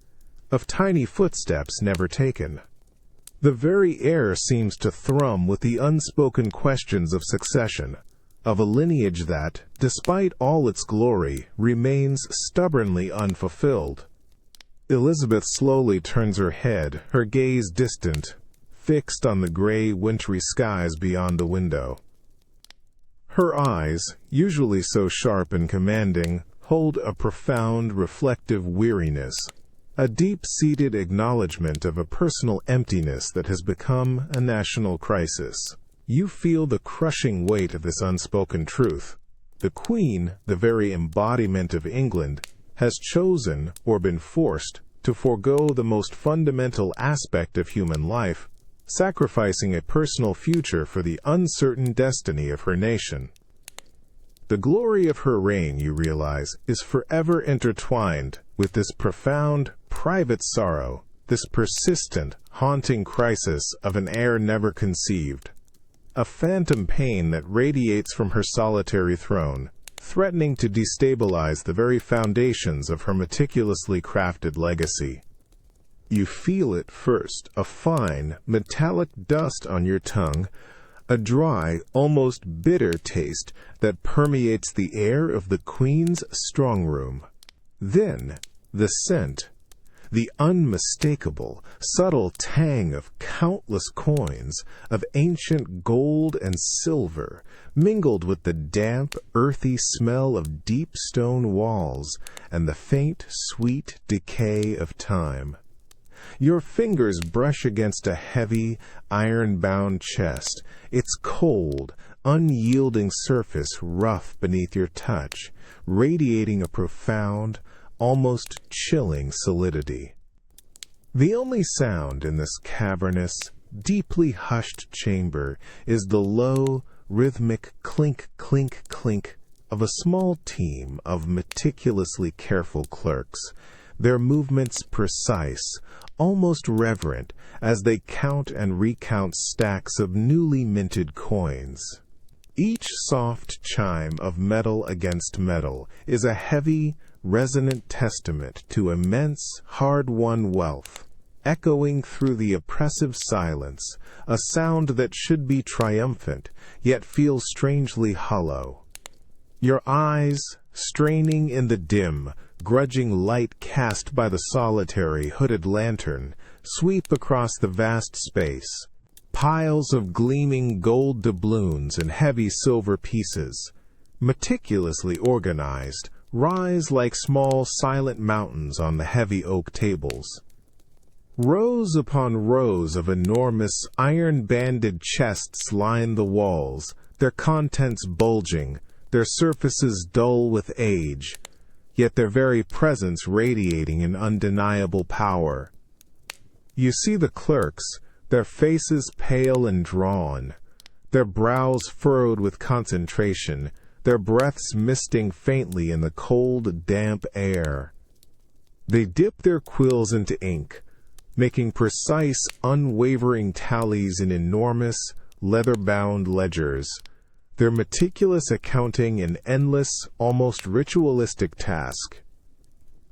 of tiny footsteps never taken. The very air seems to thrum with the unspoken questions of succession, of a lineage that, despite all its glory, remains stubbornly unfulfilled. Elizabeth slowly turns her head, her gaze distant, fixed on the gray, wintry skies beyond the window. Her eyes, usually so sharp and commanding, hold a profound, reflective weariness, a deep-seated acknowledgement of a personal emptiness that has become a national crisis. You feel the crushing weight of this unspoken truth. The Queen, the very embodiment of England, has chosen, or been forced, to forego the most fundamental aspect of human life, sacrificing a personal future for the uncertain destiny of her nation. The glory of her reign, you realize, is forever intertwined with this profound, private sorrow, this persistent, haunting crisis of an heir never conceived. A phantom pain that radiates from her solitary throne, threatening to destabilize the very foundations of her meticulously crafted legacy. You feel it first, a fine, metallic dust on your tongue, a dry, almost bitter taste that permeates the air of the Queen's strong room. Then, the scent, the unmistakable, subtle tang of countless coins, of ancient gold and silver, mingled with the damp, earthy smell of deep stone walls and the faint, sweet decay of time. Your fingers brush against a heavy, iron-bound chest, its cold, unyielding surface rough beneath your touch, radiating a profound, almost chilling solidity. The only sound in this cavernous, deeply hushed chamber is the low, rhythmic clink, clink, clink of a small team of meticulously careful clerks, their movements precise, almost reverent, as they count and recount stacks of newly minted coins. Each soft chime of metal against metal is a heavy, resonant testament to immense, hard-won wealth, echoing through the oppressive silence, a sound that should be triumphant, yet feels strangely hollow. Your eyes, straining in the dim, grudging light cast by the solitary hooded lantern, sweep across the vast space. Piles of gleaming gold doubloons and heavy silver pieces, meticulously organized, rise like small silent mountains on the heavy oak tables. Rows upon rows of enormous iron-banded chests line the walls, their contents bulging, their surfaces dull with age, yet their very presence radiating an undeniable power. You see the clerks, their faces pale and drawn, their brows furrowed with concentration, their breaths misting faintly in the cold, damp air. They dip their quills into ink, making precise, unwavering tallies in enormous, leather-bound ledgers, their meticulous accounting an endless, almost ritualistic task.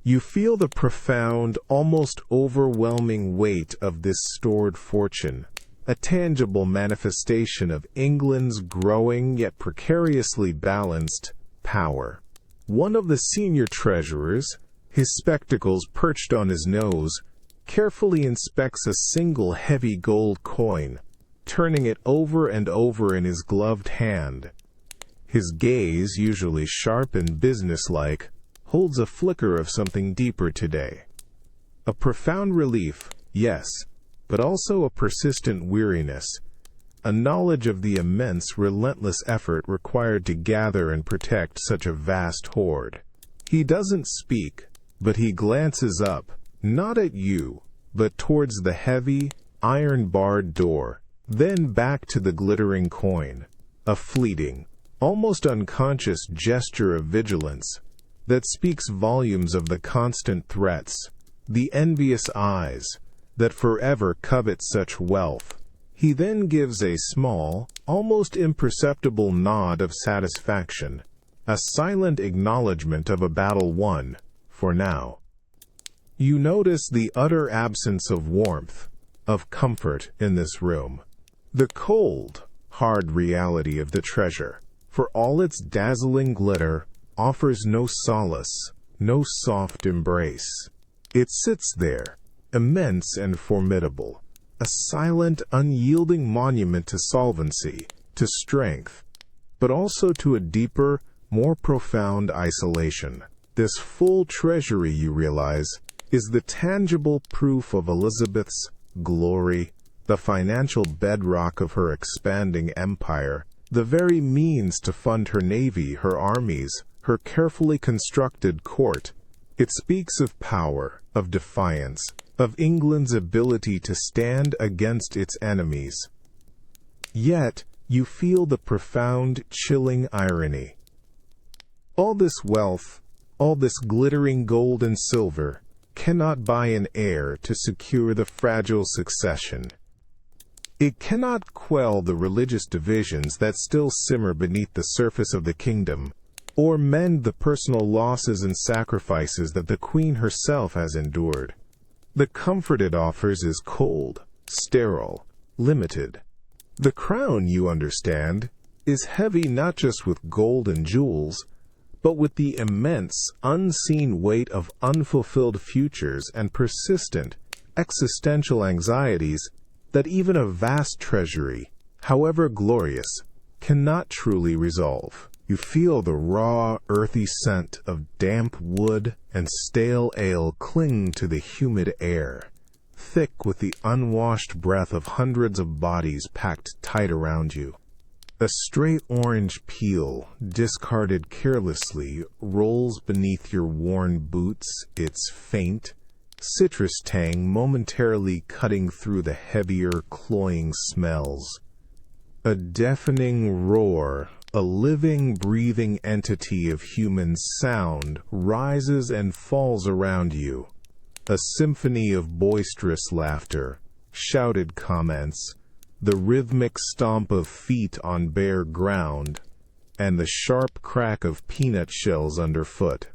You feel the profound, almost overwhelming weight of this stored fortune, a tangible manifestation of England's growing yet precariously balanced power. One of the senior treasurers, his spectacles perched on his nose, carefully inspects a single heavy gold coin, turning it over and over in his gloved hand. His gaze, usually sharp and businesslike, holds a flicker of something deeper today. A profound relief, yes, but also a persistent weariness, a knowledge of the immense, relentless effort required to gather and protect such a vast hoard. He doesn't speak, but he glances up, not at you, but towards the heavy, iron-barred door, then back to the glittering coin, a fleeting, almost unconscious gesture of vigilance that speaks volumes of the constant threats, the envious eyes that forever covet such wealth. He then gives a small, almost imperceptible nod of satisfaction, a silent acknowledgement of a battle won, for now. You notice the utter absence of warmth, of comfort in this room. The cold, hard reality of the treasure, for all its dazzling glitter, offers no solace, no soft embrace. It sits there, immense and formidable, a silent, unyielding monument to solvency, to strength, but also to a deeper, more profound isolation. This full treasury, you realize, is the tangible proof of Elizabeth's glory, the financial bedrock of her expanding empire, the very means to fund her navy, her armies, her carefully constructed court. It speaks of power, of defiance, of England's ability to stand against its enemies. Yet, you feel the profound, chilling irony. All this wealth, all this glittering gold and silver, cannot buy an heir to secure the fragile succession. It cannot quell the religious divisions that still simmer beneath the surface of the kingdom, or mend the personal losses and sacrifices that the Queen herself has endured. The comfort it offers is cold, sterile, limited. The crown, you understand, is heavy not just with gold and jewels, but with the immense, unseen weight of unfulfilled futures and persistent, existential anxieties that even a vast treasury, however glorious, cannot truly resolve. You feel the raw, earthy scent of damp wood and stale ale cling to the humid air, thick with the unwashed breath of hundreds of bodies packed tight around you. A stray orange peel, discarded carelessly, rolls beneath your worn boots, its faint, citrus tang momentarily cutting through the heavier, cloying smells. A deafening roar, a living, breathing entity of human sound, rises and falls around you. A symphony of boisterous laughter, shouted comments, the rhythmic stomp of feet on bare ground, and the sharp crack of peanut shells underfoot.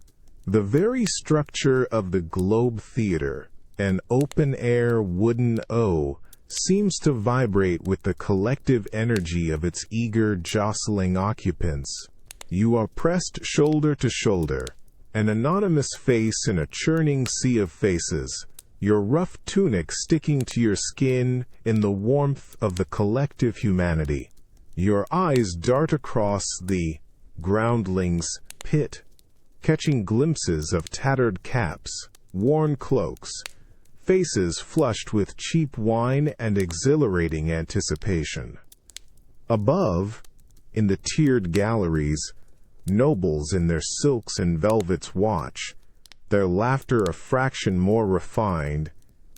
The very structure of the Globe Theatre, an open-air wooden O, seems to vibrate with the collective energy of its eager, jostling occupants. You are pressed shoulder to shoulder, an anonymous face in a churning sea of faces, your rough tunic sticking to your skin in the warmth of the collective humanity. Your eyes dart across the groundlings' pit, catching glimpses of tattered caps, worn cloaks, faces flushed with cheap wine and exhilarating anticipation. Above, in the tiered galleries, nobles in their silks and velvets watch, their laughter a fraction more refined,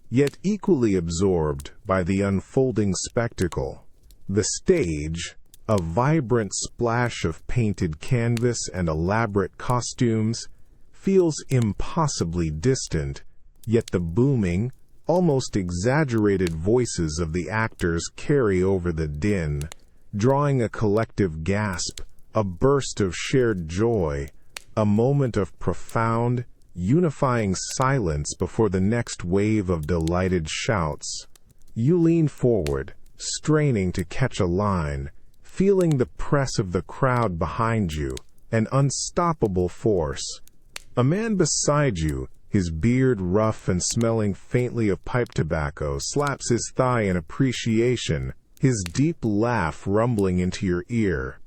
yet equally absorbed by the unfolding spectacle. The stage, a vibrant splash of painted canvas and elaborate costumes, feels impossibly distant, yet the booming, almost exaggerated voices of the actors carry over the din, drawing a collective gasp, a burst of shared joy, a moment of profound, unifying silence before the next wave of delighted shouts. You lean forward, straining to catch a line, feeling the press of the crowd behind you, an unstoppable force. A man beside you, his beard rough and smelling faintly of pipe tobacco, slaps his thigh in appreciation, his deep laugh rumbling into your ear.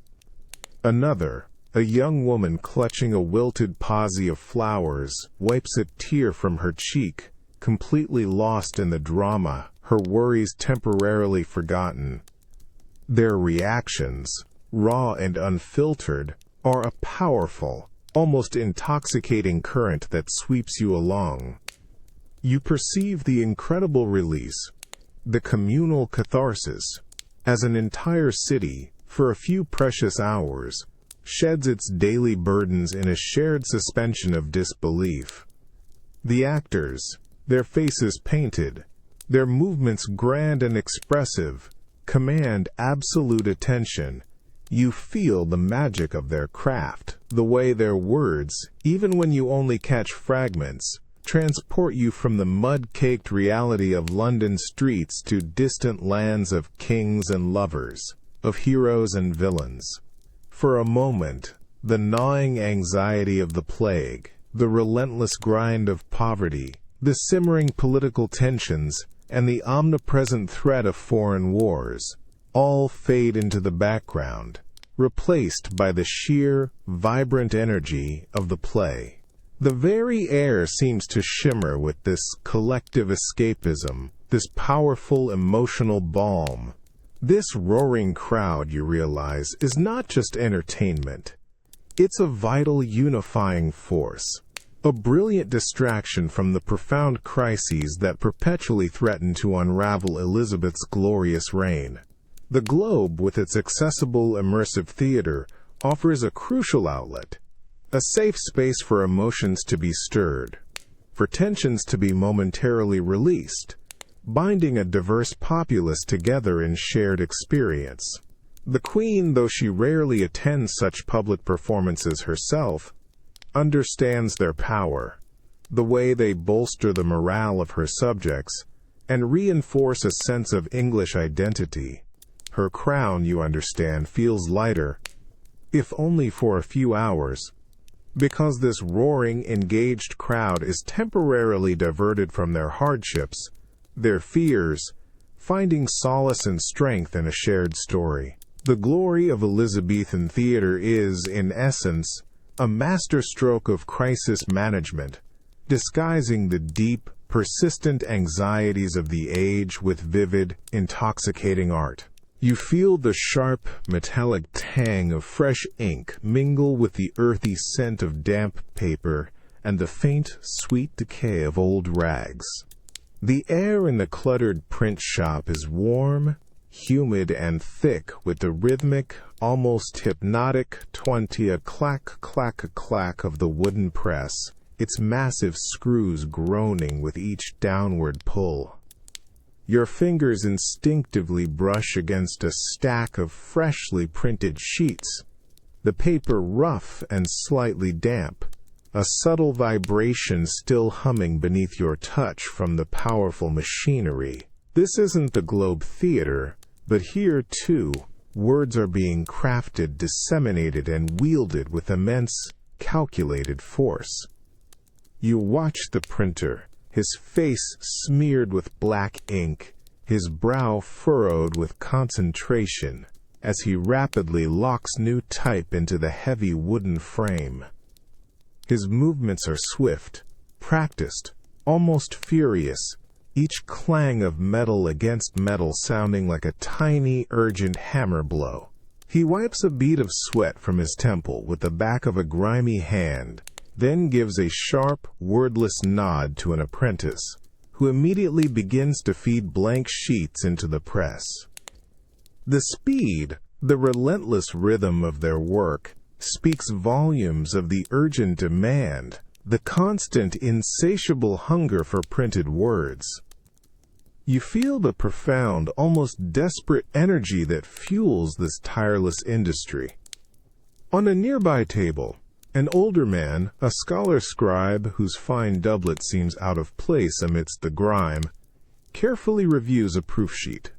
Another, a young woman clutching a wilted posy of flowers, wipes a tear from her cheek, completely lost in the drama, her worries temporarily forgotten. Their reactions, raw and unfiltered, are a powerful, almost intoxicating current that sweeps you along. You perceive the incredible release, the communal catharsis, as an entire city, for a few precious hours, sheds its daily burdens in a shared suspension of disbelief. The actors, their faces painted, their movements grand and expressive, command absolute attention. You feel the magic of their craft, the way their words, even when you only catch fragments, transport you from the mud-caked reality of London streets to distant lands of kings and lovers, of heroes and villains. For a moment, the gnawing anxiety of the plague, the relentless grind of poverty, the simmering political tensions, and the omnipresent threat of foreign wars, all fade into the background, replaced by the sheer, vibrant energy of the play. The very air seems to shimmer with this collective escapism, this powerful emotional balm. This roaring crowd, you realize, is not just entertainment. It's a vital unifying force, a brilliant distraction from the profound crises that perpetually threaten to unravel Elizabeth's glorious reign. The Globe, with its accessible, immersive theater, offers a crucial outlet, a safe space for emotions to be stirred, for tensions to be momentarily released, binding a diverse populace together in shared experience. The Queen, though she rarely attends such public performances herself, understands their power, the way they bolster the morale of her subjects, and reinforce a sense of English identity. Her crown, you understand, feels lighter, if only for a few hours, because this roaring, engaged crowd is temporarily diverted from their hardships, their fears, finding solace and strength in a shared story. The glory of Elizabethan theater is, in essence, a masterstroke of crisis management, disguising the deep, persistent anxieties of the age with vivid, intoxicating art. You feel the sharp, metallic tang of fresh ink mingle with the earthy scent of damp paper and the faint, sweet decay of old rags. The air in the cluttered print shop is warm, humid, and thick with the rhythmic, almost hypnotic clack of the wooden press, its massive screws groaning with each downward pull. Your fingers instinctively brush against a stack of freshly printed sheets, the paper rough and slightly damp, a subtle vibration still humming beneath your touch from the powerful machinery. This isn't the Globe Theater, but here, too, words are being crafted, disseminated, and wielded with immense, calculated force. You watch the printer, his face smeared with black ink, his brow furrowed with concentration, as he rapidly locks new type into the heavy wooden frame. His movements are swift, practiced, almost furious, each clang of metal against metal sounding like a tiny, urgent hammer blow. He wipes a bead of sweat from his temple with the back of a grimy hand, then gives a sharp, wordless nod to an apprentice, who immediately begins to feed blank sheets into the press. The speed, the relentless rhythm of their work, speaks volumes of the urgent demand, the constant, insatiable hunger for printed words. You feel the profound, almost desperate energy that fuels this tireless industry. On a nearby table, an older man, a scholar scribe whose fine doublet seems out of place amidst the grime, carefully reviews a proof sheet.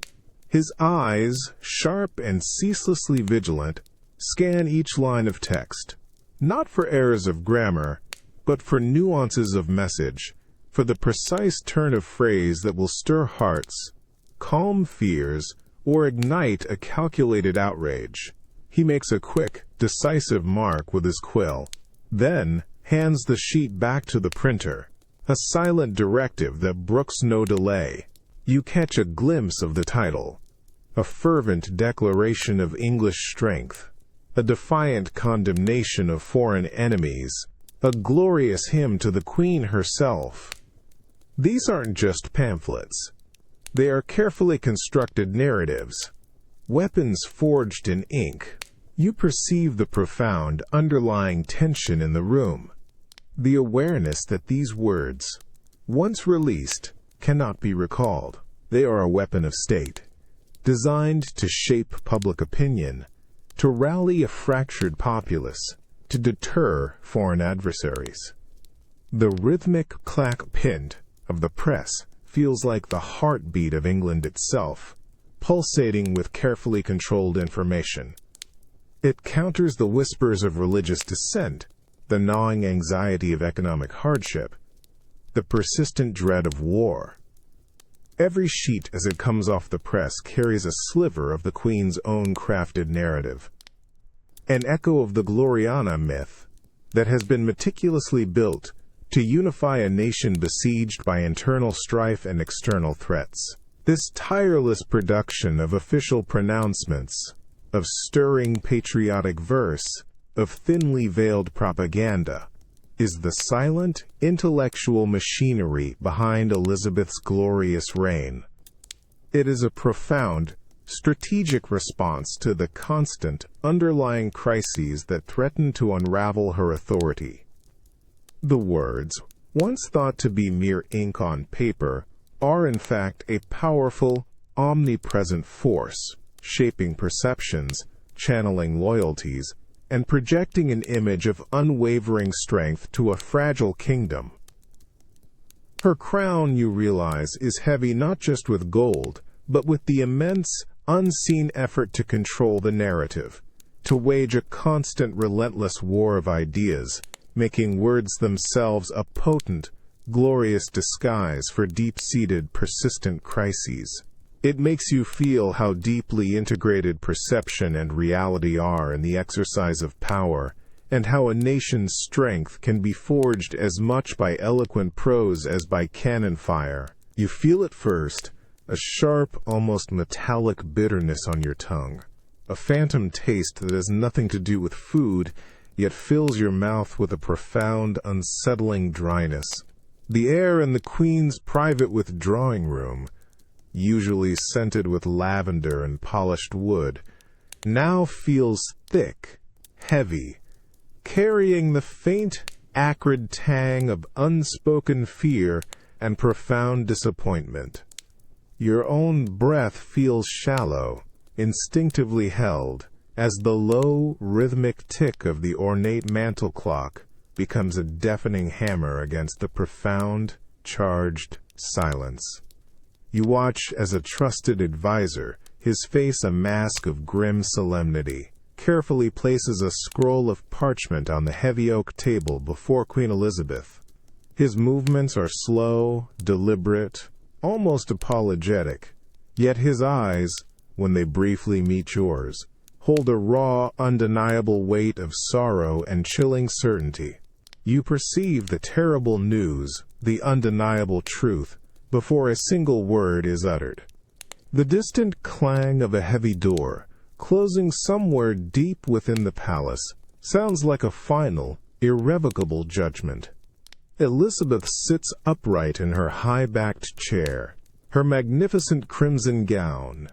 His eyes, sharp and ceaselessly vigilant, scan each line of text, not for errors of grammar, but for nuances of message, for the precise turn of phrase that will stir hearts, calm fears, or ignite a calculated outrage. He makes a quick, decisive mark with his quill, then hands the sheet back to the printer, a silent directive that brooks no delay. You catch a glimpse of the title, a fervent declaration of English strength, a defiant condemnation of foreign enemies, a glorious hymn to the Queen herself. These aren't just pamphlets. They are carefully constructed narratives, weapons forged in ink. You perceive the profound underlying tension in the room, the awareness that these words, once released, cannot be recalled. They are a weapon of state, designed to shape public opinion, to rally a fractured populace, to deter foreign adversaries. The rhythmic clack-pint of the press feels like the heartbeat of England itself, pulsating with carefully controlled information. It counters the whispers of religious dissent, the gnawing anxiety of economic hardship, the persistent dread of war. Every sheet as it comes off the press carries a sliver of the Queen's own crafted narrative, an echo of the Gloriana myth that has been meticulously built to unify a nation besieged by internal strife and external threats. This tireless production of official pronouncements, of stirring patriotic verse, of thinly veiled propaganda, is the silent, intellectual machinery behind Elizabeth's glorious reign. It is a profound, strategic response to the constant, underlying crises that threaten to unravel her authority. The words, once thought to be mere ink on paper, are in fact a powerful, omnipresent force, shaping perceptions, channeling loyalties, and projecting an image of unwavering strength to a fragile kingdom. Her crown, you realize, is heavy not just with gold, but with the immense, unseen effort to control the narrative, to wage a constant, relentless war of ideas, making words themselves a potent, glorious disguise for deep-seated, persistent crises. It makes you feel how deeply integrated perception and reality are in the exercise of power, and how a nation's strength can be forged as much by eloquent prose as by cannon fire. You feel at first a sharp, almost metallic bitterness on your tongue, a phantom taste that has nothing to do with food, yet fills your mouth with a profound, unsettling dryness. The air in the Queen's private withdrawing room, usually scented with lavender and polished wood, now feels thick, heavy, carrying the faint, acrid tang of unspoken fear and profound disappointment. Your own breath feels shallow, instinctively held, as the low, rhythmic tick of the ornate mantel clock becomes a deafening hammer against the profound, charged silence. You watch as a trusted advisor, his face a mask of grim solemnity, carefully places a scroll of parchment on the heavy oak table before Queen Elizabeth. His movements are slow, deliberate, almost apologetic, yet his eyes, when they briefly meet yours, hold a raw, undeniable weight of sorrow and chilling certainty. You perceive the terrible news, the undeniable truth, before a single word is uttered. The distant clang of a heavy door, closing somewhere deep within the palace, sounds like a final, irrevocable judgment. Elizabeth sits upright in her high-backed chair, her magnificent crimson gown,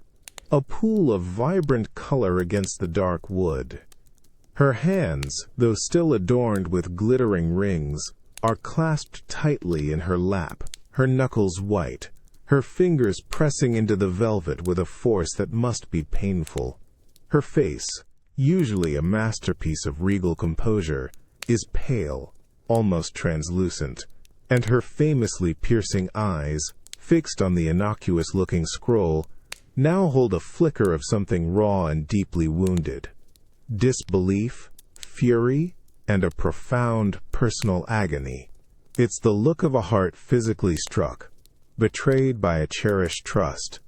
a pool of vibrant color against the dark wood. Her hands, though still adorned with glittering rings, are clasped tightly in her lap, her knuckles white, her fingers pressing into the velvet with a force that must be painful. Her face, usually a masterpiece of regal composure, is pale, almost translucent, and her famously piercing eyes, fixed on the innocuous-looking scroll, now hold a flicker of something raw and deeply wounded. Disbelief, fury, and a profound personal agony. It's the look of a heart physically struck, betrayed by a cherished trust.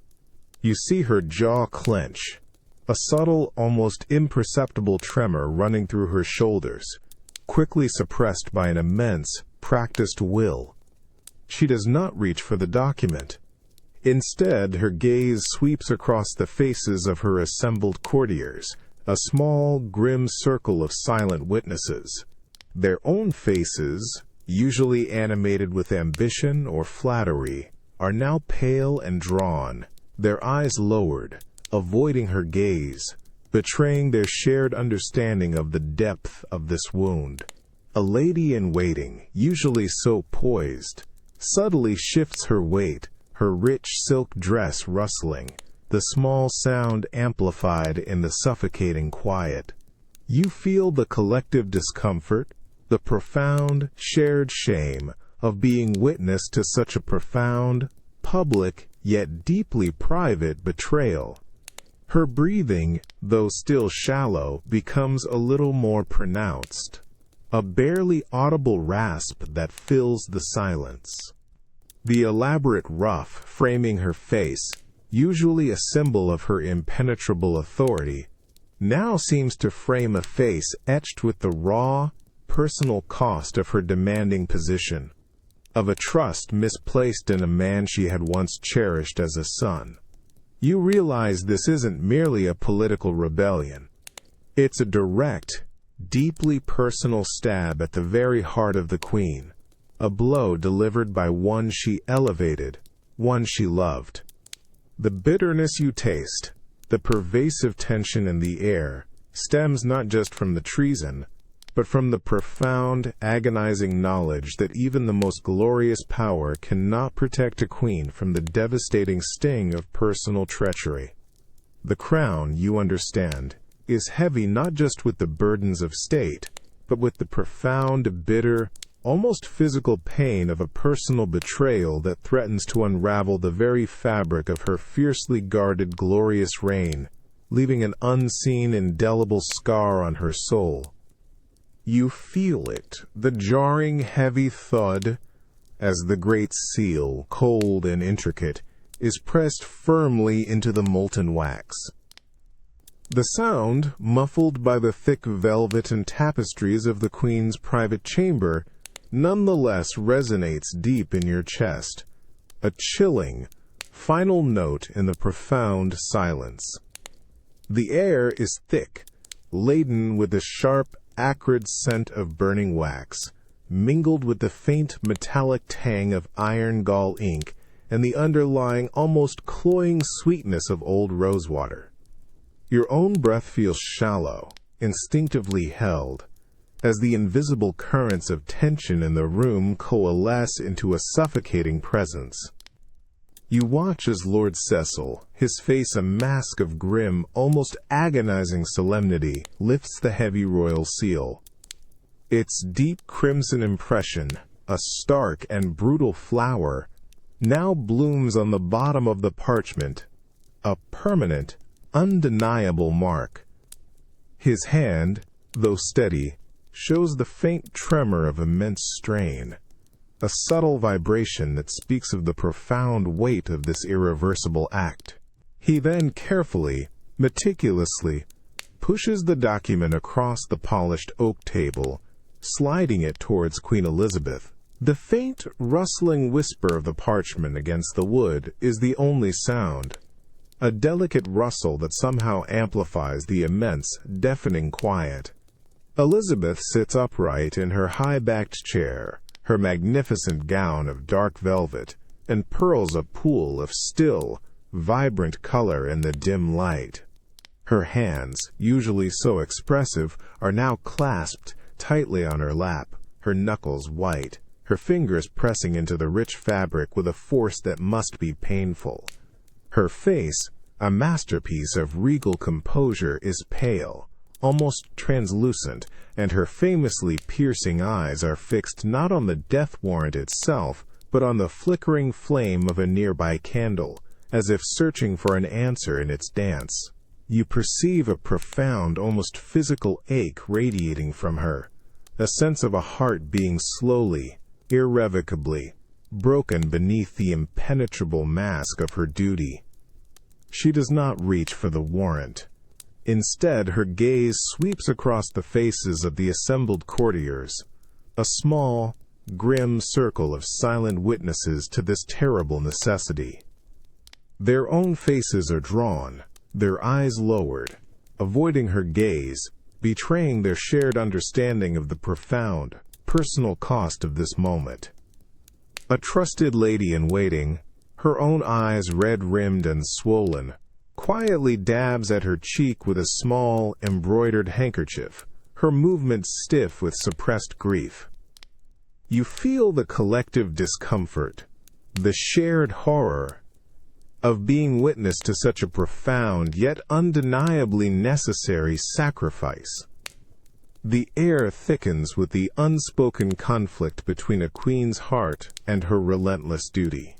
You see her jaw clench, a subtle, almost imperceptible tremor running through her shoulders, quickly suppressed by an immense, practiced will. She does not reach for the document. Instead, her gaze sweeps across the faces of her assembled courtiers, a small, grim circle of silent witnesses. Their own faces, usually animated with ambition or flattery, are now pale and drawn, their eyes lowered, avoiding her gaze, betraying their shared understanding of the depth of this wound. A lady-in-waiting, usually so poised, subtly shifts her weight, her rich silk dress rustling, the small sound amplified in the suffocating quiet. You feel the collective discomfort, the profound, shared shame of being witness to such a profound, public, yet deeply private betrayal. Her breathing, though still shallow, becomes a little more pronounced, a barely audible rasp that fills the silence. The elaborate ruff framing her face, usually a symbol of her impenetrable authority, now seems to frame a face etched with the raw, personal cost of her demanding position, of a trust misplaced in a man she had once cherished as a son. You realize this isn't merely a political rebellion. It's a direct, deeply personal stab at the very heart of the Queen, a blow delivered by one she elevated, one she loved. The bitterness you taste, the pervasive tension in the air, stems not just from the treason, but from the profound, agonizing knowledge that even the most glorious power cannot protect a queen from the devastating sting of personal treachery. The crown, you understand, is heavy not just with the burdens of state, but with the profound, bitter, almost physical pain of a personal betrayal that threatens to unravel the very fabric of her fiercely guarded, glorious reign, leaving an unseen, indelible scar on her soul. You feel it, the jarring, heavy thud, as the great seal, cold and intricate, is pressed firmly into the molten wax. The sound, muffled by the thick velvet and tapestries of the Queen's private chamber, nonetheless resonates deep in your chest, a chilling, final note in the profound silence. The air is thick, laden with the sharp, acrid scent of burning wax, mingled with the faint metallic tang of iron gall ink and the underlying, almost cloying sweetness of old rosewater. Your own breath feels shallow, instinctively held, as the invisible currents of tension in the room coalesce into a suffocating presence. You watch as Lord Cecil, his face a mask of grim, almost agonizing solemnity, lifts the heavy royal seal. Its deep crimson impression, a stark and brutal flower, now blooms on the bottom of the parchment, a permanent, undeniable mark. His hand, though steady, shows the faint tremor of immense strain, a subtle vibration that speaks of the profound weight of this irreversible act. He then carefully, meticulously, pushes the document across the polished oak table, sliding it towards Queen Elizabeth. The faint, rustling whisper of the parchment against the wood is the only sound, a delicate rustle that somehow amplifies the immense, deafening quiet. Elizabeth sits upright in her high-backed chair, her magnificent gown of dark velvet and pearls a pool of still, vibrant color in the dim light. Her hands, usually so expressive, are now clasped tightly on her lap, her knuckles white, her fingers pressing into the rich fabric with a force that must be painful. Her face, a masterpiece of regal composure, is pale, almost translucent, and her famously piercing eyes are fixed not on the death warrant itself, but on the flickering flame of a nearby candle, as if searching for an answer in its dance. You perceive a profound, almost physical ache radiating from her, a sense of a heart being slowly, irrevocably, broken beneath the impenetrable mask of her duty. She does not reach for the warrant. Instead, her gaze sweeps across the faces of the assembled courtiers, a small, grim circle of silent witnesses to this terrible necessity. Their own faces are drawn, their eyes lowered, avoiding her gaze, betraying their shared understanding of the profound, personal cost of this moment. A trusted lady-in-waiting, her own eyes red-rimmed and swollen, quietly dabs at her cheek with a small, embroidered handkerchief, her movements stiff with suppressed grief. You feel the collective discomfort, the shared horror, of being witness to such a profound yet undeniably necessary sacrifice. The air thickens with the unspoken conflict between a queen's heart and her relentless duty.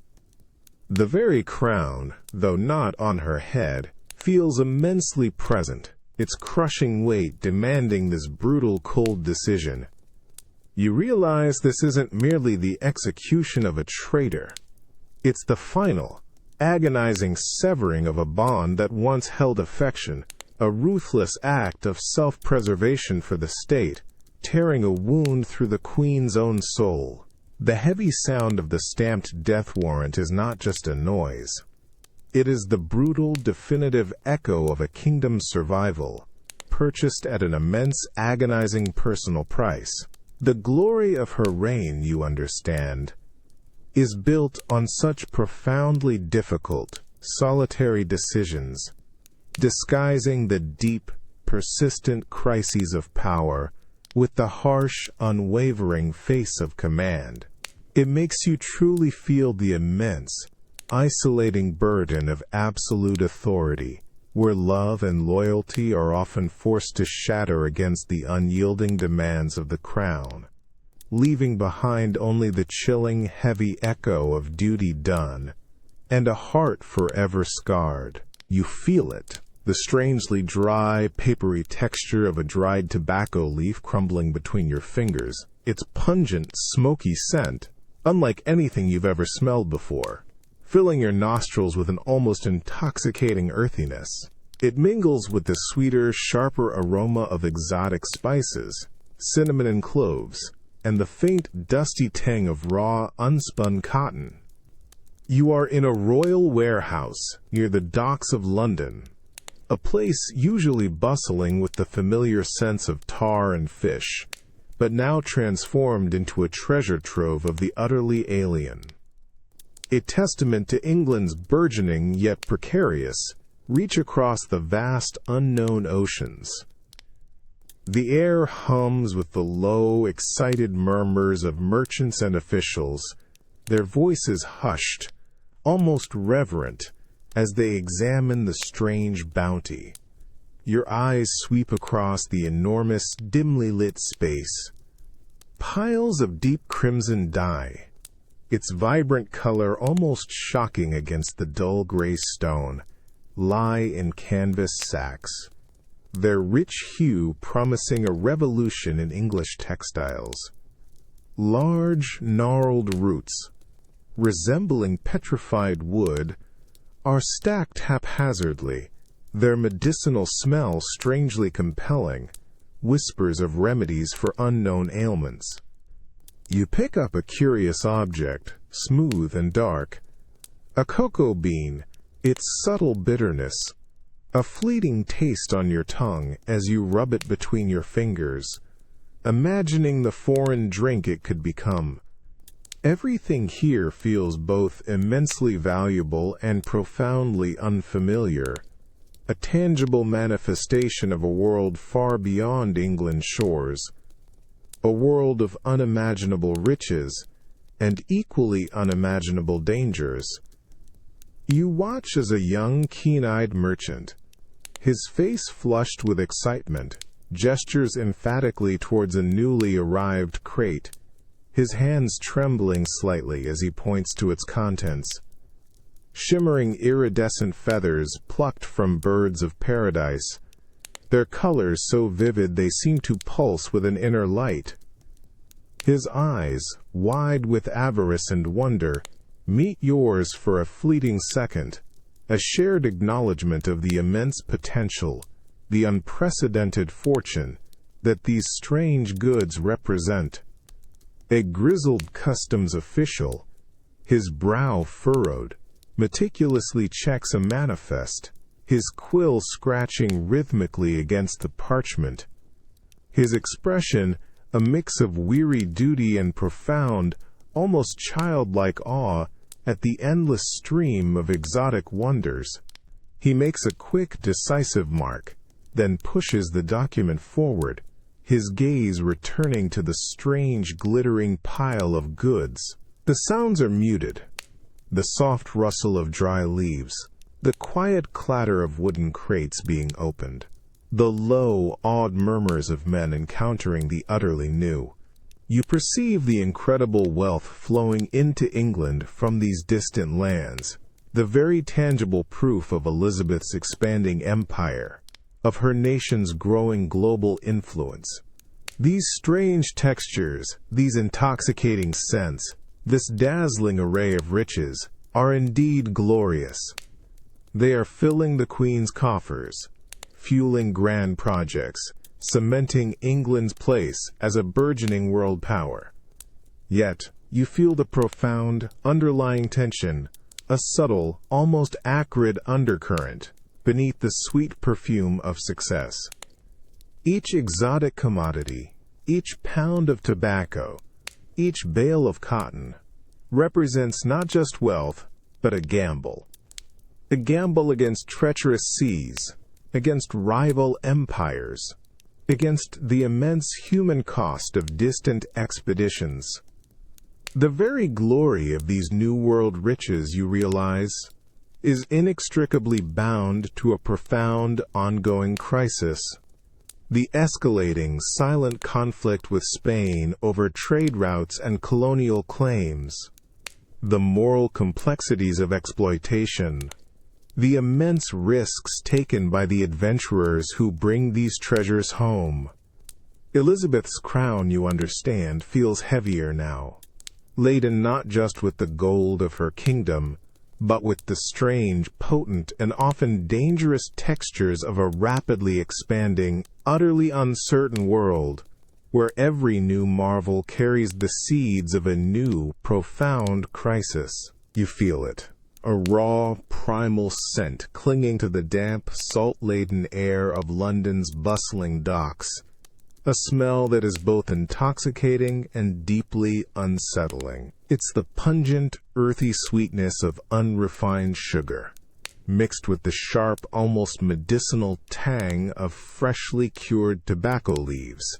The very crown, though not on her head, feels immensely present, its crushing weight demanding this brutal, cold decision. You realize this isn't merely the execution of a traitor. It's the final, agonizing severing of a bond that once held affection, a ruthless act of self-preservation for the state, tearing a wound through the queen's own soul. The heavy sound of the stamped death warrant is not just a noise. It is the brutal, definitive echo of a kingdom's survival, purchased at an immense, agonizing personal price. The glory of her reign, you understand, is built on such profoundly difficult, solitary decisions, disguising the deep, persistent crises of power with the harsh, unwavering face of command. It makes you truly feel the immense, isolating burden of absolute authority, where love and loyalty are often forced to shatter against the unyielding demands of the crown, leaving behind only the chilling, heavy echo of duty done, and a heart forever scarred. You feel it, the strangely dry, papery texture of a dried tobacco leaf crumbling between your fingers, its pungent, smoky scent, unlike anything you've ever smelled before, filling your nostrils with an almost intoxicating earthiness. It mingles with the sweeter, sharper aroma of exotic spices, cinnamon and cloves, and the faint, dusty tang of raw, unspun cotton. You are in a royal warehouse near the docks of London, a place usually bustling with the familiar sense of tar and fish, but now transformed into a treasure trove of the utterly alien. A testament to England's burgeoning yet precarious reach across the vast unknown oceans. The air hums with the low, excited murmurs of merchants and officials, their voices hushed, almost reverent, as they examine the strange bounty. Your eyes sweep across the enormous, dimly lit space, Piles of deep crimson dye, its vibrant color almost shocking against the dull gray stone, lie in canvas sacks, their rich hue promising a revolution in English textiles. Large, gnarled roots, resembling petrified wood, are stacked haphazardly, their medicinal smell strangely compelling, whispers of remedies for unknown ailments. You pick up a curious object, smooth and dark, a cocoa bean, its subtle bitterness, a fleeting taste on your tongue as you rub it between your fingers, imagining the foreign drink it could become. Everything here feels both immensely valuable and profoundly unfamiliar, a tangible manifestation of a world far beyond England's shores, a world of unimaginable riches and equally unimaginable dangers. You watch as a young, keen-eyed merchant, his face flushed with excitement, gestures emphatically towards a newly arrived crate, his hands trembling slightly as he points to its contents. Shimmering iridescent feathers plucked from birds of paradise, their colors so vivid they seem to pulse with an inner light. His eyes, wide with avarice and wonder, meet yours for a fleeting second, a shared acknowledgement of the immense potential, the unprecedented fortune that these strange goods represent. A grizzled customs official, his brow furrowed, meticulously checks a manifest, his quill scratching rhythmically against the parchment. His expression, a mix of weary duty and profound, almost childlike awe at the endless stream of exotic wonders. He makes a quick, decisive mark, then pushes the document forward, his gaze returning to the strange, glittering pile of goods. The sounds are muted. The soft rustle of dry leaves, the quiet clatter of wooden crates being opened, the low, awed murmurs of men encountering the utterly new. You perceive the incredible wealth flowing into England from these distant lands, the very tangible proof of Elizabeth's expanding empire, of her nation's growing global influence. These strange textures, these intoxicating scents, this dazzling array of riches, are indeed glorious. They are filling the Queen's coffers, fueling grand projects, cementing England's place as a burgeoning world power. Yet, you feel the profound, underlying tension, a subtle, almost acrid undercurrent, beneath the sweet perfume of success. Each exotic commodity, each pound of tobacco, each bale of cotton, represents not just wealth, but a gamble. A gamble against treacherous seas, against rival empires, against the immense human cost of distant expeditions. The very glory of these New World riches, you realize, is inextricably bound to a profound, ongoing crisis. The escalating, silent conflict with Spain over trade routes and colonial claims. The moral complexities of exploitation. The immense risks taken by the adventurers who bring these treasures home. Elizabeth's crown, you understand, feels heavier now, laden not just with the gold of her kingdom, but with the strange, potent, and often dangerous textures of a rapidly expanding, utterly uncertain world, where every new marvel carries the seeds of a new, profound crisis. You feel it, a raw, primal scent clinging to the damp, salt-laden air of London's bustling docks, a smell that is both intoxicating and deeply unsettling. It's the pungent, earthy sweetness of unrefined sugar, mixed with the sharp, almost medicinal tang of freshly cured tobacco leaves,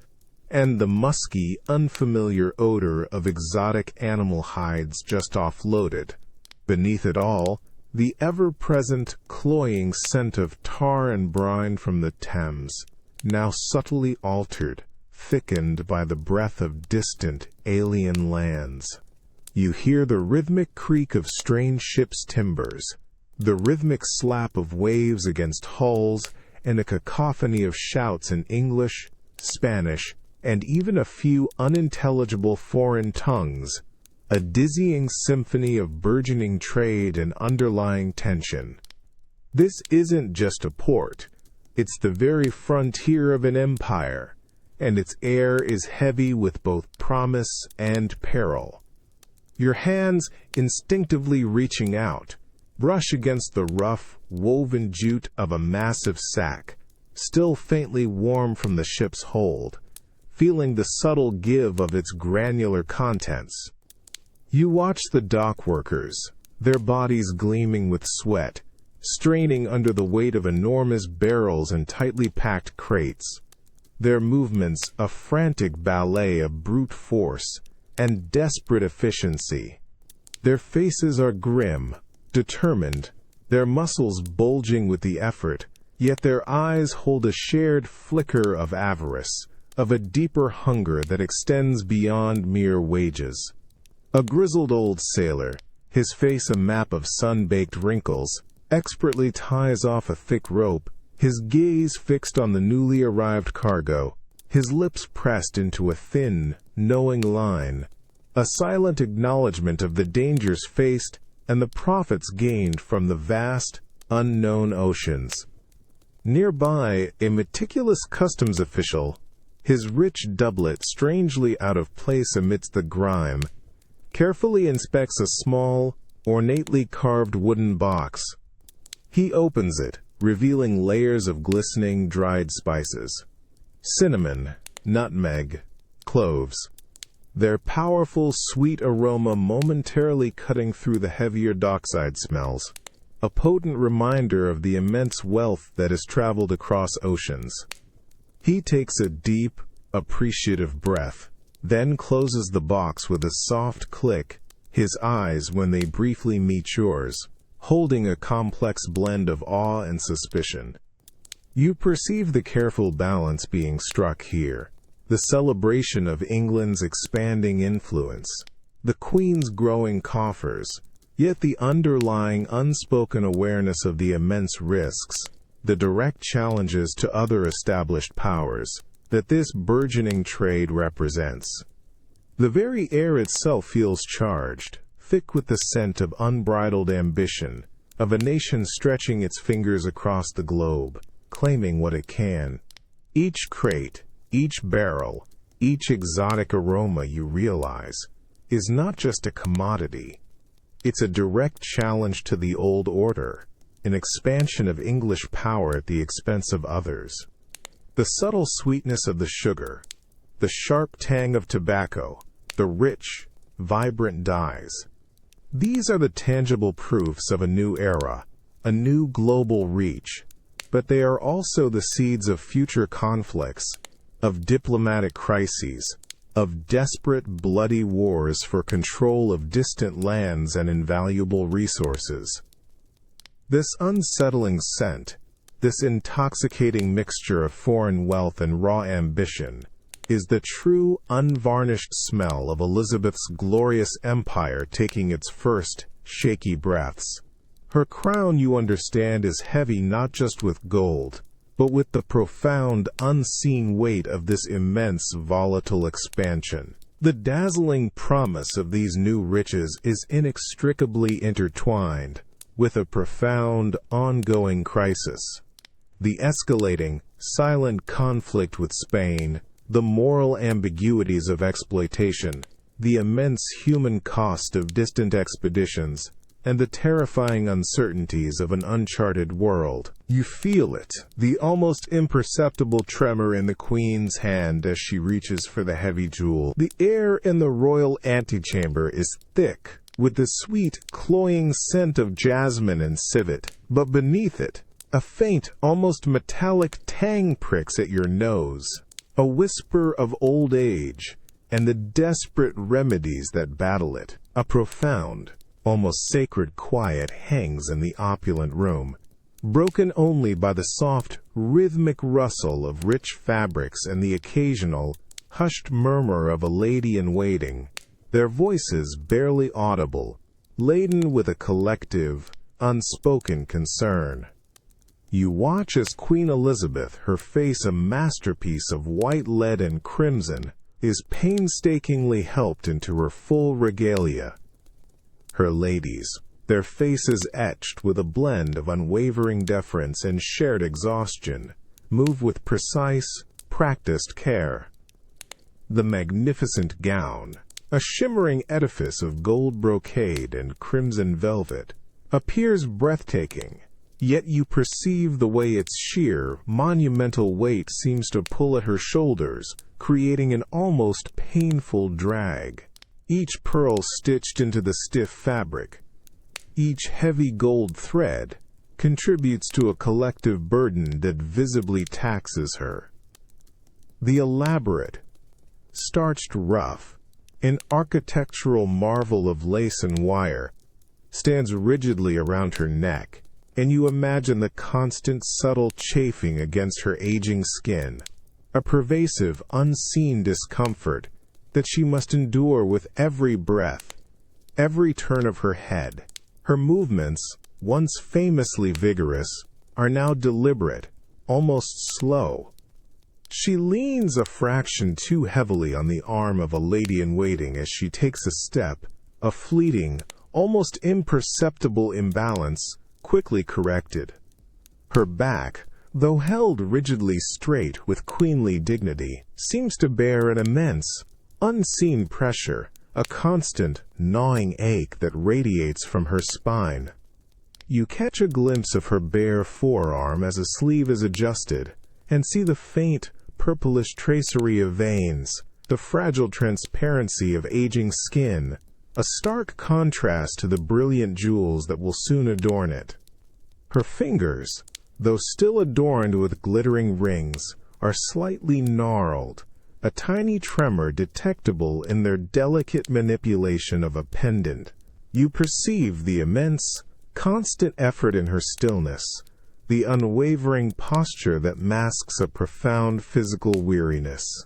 and the musky, unfamiliar odor of exotic animal hides just offloaded. Beneath it all, the ever-present, cloying scent of tar and brine from the Thames, now subtly altered, thickened by the breath of distant, alien lands. You hear the rhythmic creak of strange ships' timbers, the rhythmic slap of waves against hulls, and a cacophony of shouts in English, Spanish, and even a few unintelligible foreign tongues, a dizzying symphony of burgeoning trade and underlying tension. This isn't just a port, it's the very frontier of an empire, and its air is heavy with both promise and peril. Your hands, instinctively reaching out, brush against the rough, woven jute of a massive sack, still faintly warm from the ship's hold, feeling the subtle give of its granular contents. You watch the dock workers, their bodies gleaming with sweat, straining under the weight of enormous barrels and tightly packed crates, their movements a frantic ballet of brute force and desperate efficiency. Their faces are grim, determined, their muscles bulging with the effort, yet their eyes hold a shared flicker of avarice, of a deeper hunger that extends beyond mere wages. A grizzled old sailor, his face a map of sun-baked wrinkles, expertly ties off a thick rope, his gaze fixed on the newly arrived cargo, his lips pressed into a thin, knowing line, a silent acknowledgement of the dangers faced and the profits gained from the vast, unknown oceans. Nearby, a meticulous customs official, his rich doublet strangely out of place amidst the grime, carefully inspects a small, ornately carved wooden box. He opens it, revealing layers of glistening dried spices. Cinnamon, nutmeg, cloves. Their powerful, sweet aroma momentarily cutting through the heavier dockside smells, a potent reminder of the immense wealth that has traveled across oceans. He takes a deep, appreciative breath, then closes the box with a soft click, his eyes, when they briefly meet yours, holding a complex blend of awe and suspicion. You perceive the careful balance being struck here, the celebration of England's expanding influence, the Queen's growing coffers, yet the underlying unspoken awareness of the immense risks, the direct challenges to other established powers, that this burgeoning trade represents. The very air itself feels charged, thick with the scent of unbridled ambition, of a nation stretching its fingers across the globe, claiming what it can. Each crate, each barrel, each exotic aroma, you realize, is not just a commodity. It's a direct challenge to the old order, an expansion of English power at the expense of others. The subtle sweetness of the sugar, the sharp tang of tobacco, the rich, vibrant dyes. These are the tangible proofs of a new era, a new global reach, but they are also the seeds of future conflicts, of diplomatic crises, of desperate, bloody wars for control of distant lands and invaluable resources. This unsettling scent, this intoxicating mixture of foreign wealth and raw ambition, is the true, unvarnished smell of Elizabeth's glorious empire taking its first, shaky breaths. Her crown, you understand, is heavy not just with gold, but with the profound, unseen weight of this immense, volatile expansion. The dazzling promise of these new riches is inextricably intertwined with a profound, ongoing crisis. The escalating, silent conflict with Spain, the moral ambiguities of exploitation, the immense human cost of distant expeditions, and the terrifying uncertainties of an uncharted world. You feel it, the almost imperceptible tremor in the Queen's hand as she reaches for the heavy jewel. The air in the royal antechamber is thick, with the sweet, cloying scent of jasmine and civet, but beneath it, a faint, almost metallic tang pricks at your nose, a whisper of old age, and the desperate remedies that battle it. A profound, almost sacred quiet hangs in the opulent room, broken only by the soft, rhythmic rustle of rich fabrics and the occasional, hushed murmur of a lady in waiting, their voices barely audible, laden with a collective, unspoken concern. You watch as Queen Elizabeth, her face a masterpiece of white lead and crimson, is painstakingly helped into her full regalia. Her ladies, their faces etched with a blend of unwavering deference and shared exhaustion, move with precise, practiced care. The magnificent gown, a shimmering edifice of gold brocade and crimson velvet, appears breathtaking, yet you perceive the way its sheer, monumental weight seems to pull at her shoulders, creating an almost painful drag. Each pearl stitched into the stiff fabric, each heavy gold thread, contributes to a collective burden that visibly taxes her. The elaborate, starched ruff, an architectural marvel of lace and wire, stands rigidly around her neck, and you imagine the constant subtle chafing against her aging skin, a pervasive, unseen discomfort that she must endure with every breath, every turn of her head. Her movements, once famously vigorous, are now deliberate, almost slow. She leans a fraction too heavily on the arm of a lady-in-waiting as she takes a step, a fleeting, almost imperceptible imbalance, quickly corrected. Her back, though held rigidly straight with queenly dignity, seems to bear an immense, unseen pressure, a constant, gnawing ache that radiates from her spine. You catch a glimpse of her bare forearm as a sleeve is adjusted, and see the faint, purplish tracery of veins, the fragile transparency of aging skin, a stark contrast to the brilliant jewels that will soon adorn it. Her fingers, though still adorned with glittering rings, are slightly gnarled, a tiny tremor detectable in their delicate manipulation of a pendant. You perceive the immense, constant effort in her stillness, the unwavering posture that masks a profound physical weariness.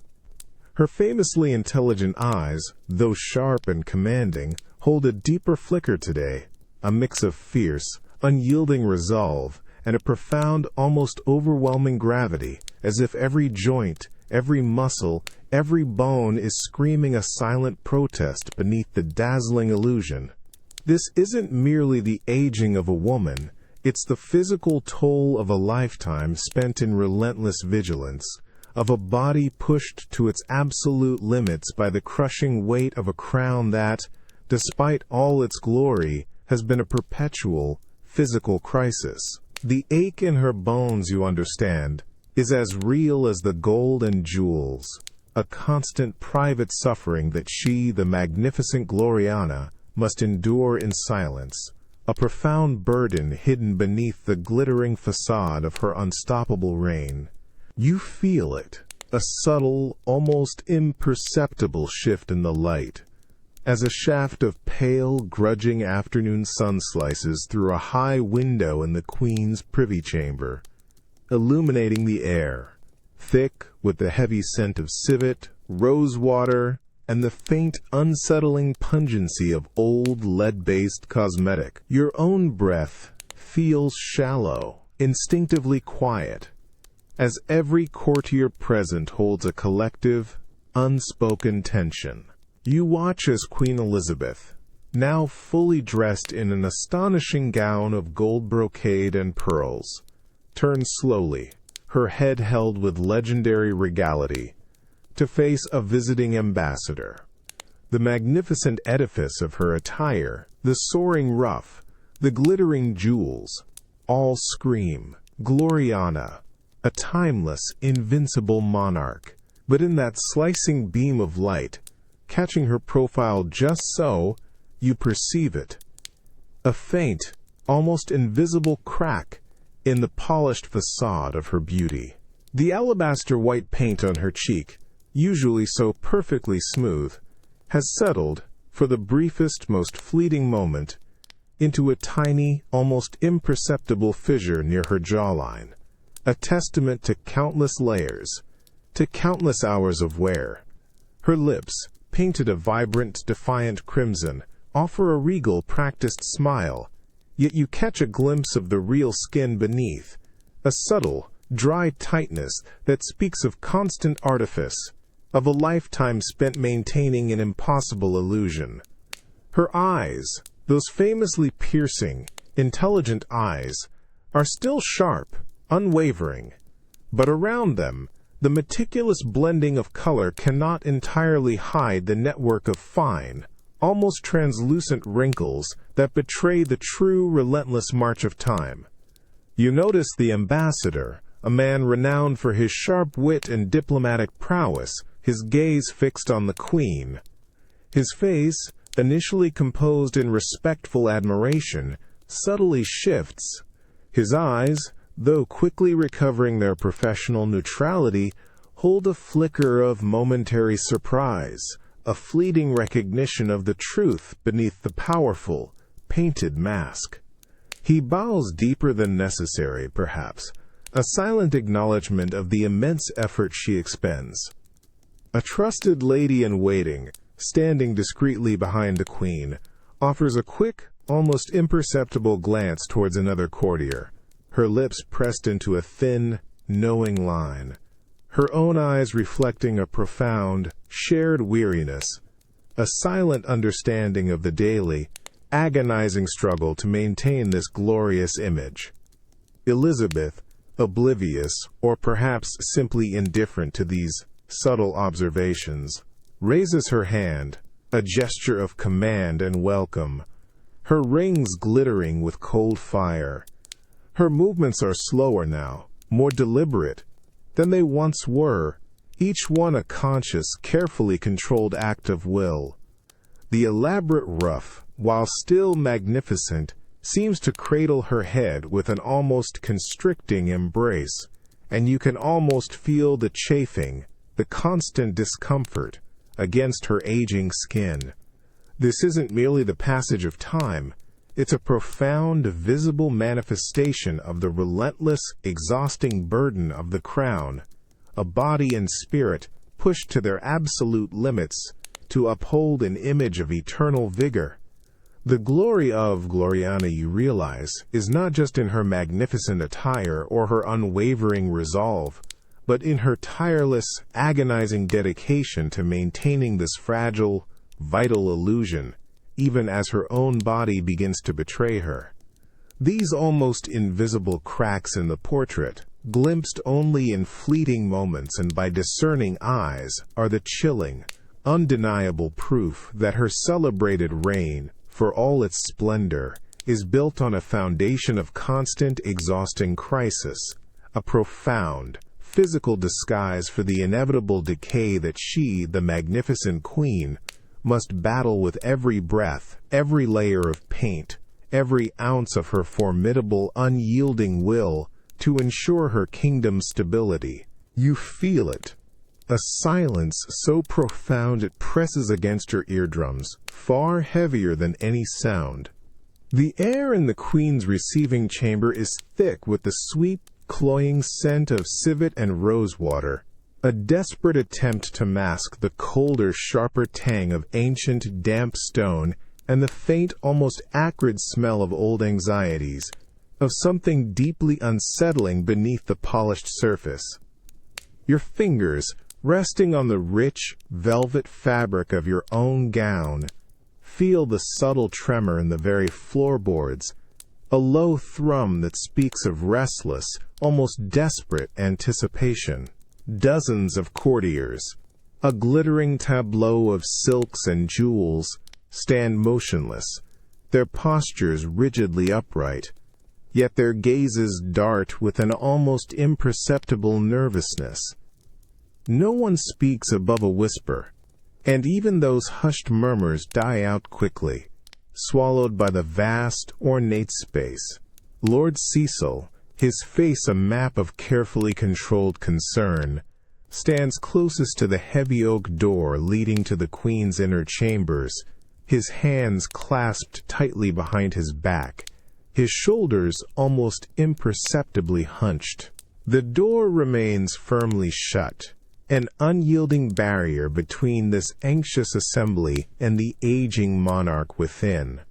Her famously intelligent eyes, though sharp and commanding, hold a deeper flicker today, a mix of fierce, unyielding resolve and a profound, almost overwhelming gravity, as if every joint, every muscle, every bone is screaming a silent protest beneath the dazzling illusion. This isn't merely the aging of a woman, it's the physical toll of a lifetime spent in relentless vigilance, of a body pushed to its absolute limits by the crushing weight of a crown that, despite all its glory, has been a perpetual, physical crisis. The ache in her bones, you understand, is as real as the gold and jewels, a constant private suffering that she, the magnificent Gloriana, must endure in silence, a profound burden hidden beneath the glittering facade of her unstoppable reign. You feel it, a subtle, almost imperceptible shift in the light, as a shaft of pale, grudging afternoon sun slices through a high window in the Queen's privy chamber, illuminating the air, thick with the heavy scent of civet, rosewater, and the faint, unsettling pungency of old, lead-based cosmetic. Your own breath feels shallow, instinctively quiet, as every courtier present holds a collective, unspoken tension. You watch as Queen Elizabeth, now fully dressed in an astonishing gown of gold brocade and pearls, turns slowly, her head held with legendary regality, to face a visiting ambassador. The magnificent edifice of her attire, the soaring ruff, the glittering jewels, all scream, Gloriana, a timeless, invincible monarch. But in that slicing beam of light, catching her profile just so, you perceive it. A faint, almost invisible crack in the polished facade of her beauty. The alabaster white paint on her cheek, usually so perfectly smooth, has settled, for the briefest, most fleeting moment, into a tiny, almost imperceptible fissure near her jawline, a testament to countless layers, to countless hours of wear, Her lips, painted a vibrant, defiant crimson, offer a regal, practiced smile, yet you catch a glimpse of the real skin beneath, a subtle, dry tightness that speaks of constant artifice, of a lifetime spent maintaining an impossible illusion. Her eyes, those famously piercing, intelligent eyes, are still sharp, unwavering, but around them, the meticulous blending of color cannot entirely hide the network of fine, almost translucent wrinkles that betray the true, relentless march of time. You notice the ambassador, a man renowned for his sharp wit and diplomatic prowess, his gaze fixed on the queen. His face, initially composed in respectful admiration, subtly shifts. His eyes, though quickly recovering their professional neutrality, hold a flicker of momentary surprise, a fleeting recognition of the truth beneath the powerful, painted mask. He bows deeper than necessary, perhaps, a silent acknowledgement of the immense effort she expends. A trusted lady-in-waiting, standing discreetly behind the queen, offers a quick, almost imperceptible glance towards another courtier, her lips pressed into a thin, knowing line, her own eyes reflecting a profound, shared weariness, a silent understanding of the daily, agonizing struggle to maintain this glorious image. Elizabeth, oblivious, or perhaps simply indifferent to these subtle observations, raises her hand, a gesture of command and welcome, her rings glittering with cold fire. Her movements are slower now, more deliberate than they once were, each one a conscious, carefully controlled act of will. The elaborate ruff, while still magnificent, seems to cradle her head with an almost constricting embrace, and you can almost feel the chafing, the constant discomfort, against her aging skin. This isn't merely the passage of time, it's a profound, visible manifestation of the relentless, exhausting burden of the crown, a body and spirit pushed to their absolute limits to uphold an image of eternal vigor. The glory of Gloriana, you realize, is not just in her magnificent attire or her unwavering resolve, but in her tireless, agonizing dedication to maintaining this fragile, vital illusion, even as her own body begins to betray her. These almost invisible cracks in the portrait, glimpsed only in fleeting moments and by discerning eyes, are the chilling, undeniable proof that her celebrated reign, for all its splendor, is built on a foundation of constant, exhausting crisis, a profound, physical disguise for the inevitable decay that she, the magnificent queen, must battle with every breath, every layer of paint, every ounce of her formidable, unyielding will to ensure her kingdom's stability. You feel it. A silence so profound it presses against your eardrums, far heavier than any sound. The air in the Queen's receiving chamber is thick with the sweet, cloying scent of civet and rosewater, a desperate attempt to mask the colder, sharper tang of ancient, damp stone and the faint, almost acrid smell of old anxieties, of something deeply unsettling beneath the polished surface. Your fingers, resting on the rich, velvet fabric of your own gown, feel the subtle tremor in the very floorboards, a low thrum that speaks of restless, almost desperate anticipation. Dozens of courtiers, a glittering tableau of silks and jewels, stand motionless, their postures rigidly upright, yet their gazes dart with an almost imperceptible nervousness. No one speaks above a whisper, and even those hushed murmurs die out quickly, swallowed by the vast, ornate space. Lord Cecil, his face a map of carefully controlled concern, stands closest to the heavy oak door leading to the Queen's inner chambers, his hands clasped tightly behind his back, his shoulders almost imperceptibly hunched. The door remains firmly shut, an unyielding barrier between this anxious assembly and the aging monarch within.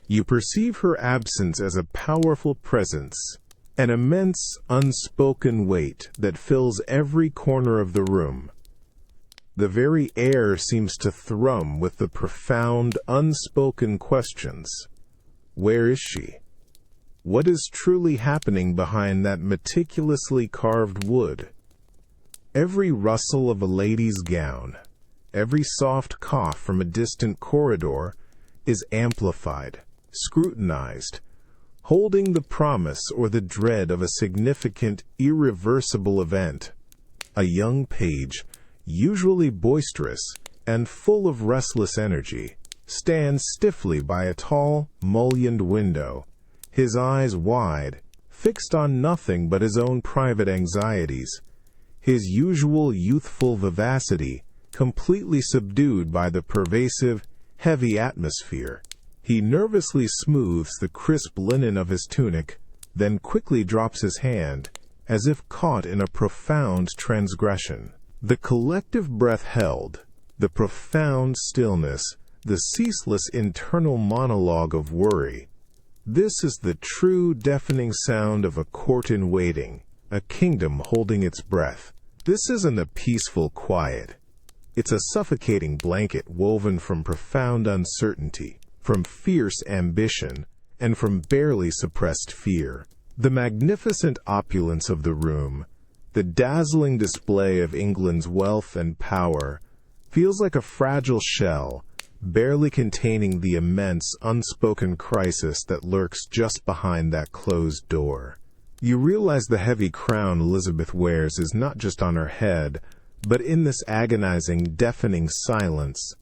You perceive her absence as a powerful presence, an immense unspoken weight that fills every corner of the room. The very air seems to thrum with the profound, unspoken questions. Where is she? What is truly happening behind that meticulously carved wood? Every rustle of a lady's gown, every soft cough from a distant corridor is amplified, scrutinized, holding the promise or the dread of a significant, irreversible event. A young page, usually boisterous and full of restless energy, stands stiffly by a tall, mullioned window, his eyes wide, fixed on nothing but his own private anxieties, his usual youthful vivacity completely subdued by the pervasive, heavy atmosphere. He nervously smooths the crisp linen of his tunic, then quickly drops his hand, as if caught in a profound transgression. The collective breath held, the profound stillness, the ceaseless internal monologue of worry. This is the true deafening sound of a court in waiting, a kingdom holding its breath. This isn't a peaceful quiet. It's a suffocating blanket woven from profound uncertainty, from fierce ambition, and from barely suppressed fear. The magnificent opulence of the room, the dazzling display of England's wealth and power, feels like a fragile shell, barely containing the immense, unspoken crisis that lurks just behind that closed door. You realize the heavy crown Elizabeth wears is not just on her head, but in this agonizing, deafening silence,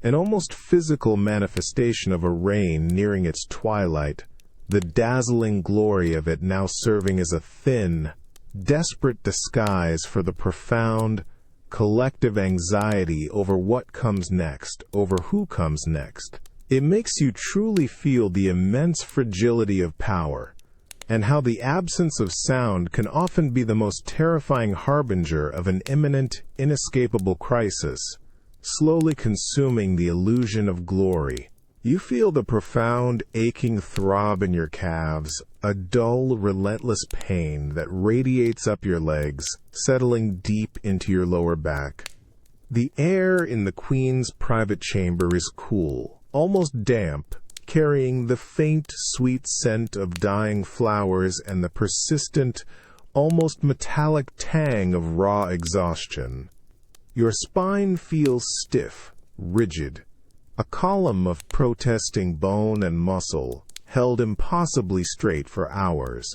an almost physical manifestation of a reign nearing its twilight, the dazzling glory of it now serving as a thin, desperate disguise for the profound, collective anxiety over what comes next, over who comes next. It makes you truly feel the immense fragility of power, and how the absence of sound can often be the most terrifying harbinger of an imminent, inescapable crisis, slowly consuming the illusion of glory. You feel the profound, aching throb in your calves, a dull, relentless pain that radiates up your legs, settling deep into your lower back. The air in the Queen's private chamber is cool, almost damp, carrying the faint, sweet scent of dying flowers and the persistent, almost metallic tang of raw exhaustion. Your spine feels stiff, rigid, a column of protesting bone and muscle, held impossibly straight for hours.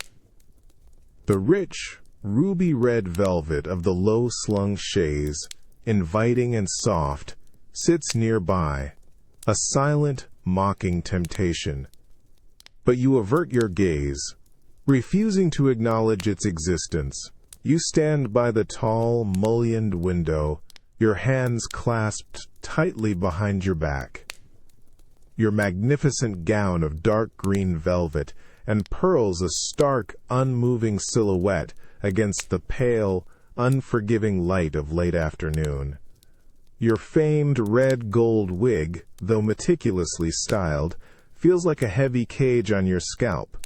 The rich, ruby-red velvet of the low-slung chaise, inviting and soft, sits nearby, a silent, mocking temptation. But you avert your gaze, refusing to acknowledge its existence. You stand by the tall, mullioned window, your hands clasped tightly behind your back. Your magnificent gown of dark green velvet and pearls a stark, unmoving silhouette against the pale, unforgiving light of late afternoon. Your famed red gold wig, though meticulously styled, feels like a heavy cage on your scalp,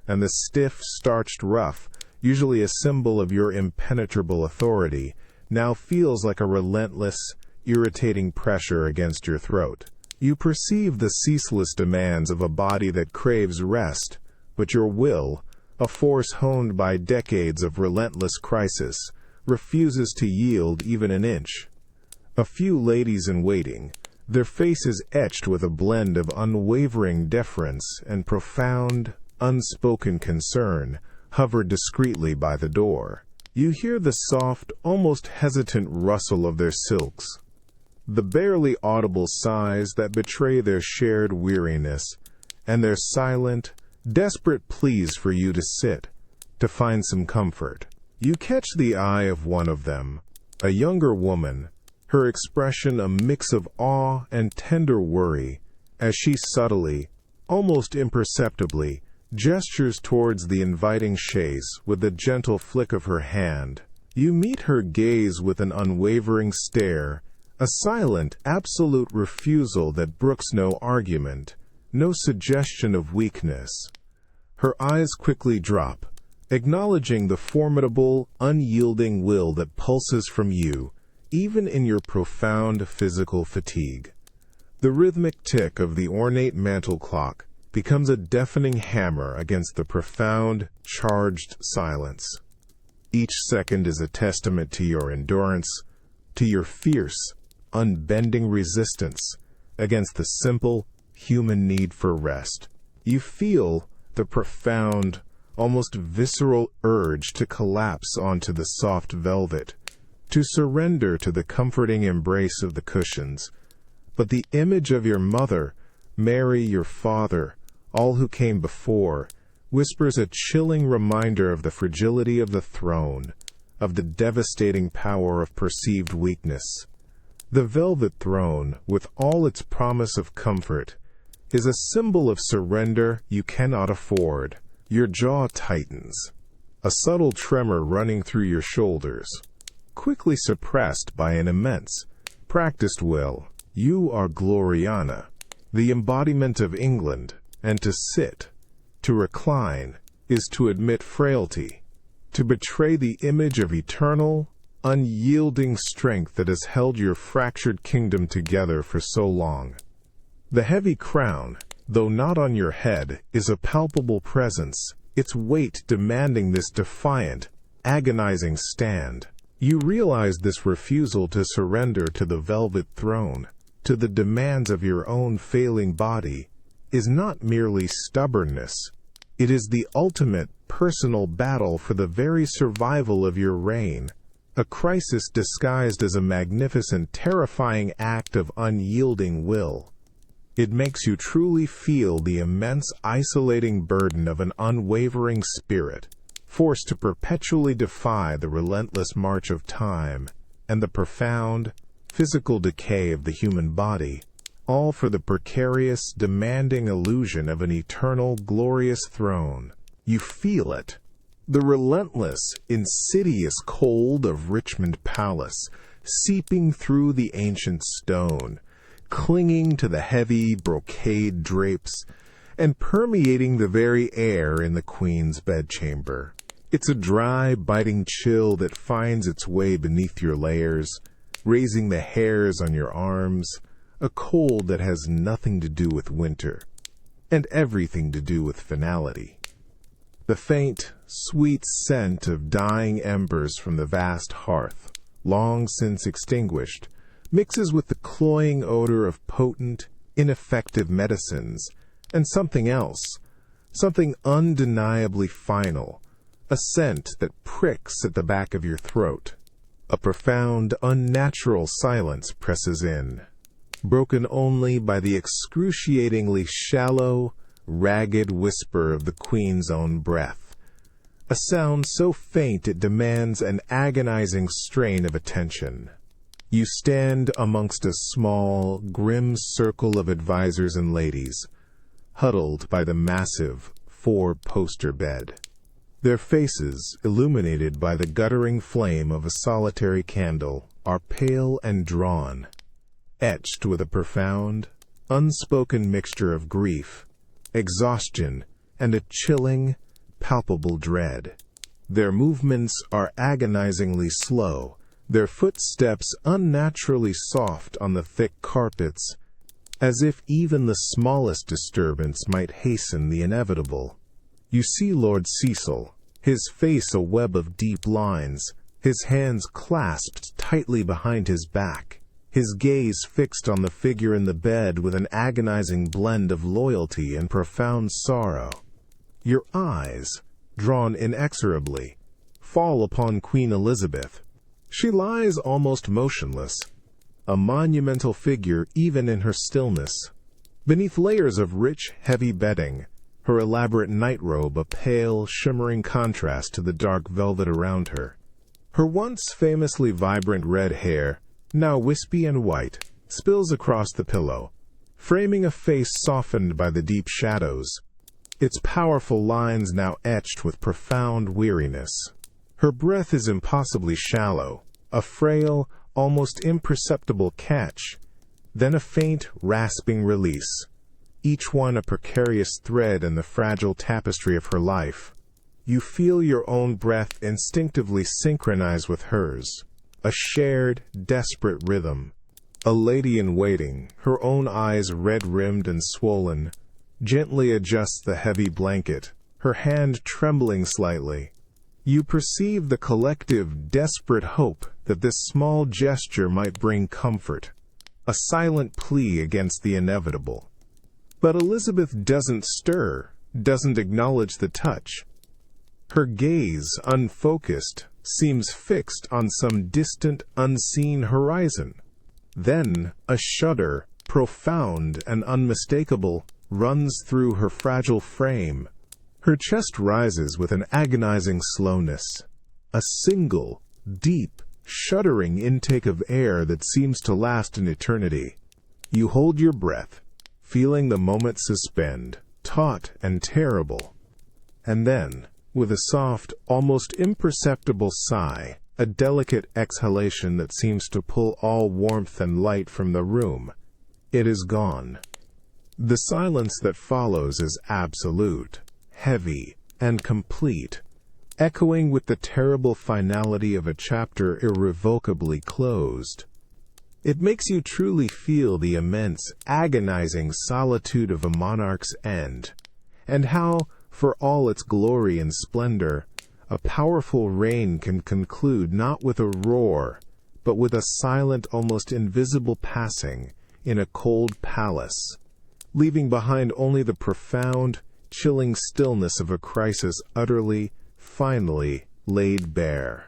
and the stiff, starched ruff, usually a symbol of your impenetrable authority, now feels like a relentless, irritating pressure against your throat. You perceive the ceaseless demands of a body that craves rest, but your will, a force honed by decades of relentless crisis, refuses to yield even an inch. A few ladies in waiting, their faces etched with a blend of unwavering deference and profound, unspoken concern, hover discreetly by the door. You hear the soft, almost hesitant rustle of their silks, the barely audible sighs that betray their shared weariness, and their silent, desperate pleas for you to sit, to find some comfort. You catch the eye of one of them, a younger woman, her expression a mix of awe and tender worry, as she subtly, almost imperceptibly, gestures towards the inviting chaise with a gentle flick of her hand. You meet her gaze with an unwavering stare, a silent, absolute refusal that brooks no argument, no suggestion of weakness. Her eyes quickly drop, acknowledging the formidable, unyielding will that pulses from you, even in your profound physical fatigue. The rhythmic tick of the ornate mantel clock becomes a deafening hammer against the profound, charged silence. Each second is a testament to your endurance, to your fierce, unbending resistance against the simple, human need for rest. You feel the profound, almost visceral urge to collapse onto the soft velvet, to surrender to the comforting embrace of the cushions. But the image of your mother, Mary, your father, all who came before, whispers a chilling reminder of the fragility of the throne, of the devastating power of perceived weakness. The velvet throne, with all its promise of comfort, is a symbol of surrender you cannot afford. Your jaw tightens, a subtle tremor running through your shoulders, quickly suppressed by an immense, practiced will. You are Gloriana, the embodiment of England, and to sit, to recline, is to admit frailty, to betray the image of eternal, unyielding strength that has held your fractured kingdom together for so long. The heavy crown, though not on your head, is a palpable presence, its weight demanding this defiant, agonizing stand. You realize this refusal to surrender to the velvet throne, to the demands of your own failing body, is not merely stubbornness. It is the ultimate personal battle for the very survival of your reign, a crisis disguised as a magnificent, terrifying act of unyielding will. It makes you truly feel the immense, isolating burden of an unwavering spirit, forced to perpetually defy the relentless march of time and the profound, physical decay of the human body, all for the precarious, demanding illusion of an eternal, glorious throne. You feel it. The relentless, insidious cold of Richmond Palace, seeping through the ancient stone, clinging to the heavy brocade drapes, and permeating the very air in the Queen's bedchamber. It's a dry, biting chill that finds its way beneath your layers, raising the hairs on your arms, a cold that has nothing to do with winter, and everything to do with finality. The faint, sweet scent of dying embers from the vast hearth, long since extinguished, mixes with the cloying odor of potent, ineffective medicines, and something else, something undeniably final, a scent that pricks at the back of your throat. A profound, unnatural silence presses in, broken only by the excruciatingly shallow, ragged whisper of the Queen's own breath, a sound so faint it demands an agonizing strain of attention. You stand amongst a small, grim circle of advisors and ladies, huddled by the massive, four-poster bed, their faces, illuminated by the guttering flame of a solitary candle, are pale and drawn, etched with a profound, unspoken mixture of grief, exhaustion, and a chilling, palpable dread. Their movements are agonizingly slow, their footsteps unnaturally soft on the thick carpets, as if even the smallest disturbance might hasten the inevitable. You see Lord Cecil, his face a web of deep lines, his hands clasped tightly behind his back, his gaze fixed on the figure in the bed with an agonizing blend of loyalty and profound sorrow. Your eyes, drawn inexorably, fall upon Queen Elizabeth. She lies almost motionless, a monumental figure even in her stillness. Beneath layers of rich, heavy bedding, her elaborate nightrobe a pale, shimmering contrast to the dark velvet around her. Her once famously vibrant red hair, now wispy and white, spills across the pillow, framing a face softened by the deep shadows, its powerful lines now etched with profound weariness. Her breath is impossibly shallow, a frail, almost imperceptible catch, then a faint, rasping release, each one a precarious thread in the fragile tapestry of her life. You feel your own breath instinctively synchronize with hers, a shared, desperate rhythm. A lady in waiting, her own eyes red-rimmed and swollen, gently adjusts the heavy blanket, her hand trembling slightly. You perceive the collective, desperate hope that this small gesture might bring comfort, a silent plea against the inevitable. But Elizabeth doesn't stir, doesn't acknowledge the touch. Her gaze, unfocused, seems fixed on some distant, unseen horizon. Then a shudder, profound and unmistakable, runs through her fragile frame. Her chest rises with an agonizing slowness, a single, deep, shuddering intake of air that seems to last an eternity. You hold your breath, feeling the moment suspend, taut and terrible. And then, with a soft, almost imperceptible sigh, a delicate exhalation that seems to pull all warmth and light from the room, it is gone. The silence that follows is absolute, heavy, and complete, echoing with the terrible finality of a chapter irrevocably closed. It makes you truly feel the immense, agonizing solitude of a monarch's end, and how, for all its glory and splendor, a powerful reign can conclude not with a roar, but with a silent, almost invisible passing in a cold palace, leaving behind only the profound, chilling stillness of a crisis utterly, finally laid bare.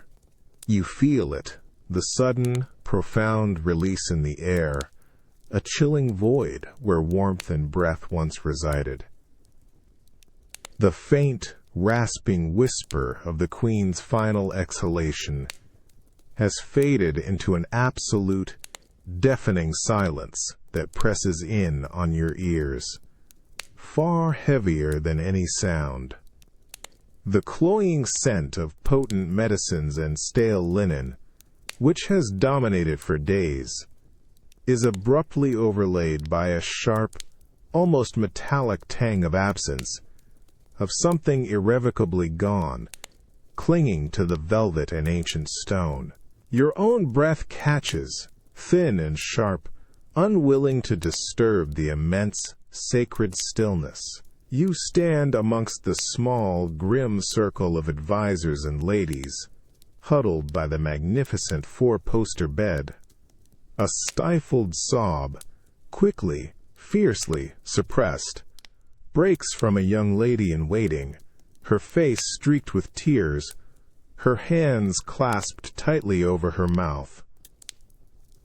You feel it, the sudden, profound release in the air, a chilling void where warmth and breath once resided. The faint, rasping whisper of the Queen's final exhalation has faded into an absolute, deafening silence that presses in on your ears, far heavier than any sound. The cloying scent of potent medicines and stale linen, which has dominated for days, is abruptly overlaid by a sharp, almost metallic tang of absence, of something irrevocably gone, clinging to the velvet and ancient stone. Your own breath catches, thin and sharp, unwilling to disturb the immense, sacred stillness. You stand amongst the small, grim circle of advisors and ladies, huddled by the magnificent four-poster bed. A stifled sob, quickly, fiercely suppressed, breaks from a young lady in waiting, her face streaked with tears, her hands clasped tightly over her mouth.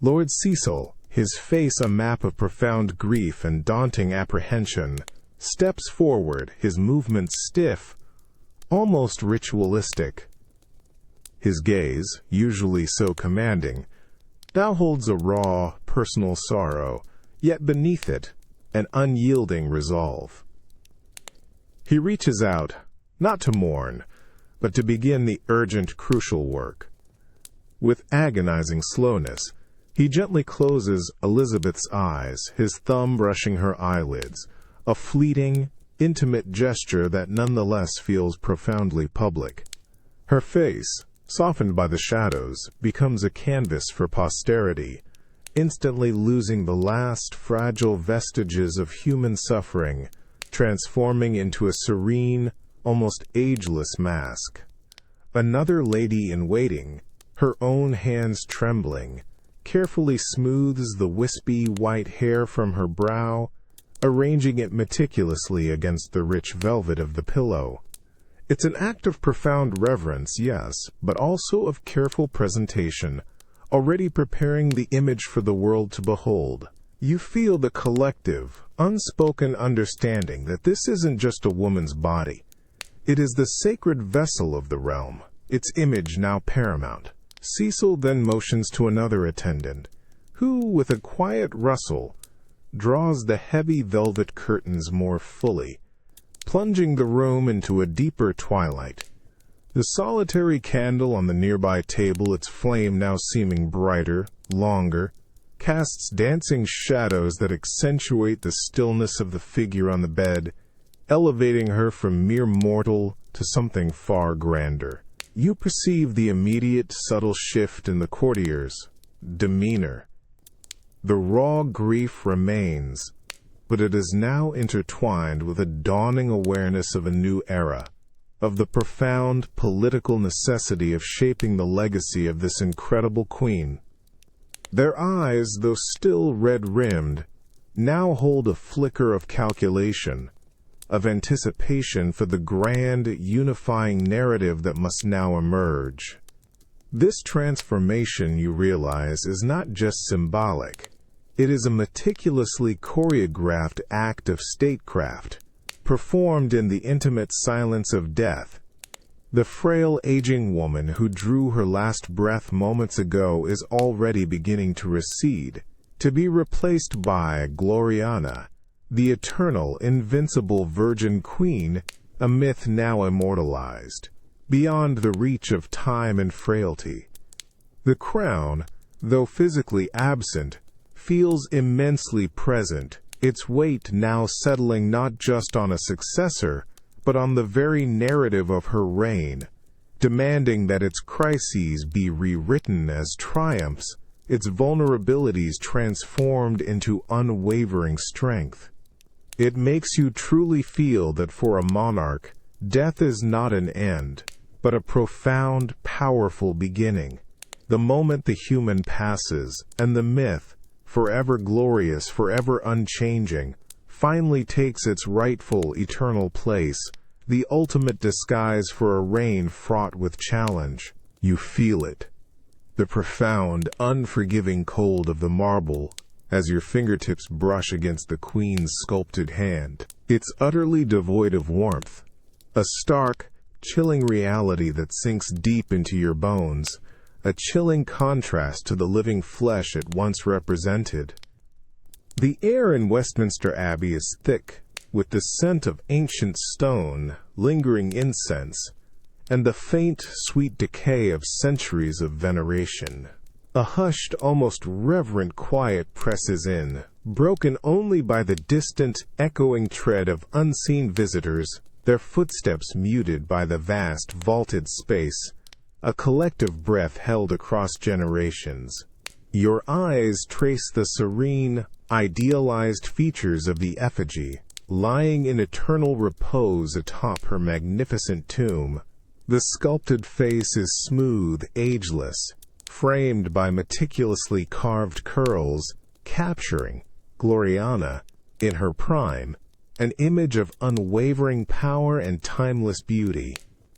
Lord Cecil, his face a map of profound grief and daunting apprehension, steps forward, his movements stiff, almost ritualistic. His gaze, usually so commanding, now holds a raw, personal sorrow, yet beneath it, an unyielding resolve. He reaches out, not to mourn, but to begin the urgent, crucial work. With agonizing slowness, he gently closes Elizabeth's eyes, his thumb brushing her eyelids, a fleeting, intimate gesture that nonetheless feels profoundly public. Her face, softened by the shadows, becomes a canvas for posterity, instantly losing the last fragile vestiges of human suffering, transforming into a serene, almost ageless mask. Another lady in waiting, her own hands trembling, carefully smooths the wispy white hair from her brow, arranging it meticulously against the rich velvet of the pillow. It's an act of profound reverence, yes, but also of careful presentation, already preparing the image for the world to behold. You feel the collective, unspoken understanding that this isn't just a woman's body. It is the sacred vessel of the realm, its image now paramount. Cecil then motions to another attendant, who, with a quiet rustle, draws the heavy velvet curtains more fully, plunging the room into a deeper twilight. The solitary candle on the nearby table, its flame now seeming brighter, longer, casts dancing shadows that accentuate the stillness of the figure on the bed, elevating her from mere mortal to something far grander. You perceive the immediate, subtle shift in the courtier's demeanor. The raw grief remains, but it is now intertwined with a dawning awareness of a new era, of the profound political necessity of shaping the legacy of this incredible queen. Their eyes, though still red-rimmed, now hold a flicker of calculation, of anticipation for the grand, unifying narrative that must now emerge. This transformation, you realize, is not just symbolic. It is a meticulously choreographed act of statecraft, performed in the intimate silence of death. The frail, aging woman who drew her last breath moments ago is already beginning to recede, to be replaced by Gloriana, the eternal, invincible Virgin Queen, a myth now immortalized, beyond the reach of time and frailty. The crown, though physically absent, feels immensely present, its weight now settling not just on a successor, but on the very narrative of her reign, demanding that its crises be rewritten as triumphs, its vulnerabilities transformed into unwavering strength. It makes you truly feel that for a monarch, death is not an end, but a profound, powerful beginning. The moment the human passes, and the myth, forever glorious, forever unchanging, finally takes its rightful, eternal place, the ultimate disguise for a reign fraught with challenge. You feel it. The profound, unforgiving cold of the marble as your fingertips brush against the queen's sculpted hand. It's utterly devoid of warmth, a stark, chilling reality that sinks deep into your bones, a chilling contrast to the living flesh it once represented. The air in Westminster Abbey is thick, with the scent of ancient stone, lingering incense, and the faint, sweet decay of centuries of veneration. A hushed, almost reverent quiet presses in, broken only by the distant, echoing tread of unseen visitors, their footsteps muted by the vast, vaulted space, a collective breath held across generations. Your eyes trace the serene, idealized features of the effigy, lying in eternal repose atop her magnificent tomb. The sculpted face is smooth, ageless, framed by meticulously carved curls, capturing Gloriana, in her prime, an image of unwavering power and timeless beauty.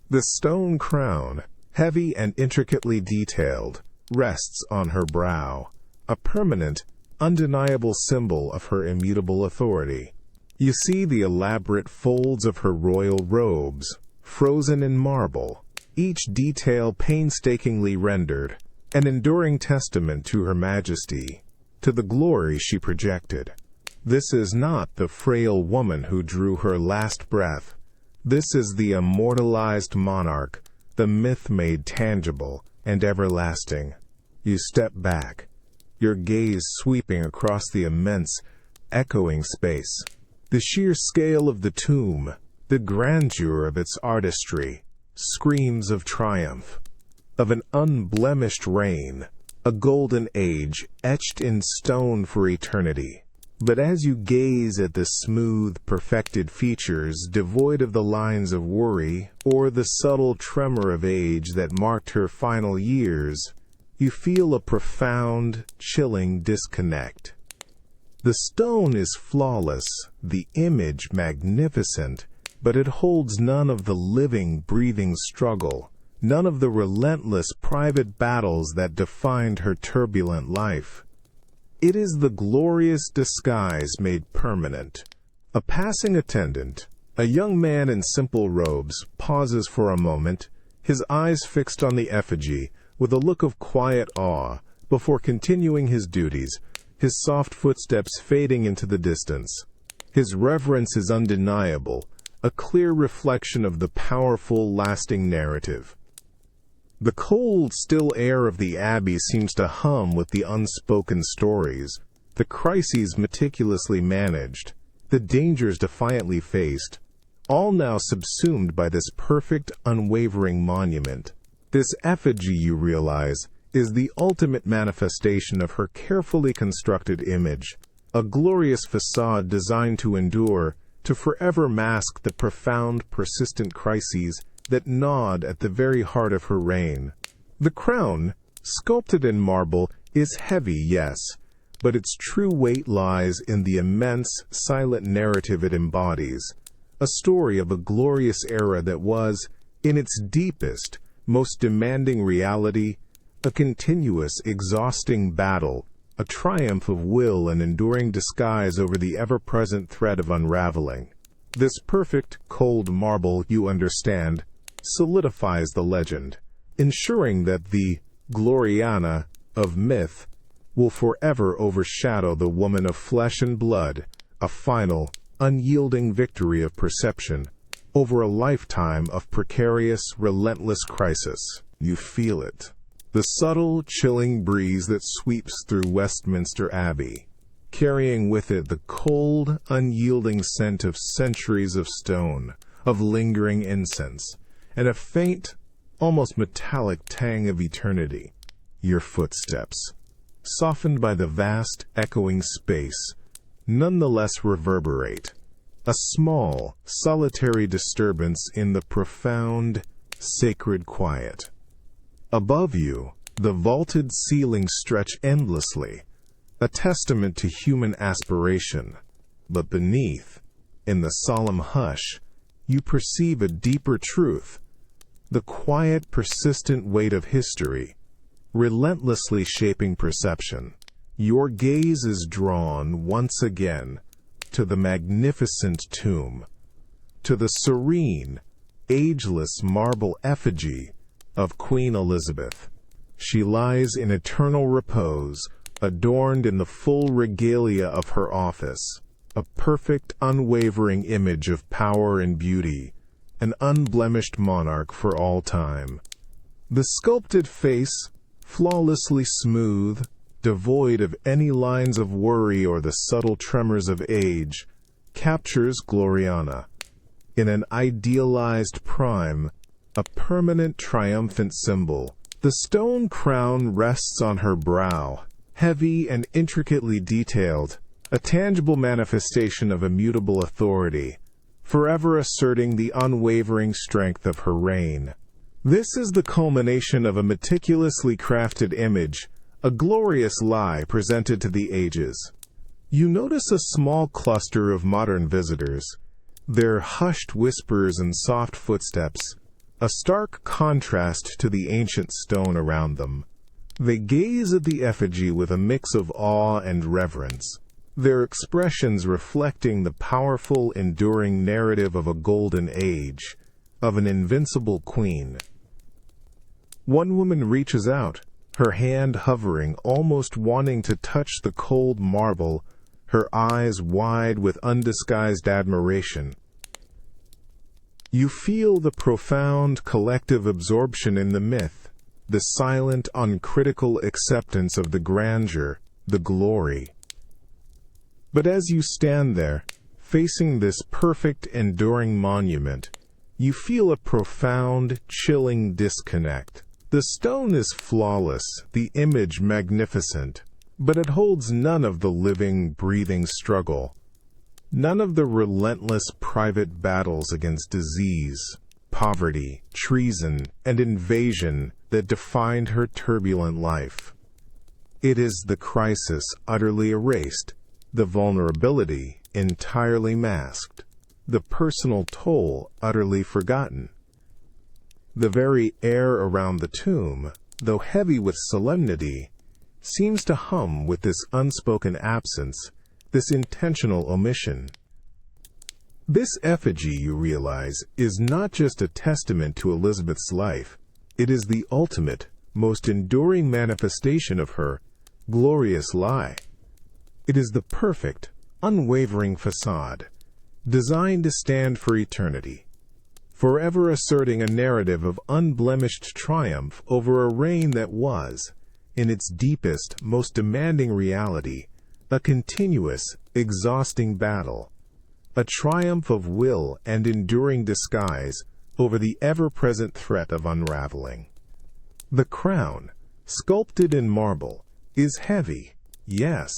The stone crown, heavy and intricately detailed, rests on her brow, a permanent, undeniable symbol of her immutable authority. You see the elaborate folds of her royal robes, frozen in marble, each detail painstakingly rendered, an enduring testament to her majesty, to the glory she projected. This is not the frail woman who drew her last breath. This is the immortalized monarch, the myth made tangible and everlasting. You step back, your gaze sweeping across the immense, echoing space. The sheer scale of the tomb, the grandeur of its artistry, screams of triumph, of an unblemished reign, a golden age etched in stone for eternity. But as you gaze at the smooth, perfected features devoid of the lines of worry or the subtle tremor of age that marked her final years, you feel a profound, chilling disconnect. The stone is flawless, the image magnificent, but it holds none of the living, breathing struggle, none of the relentless private battles that defined her turbulent life. It is the glorious disguise made permanent. A passing attendant, a young man in simple robes, pauses for a moment, his eyes fixed on the effigy, with a look of quiet awe, before continuing his duties, his soft footsteps fading into the distance. His reverence is undeniable, a clear reflection of the powerful, lasting narrative. The cold, still air of the abbey seems to hum with the unspoken stories, the crises meticulously managed, the dangers defiantly faced, all now subsumed by this perfect, unwavering monument. This effigy, you realize, is the ultimate manifestation of her carefully constructed image, a glorious facade designed to endure, to forever mask the profound, persistent crises that gnawed at the very heart of her reign. The crown, sculpted in marble, is heavy, yes, but its true weight lies in the immense, silent narrative it embodies, a story of a glorious era that was, in its deepest, most demanding reality, a continuous, exhausting battle, a triumph of will and enduring disguise over the ever-present threat of unraveling. This perfect, cold marble, you understand, solidifies the legend, ensuring that the Gloriana of myth will forever overshadow the woman of flesh and blood, a final, unyielding victory of perception over a lifetime of precarious, relentless crisis. You feel it. The subtle, chilling breeze that sweeps through Westminster Abbey, carrying with it the cold, unyielding scent of centuries of stone, of lingering incense, and a faint, almost metallic tang of eternity. Your footsteps, softened by the vast, echoing space, nonetheless reverberate, a small, solitary disturbance in the profound, sacred quiet. Above you, the vaulted ceilings stretch endlessly, a testament to human aspiration. But beneath, in the solemn hush, you perceive a deeper truth, the quiet, persistent weight of history, relentlessly shaping perception. Your gaze is drawn, once again, to the magnificent tomb, to the serene, ageless marble effigy of Queen Elizabeth. She lies in eternal repose, adorned in the full regalia of her office, a perfect, unwavering image of power and beauty, an unblemished monarch for all time. The sculpted face, flawlessly smooth, devoid of any lines of worry or the subtle tremors of age, captures Gloriana. In an idealized prime, a permanent triumphant symbol. The stone crown rests on her brow, heavy and intricately detailed, a tangible manifestation of immutable authority, forever asserting the unwavering strength of her reign. This is the culmination of a meticulously crafted image, a glorious lie presented to the ages. You notice a small cluster of modern visitors, their hushed whispers and soft footsteps, a stark contrast to the ancient stone around them. They gaze at the effigy with a mix of awe and reverence, their expressions reflecting the powerful, enduring narrative of a golden age, of an invincible queen. One woman reaches out, her hand hovering, almost wanting to touch the cold marble, her eyes wide with undisguised admiration. You feel the profound collective absorption in the myth, the silent, uncritical acceptance of the grandeur, the glory. But as you stand there, facing this perfect, enduring monument, you feel a profound, chilling disconnect. The stone is flawless, the image magnificent, but it holds none of the living, breathing struggle. None of the relentless private battles against disease, poverty, treason, and invasion that defined her turbulent life. It is the crisis utterly erased, the vulnerability entirely masked, the personal toll utterly forgotten. The very air around the tomb, though heavy with solemnity, seems to hum with this unspoken absence, this intentional omission. This effigy, you realize, is not just a testament to Elizabeth's life. It is the ultimate, most enduring manifestation of her glorious lie. It is the perfect, unwavering facade, designed to stand for eternity, forever asserting a narrative of unblemished triumph over a reign that was, in its deepest, most demanding reality, a continuous, exhausting battle, a triumph of will and enduring disguise over the ever-present threat of unraveling. The crown, sculpted in marble, is heavy, yes,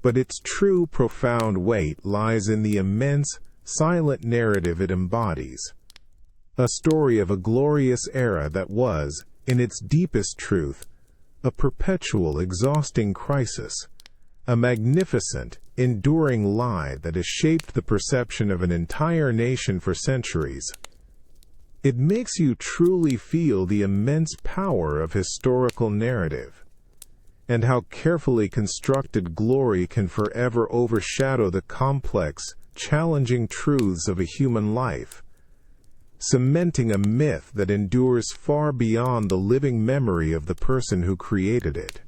but its true profound weight lies in the immense, silent narrative it embodies. A story of a glorious era that was, in its deepest truth, a perpetual, exhausting crisis, a magnificent, enduring lie that has shaped the perception of an entire nation for centuries. It makes you truly feel the immense power of historical narrative, and how carefully constructed glory can forever overshadow the complex, challenging truths of a human life, cementing a myth that endures far beyond the living memory of the person who created it.